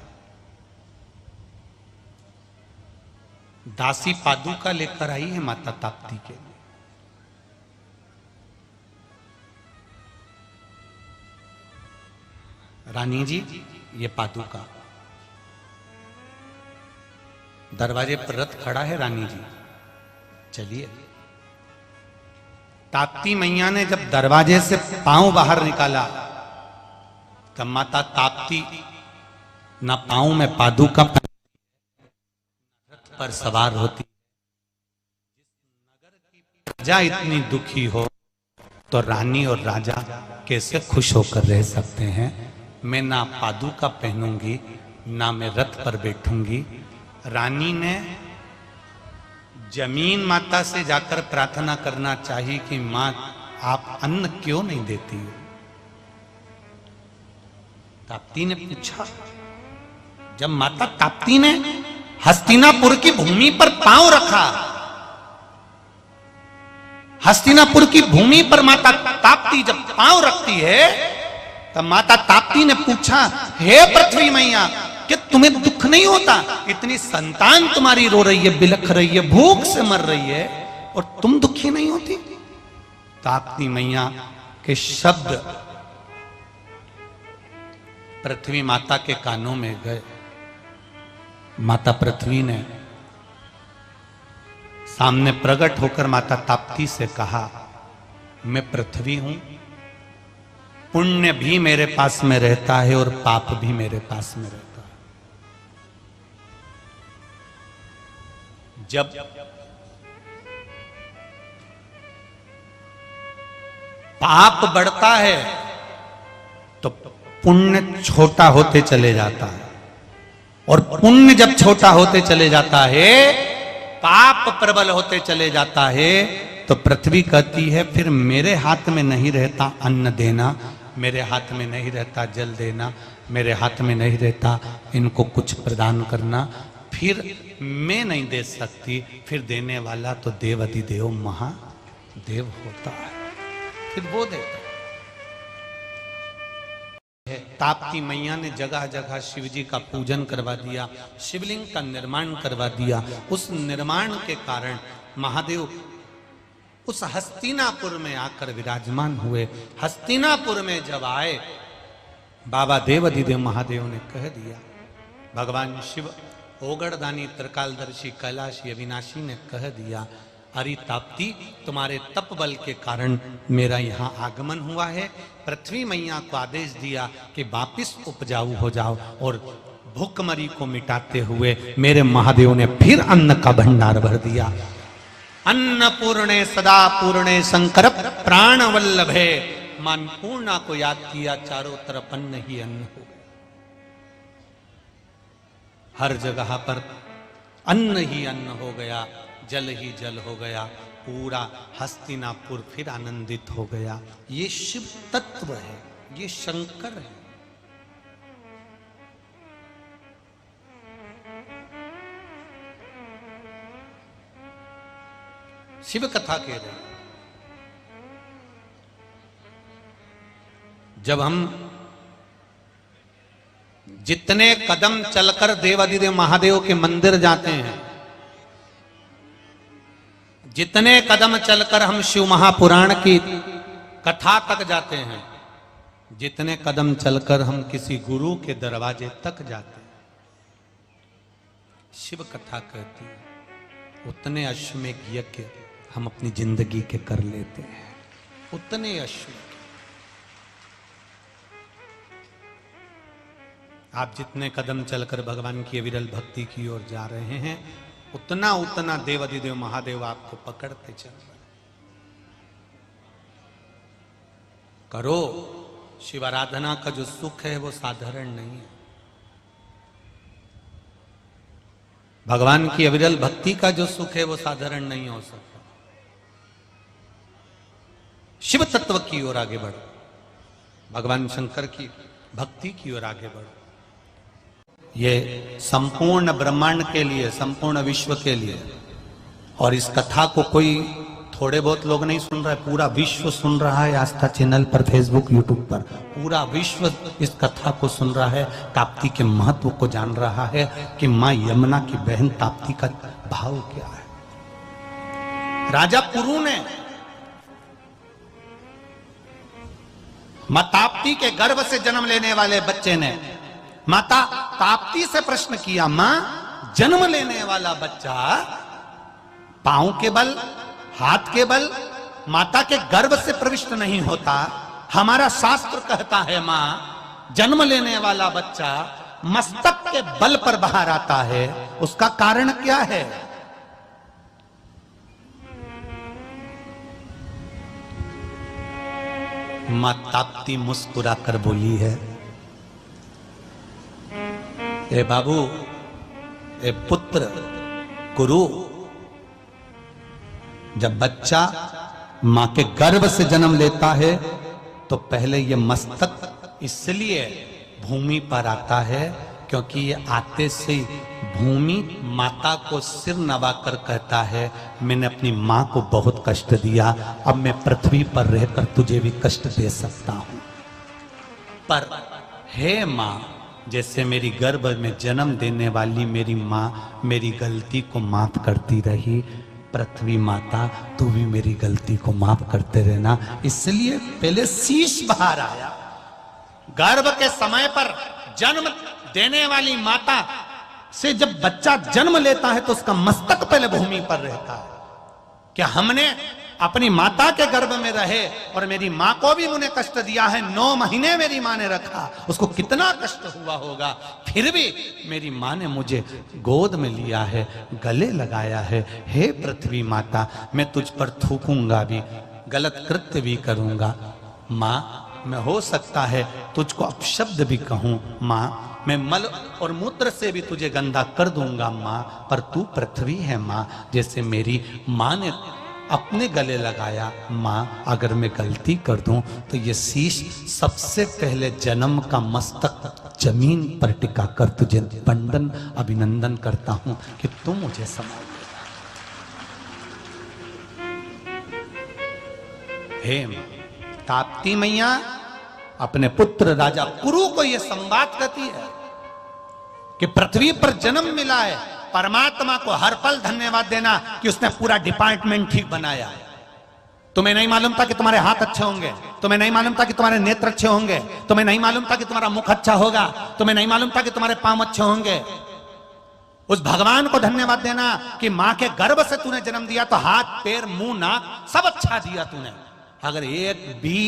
दासी पादुका लेकर आई है माता ताप्ती के लिए। रानी जी ये पादुका। दरवाजे पर रथ खड़ा है रानी जी, चलिए। ताप्ती मैया ने जब दरवाजे से पांव बाहर निकाला तब माता ताप्ती ना पांव में पादुका रथ पर सवार होती। नगर की प्रजा इतनी दुखी हो तो रानी और राजा कैसे खुश होकर रह सकते हैं। मैं ना पादुका पहनूंगी ना मैं रथ पर बैठूंगी। रानी ने जमीन माता से जाकर प्रार्थना करना चाहिए कि मां आप अन्न क्यों नहीं देती हो। ताप्ती ने पूछा। जब माता ताप्ती ने हस्तिनापुर की भूमि पर पांव रखा, हस्तिनापुर की भूमि पर माता ताप्ती जब पांव रखती है तब माता ताप्ती ने पूछा, हे पृथ्वी मैया कि तुम्हें दुख नहीं होता? इतनी संतान तुम्हारी रो रही है, बिलख रही है, भूख से मर रही है और तुम दुखी नहीं होती? ताप्ती मैया के शब्द पृथ्वी माता के कानों में गए। माता पृथ्वी ने सामने प्रकट होकर माता ताप्ती से कहा, मैं पृथ्वी हूं, पुण्य भी मेरे पास में रहता है और पाप भी मेरे पास में रहता है। जब पाप बढ़ता है तो पुण्य छोटा होते चले जाता है और पुण्य जब छोटा होते चले जाता है, पाप प्रबल होते चले जाता है तो पृथ्वी कहती है फिर मेरे हाथ में नहीं रहता अन्न देना, मेरे हाथ में नहीं रहता जल देना, मेरे हाथ में नहीं रहता इनको कुछ प्रदान करना, फिर मैं नहीं दे सकती, फिर देने वाला तो देव अधिदेव महादेव होता है, फिर वो देता है। ताप्ती मैया ने जगह जगह शिव जी का पूजन करवा दिया, शिवलिंग का निर्माण करवा दिया। उस निर्माण के कारण महादेव उस हस्तिनापुर में आकर विराजमान हुए। हस्तिनापुर में जब आए, बाबा देव अधिदेव महादेव ने कह दिया, भगवान शिव ओगड़दानी त्रिकालदर्शी कैलाशी अविनाशी ने कह दिया, अरे ताप्ती तुम्हारे तप बल के कारण मेरा यहाँ आगमन हुआ है। पृथ्वी मैया को आदेश दिया कि वापिस उपजाऊ हो जाओ और भूखमरी को मिटाते हुए मेरे महादेव ने फिर अन्न का भंडार भर दिया। अन्नपूर्णे सदा पूर्णे शंकर प्राण वल्लभे, मान पूर्णा को याद किया, चारों तरफ अन्न ही अन्न हो गया। हर जगह पर अन्न ही अन्न हो गया, जल ही जल हो गया, पूरा हस्तिनापुर फिर आनंदित हो गया। ये शिव तत्व है, ये शंकर है। शिव कथा कह रहे हैं। जब हम जितने कदम चलकर देवाधिदेव महादेव के मंदिर जाते हैं, जितने कदम चलकर हम शिव महापुराण की कथा तक जाते हैं, जितने कदम चलकर हम किसी गुरु के दरवाजे तक जाते हैं, शिव कथा कहती है, उतने अश्वमेध यज्ञ हम अपनी जिंदगी के कर लेते हैं। उतने अश्व आप जितने कदम चलकर भगवान की अविरल भक्ति की ओर जा रहे हैं, उतना उतना देव अधिदेव महादेव आपको पकड़ते चल रहे। करो, शिव आराधना का जो सुख है वो साधारण नहीं है। भगवान की अविरल भक्ति का जो सुख है वो साधारण नहीं हो सकता। शिव तत्व की ओर आगे बढ़ो, भगवान शंकर की भक्ति की ओर आगे बढ़ो। ये संपूर्ण ब्रह्मांड के लिए, संपूर्ण विश्व के लिए। और इस कथा को कोई थोड़े बहुत लोग नहीं सुन रहे, पूरा विश्व सुन रहा है। आस्था चैनल पर, फेसबुक, यूट्यूब पर पूरा विश्व इस कथा को सुन रहा है, ताप्ती के महत्व को जान रहा है कि मां यमुना की बहन ताप्ती का भाव क्या है। राजा पुरु ने मां ताप्ती के गर्भ से जन्म लेने वाले बच्चे ने माता ताप्ती से प्रश्न किया, मां जन्म लेने वाला बच्चा पांव के बल, हाथ के बल माता के गर्भ से प्रविष्ट नहीं होता। हमारा शास्त्र कहता है मां जन्म लेने वाला बच्चा मस्तक के बल पर बाहर आता है। उसका कारण क्या है? मां ताप्ती मुस्कुरा कर बोली है, ए बाबू, ए पुत्र, कुरु, जब बच्चा मां के गर्भ से जन्म लेता है तो पहले ये मस्तक इसलिए भूमि पर आता है क्योंकि ये आते से भूमि माता को सिर नवाकर कहता है, मैंने अपनी मां को बहुत कष्ट दिया, अब मैं पृथ्वी पर रहकर तुझे भी कष्ट दे सकता हूं। पर हे मां, जैसे मेरी गर्भ में जन्म देने वाली मेरी मां मेरी गलती को माफ करती रही, पृथ्वी माता तू भी मेरी गलती को माफ करते रहना। इसलिए पहले शीश बाहर आया। गर्भ के समय पर जन्म देने वाली माता से जब बच्चा जन्म लेता है तो उसका मस्तक पहले भूमि पर रहता है। क्या हमने अपनी माता के गर्भ में रहे और मेरी मां को भी उन्हें कष्ट दिया है। 9 महीने मेरी मां ने रखा, उसको कितना कष्ट हुआ होगा, फिर भी मेरी मां ने मुझे गोद में लिया है, गले लगाया है। हे पृथ्वी माता, मैं तुझ पर थूकूंगा भी, गलत कृत्य भी करूंगा। मां, मैं हो सकता है तुझको अपशब्द भी कहूं मां, मैं मल और मूत्र से भी तुझे गंदा कर दूंगा मां, पर तू पृथ्वी है मां। जैसे मेरी मां ने अपने गले लगाया, मां अगर मैं गलती कर दूं तो ये शीश सबसे पहले जन्म का मस्तक जमीन पर टिका कर तुझे वंदन अभिनंदन करता हूं कि तू मुझे संभाल। हे ताप्ती मैया अपने पुत्र राजा कुरु को यह संवाद कहती है कि पृथ्वी पर जन्म मिला है, परमात्मा को हर पल धन्यवाद देना कि उसने पूरा डिपार्टमेंट ठीक बनाया है। तुम्हें नहीं मालूम था कि तुम्हारे हाथ अच्छे होंगे, तुम्हें नहीं मालूम था कि तुम्हारे नेत्र अच्छे होंगे, तुम्हें नहीं मालूम था कि तुम्हारा मुख अच्छा होगा, तुम्हें नहीं मालूम था कि तुम्हारे पांव अच्छे होंगे। उस भगवान को धन्यवाद देना कि मां के गर्भ से तूने जन्म दिया तो हाथ, पैर, मुंह, नाक सब अच्छा दिया तूने। अगर एक भी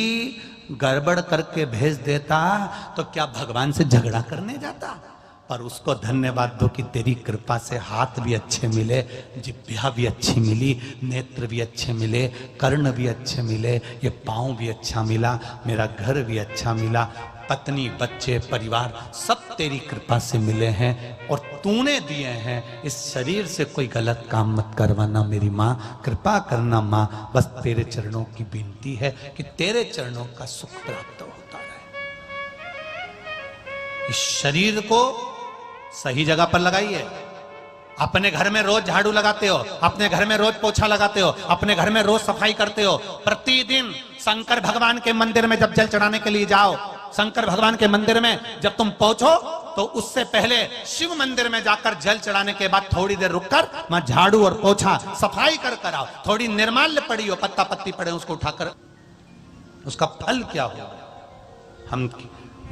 गड़बड़ करके भेज देता तो क्या भगवान से झगड़ा करने जाता? पर उसको धन्यवाद दो कि तेरी कृपा से हाथ भी अच्छे मिले, जिह्वा भी अच्छी मिली, नेत्र भी अच्छे मिले, कर्ण भी अच्छे मिले, ये पांव भी अच्छा मिला, मेरा घर भी अच्छा मिला, पत्नी, बच्चे, परिवार सब तेरी कृपा से मिले हैं और तूने दिए हैं। इस शरीर से कोई गलत काम मत करवाना मेरी माँ, कृपा करना माँ। बस तेरे चरणों की विनती है कि तेरे चरणों का सुख प्राप्त होता रहे। इस शरीर को सही जगह पर लगाइए। अपने घर में रोज झाड़ू लगाते हो, अपने घर में रोज पोछा लगाते हो, अपने घर में रोज सफाई करते हो। प्रतिदिन शंकर भगवान के मंदिर में जब जल चढ़ाने के लिए जाओ, शंकर भगवान के मंदिर में जब तुम पहुंचो तो उससे पहले शिव मंदिर में जाकर जल चढ़ाने के बाद थोड़ी देर रुककर वहां झाड़ू और पोछा सफाई कर आओ। थोड़ी निर्माल्य पड़ी हो, पत्ता पत्ती पड़े, उसको उठाकर उसका फल क्या होगा? हम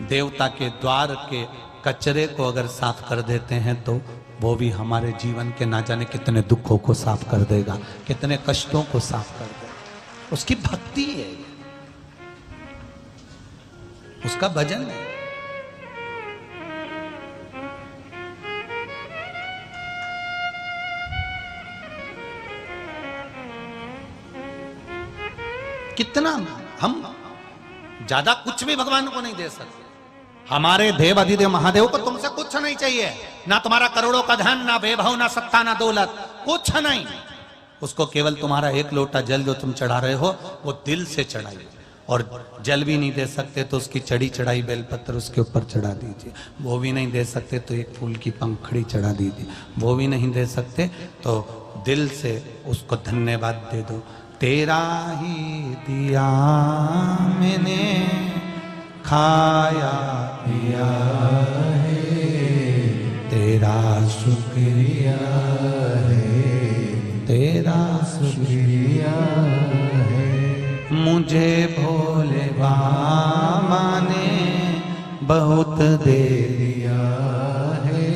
देवता के द्वार के कचरे को अगर साफ कर देते हैं तो वो भी हमारे जीवन के ना जाने कितने दुखों को साफ कर देगा, कितने कष्टों को साफ कर देगा। उसकी भक्ति है, उसका भजन है। कितना हम ज्यादा कुछ भी भगवान को नहीं दे सकते। हमारे देव अधिदेव महादेव को तुमसे कुछ नहीं चाहिए। ना तुम्हारा करोड़ों का धन, ना वैभव, ना सत्ता, ना दौलत, कुछ नहीं। उसको केवल तुम्हारा एक लोटा जल जो तुम चढ़ा रहे हो वो दिल से चढ़ाइए। और जल भी नहीं दे सकते तो उसकी चढ़ी चढ़ाई बेलपत्र उसके ऊपर चढ़ा दीजिए। वो भी नहीं दे सकते तो एक फूल की पंखड़ी चढ़ा दीजिए। वो भी नहीं दे सकते तो दिल से उसको धन्यवाद दे दो। तेरा ही दिया मैंने खाया पिया है, तेरा शुक्रिया है, तेरा शुक्रिया है। मुझे भोले बाबा ने बहुत दे दिया है,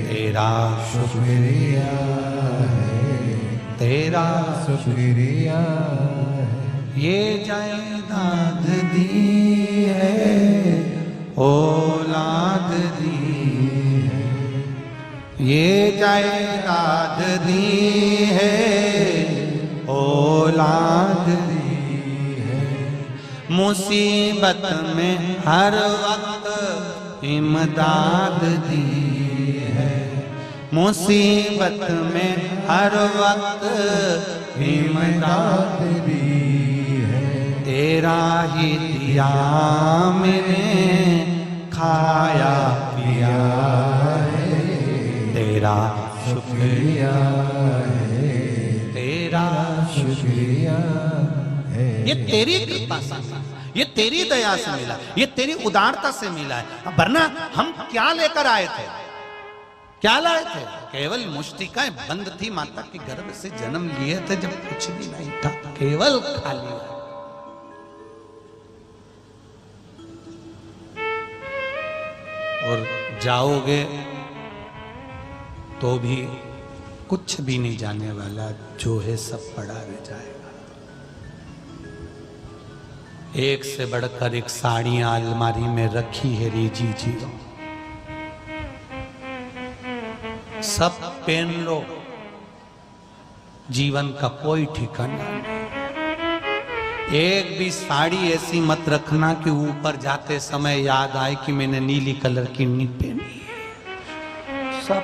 तेरा शुक्रिया है, तेरा शुक्रिया है। ये जायदाद दी है, औलाद दी है, ये जायदाद दी है, औलाद दी है। मुसीबत में हर वक्त इमदाद दी है, मुसीबत में हर वक्त इमदाद दी है। तेरा ही दिया मैंने खाया पिया है, तेरा शुक्रिया है, तेरा शुक्रिया है। ये तेरी कृपा से, ये तेरी दया से मिला, ये तेरी उदारता से मिला है। वरना हम क्या लेकर आए थे, क्या लाए थे? केवल मुष्टिकाएं बंद थी, माता के गर्भ से जन्म लिए थे जब कुछ भी नहीं था, केवल खाली। और जाओगे तो भी कुछ भी नहीं जाने वाला, जो है सब पड़ा रह जाएगा। एक से बढ़कर एक साड़ियां अलमारी में रखी है रीजी जी, सब पहन लो, जीवन का कोई ठिकाना नहीं। एक भी साड़ी ऐसी मत रखना कि ऊपर जाते समय याद आए कि मैंने नीली कलर की नहीं पहनी है। सब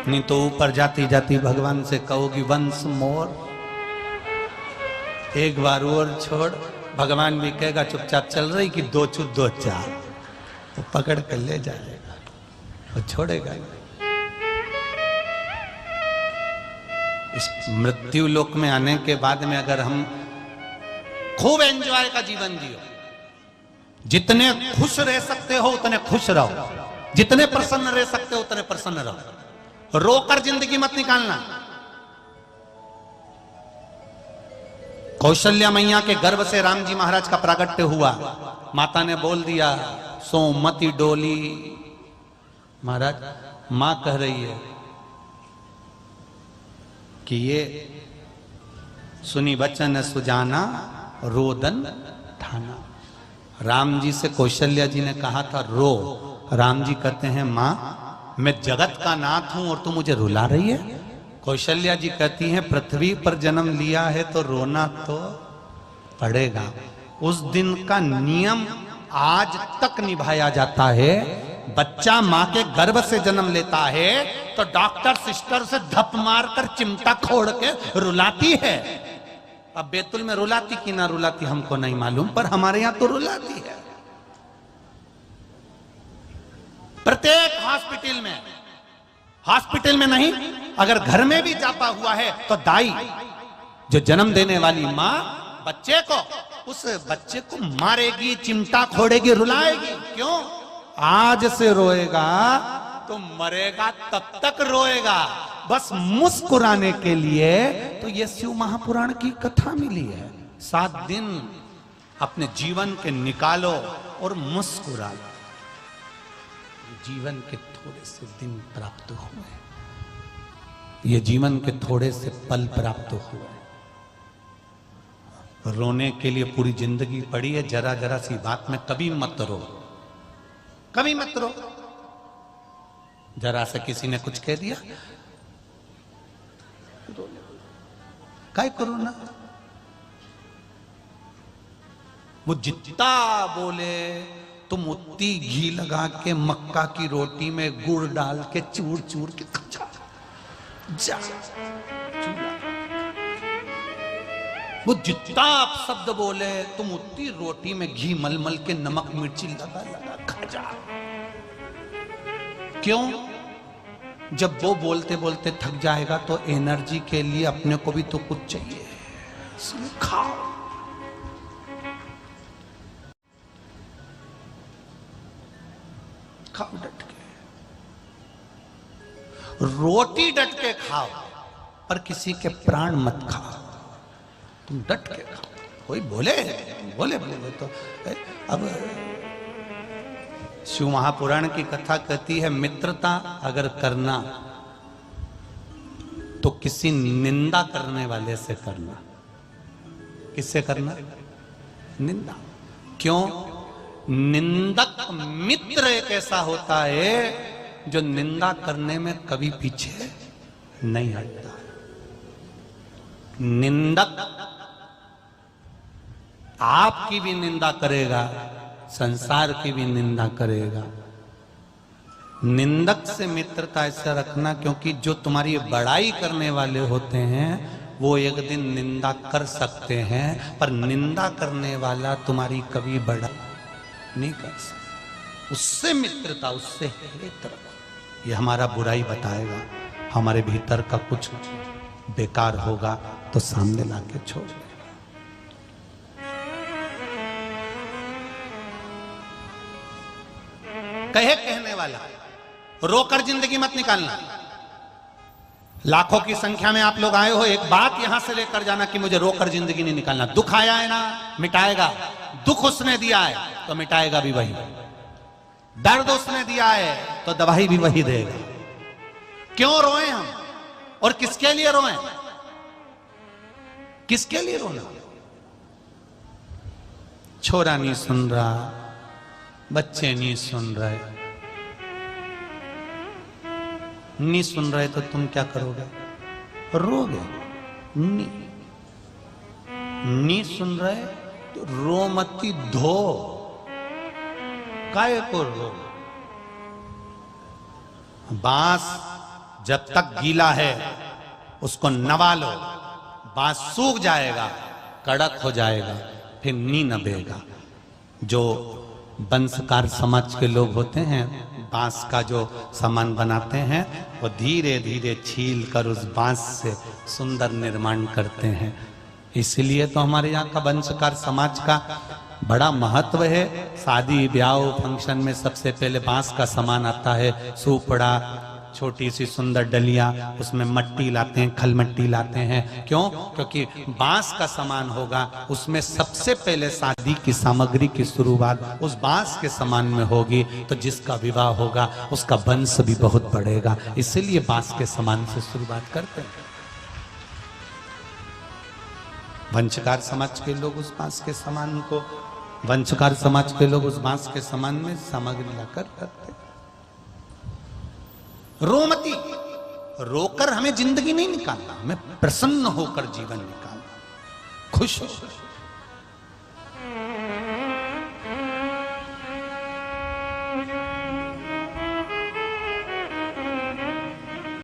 नहीं तो ऊपर जाती जाती भगवान से कहोगी वंस मोर, एक बार और छोड़। भगवान भी कहेगा चुपचाप चल रही कि दो चुप दो चार, वो पकड़ कर ले जाएगा, वो छोड़ेगा नहीं। इस मृत्यु लोक में आने के बाद में अगर हम खूब एंजॉय का जीवन जियो, जितने खुश रह सकते हो उतने खुश रहो, जितने प्रसन्न रह सकते हो उतने प्रसन्न रहो, रोकर जिंदगी मत निकालना। कौशल्या मैया के गर्भ से राम जी महाराज का प्रागट्य हुआ, माता ने बोल दिया सोमती डोली। महाराज मां कह रही है कि ये सुनी वचन सुजाना रोदन ठाना। राम जी से कौशल्या जी ने कहा था रो, राम जी कहते हैं मां मैं जगत का नाथ हूं और तू मुझे रुला रही है। कौशल्या जी कहती हैं पृथ्वी पर जन्म लिया है तो रोना तो पड़ेगा। उस दिन का नियम आज तक निभाया जाता है। बच्चा मां के गर्भ से जन्म लेता है तो डॉक्टर सिस्टर से धप मार कर चिमटा खोड़ के रुलाती है। अब बैतुल में रुलाती कि ना रुलाती हमको नहीं मालूम, पर हमारे यहां तो रुलाती है। प्रत्येक हॉस्पिटल में नहीं, अगर घर में भी जाता हुआ है तो दाई जो जन्म देने वाली मां बच्चे को, उस बच्चे को मारेगी, चिमटा खोड़ेगी, रुलाएगी। क्यों? आज से रोएगा तो मरेगा तब तक रोएगा, बस मुस्कुराने के लिए। तो ये शिव महापुराण की कथा मिली है। 7 दिन अपने जीवन के निकालो और मुस्कुरा लो। जीवन के थोड़े से दिन प्राप्त हुए, ये जीवन के थोड़े से पल प्राप्त हुए। रोने के लिए पूरी जिंदगी पड़ी है। जरा जरा सी बात में कभी मत रो, कभी मत रो। जरा से किसी ने कुछ कह दिया काय करो ना, वो जितना बोले तुम उतनी घी लगा के मक्का की रोटी में गुड़ डाल के चूर चूर के खा जा। वो जितना आप शब्द बोले तुम उतनी रोटी में घी मलमल के नमक मिर्ची लगा लगा खा जा। क्यों? जब वो बोलते बोलते थक जाएगा तो एनर्जी के लिए अपने को भी तो कुछ चाहिए, इसलिए खाओ। खाओ डट के, रोटी डट के खाओ, पर किसी के प्राण मत खाओ, तुम डट के खाओ। कोई बोले बोले बोले तो अब शिव महापुराण की कथा कहती है, मित्रता अगर करना तो किसी निंदा करने वाले से करना। किससे करना? निंदा। क्यों? निंदक मित्र एक ऐसा होता है जो निंदा करने में कभी पीछे नहीं हटता। निंदक आपकी भी निंदा करेगा, संसार की भी निंदा करेगा। निंदक से मित्रता ऐसा रखना, क्योंकि जो तुम्हारी बड़ाई करने वाले होते हैं वो एक दिन निंदा कर सकते हैं, पर निंदा करने वाला तुम्हारी कभी बड़ा नहीं कर सकता। उससे मित्रता, उससे हित रखो। ये हमारा बुराई बताएगा, हमारे भीतर का कुछ बेकार होगा तो सामने लाके छोड़ देगा। कहे कहने वाला, रोकर जिंदगी मत निकालना। लाखों की संख्या में आप लोग आए हो, एक बात यहां से लेकर जाना कि मुझे रोकर जिंदगी नहीं निकालना। दुख आया है ना, मिटाएगा। दुख उसने दिया है तो मिटाएगा भी वही। दर्द उसने दिया है तो दवाई भी वही देगा। क्यों रोए हम और किसके लिए रोए? किसके लिए रोना? छोरा नहीं सुन रहा, बच्चे नहीं सुन रहे, नहीं सुन रहे तो तुम क्या करोगे? रोगे। नहीं सुन रहे तो रो मती धो। काहे को रो? बांस जब तक गीला है उसको नवा लो, बांस सूख जाएगा, कड़क हो जाएगा, फिर नी नबेगा। जो वंशकार समाज के लोग होते हैं, बांस का जो सामान बनाते हैं वो धीरे धीरे छील कर उस बांस से सुंदर निर्माण करते हैं। इसलिए तो हमारे यहाँ का वंशकार समाज का बड़ा महत्व है। शादी ब्याह फंक्शन में सबसे पहले बांस का सामान आता है। सूपड़ा, छोटी सी सुंदर डलियां, उसमें मट्टी लाते हैं, खल मट्टी लाते हैं। क्यों? क्योंकि बांस का सामान होगा, उसमें सबसे पहले शादी की सामग्री की शुरुआत उस बांस के सामान में होगी, तो जिसका विवाह होगा उसका वंश भी बहुत बढ़ेगा। इसलिए बांस के सामान से शुरुआत करते हैं। वंशकार समाज के लोग उस बांस के सामान को, वंशकार समाज के लोग उस बांस के सामान में सामग्री लाकर करते। रोमती, रोकर हमें जिंदगी नहीं निकालना, हमें प्रसन्न होकर जीवन निकालना, खुश हो।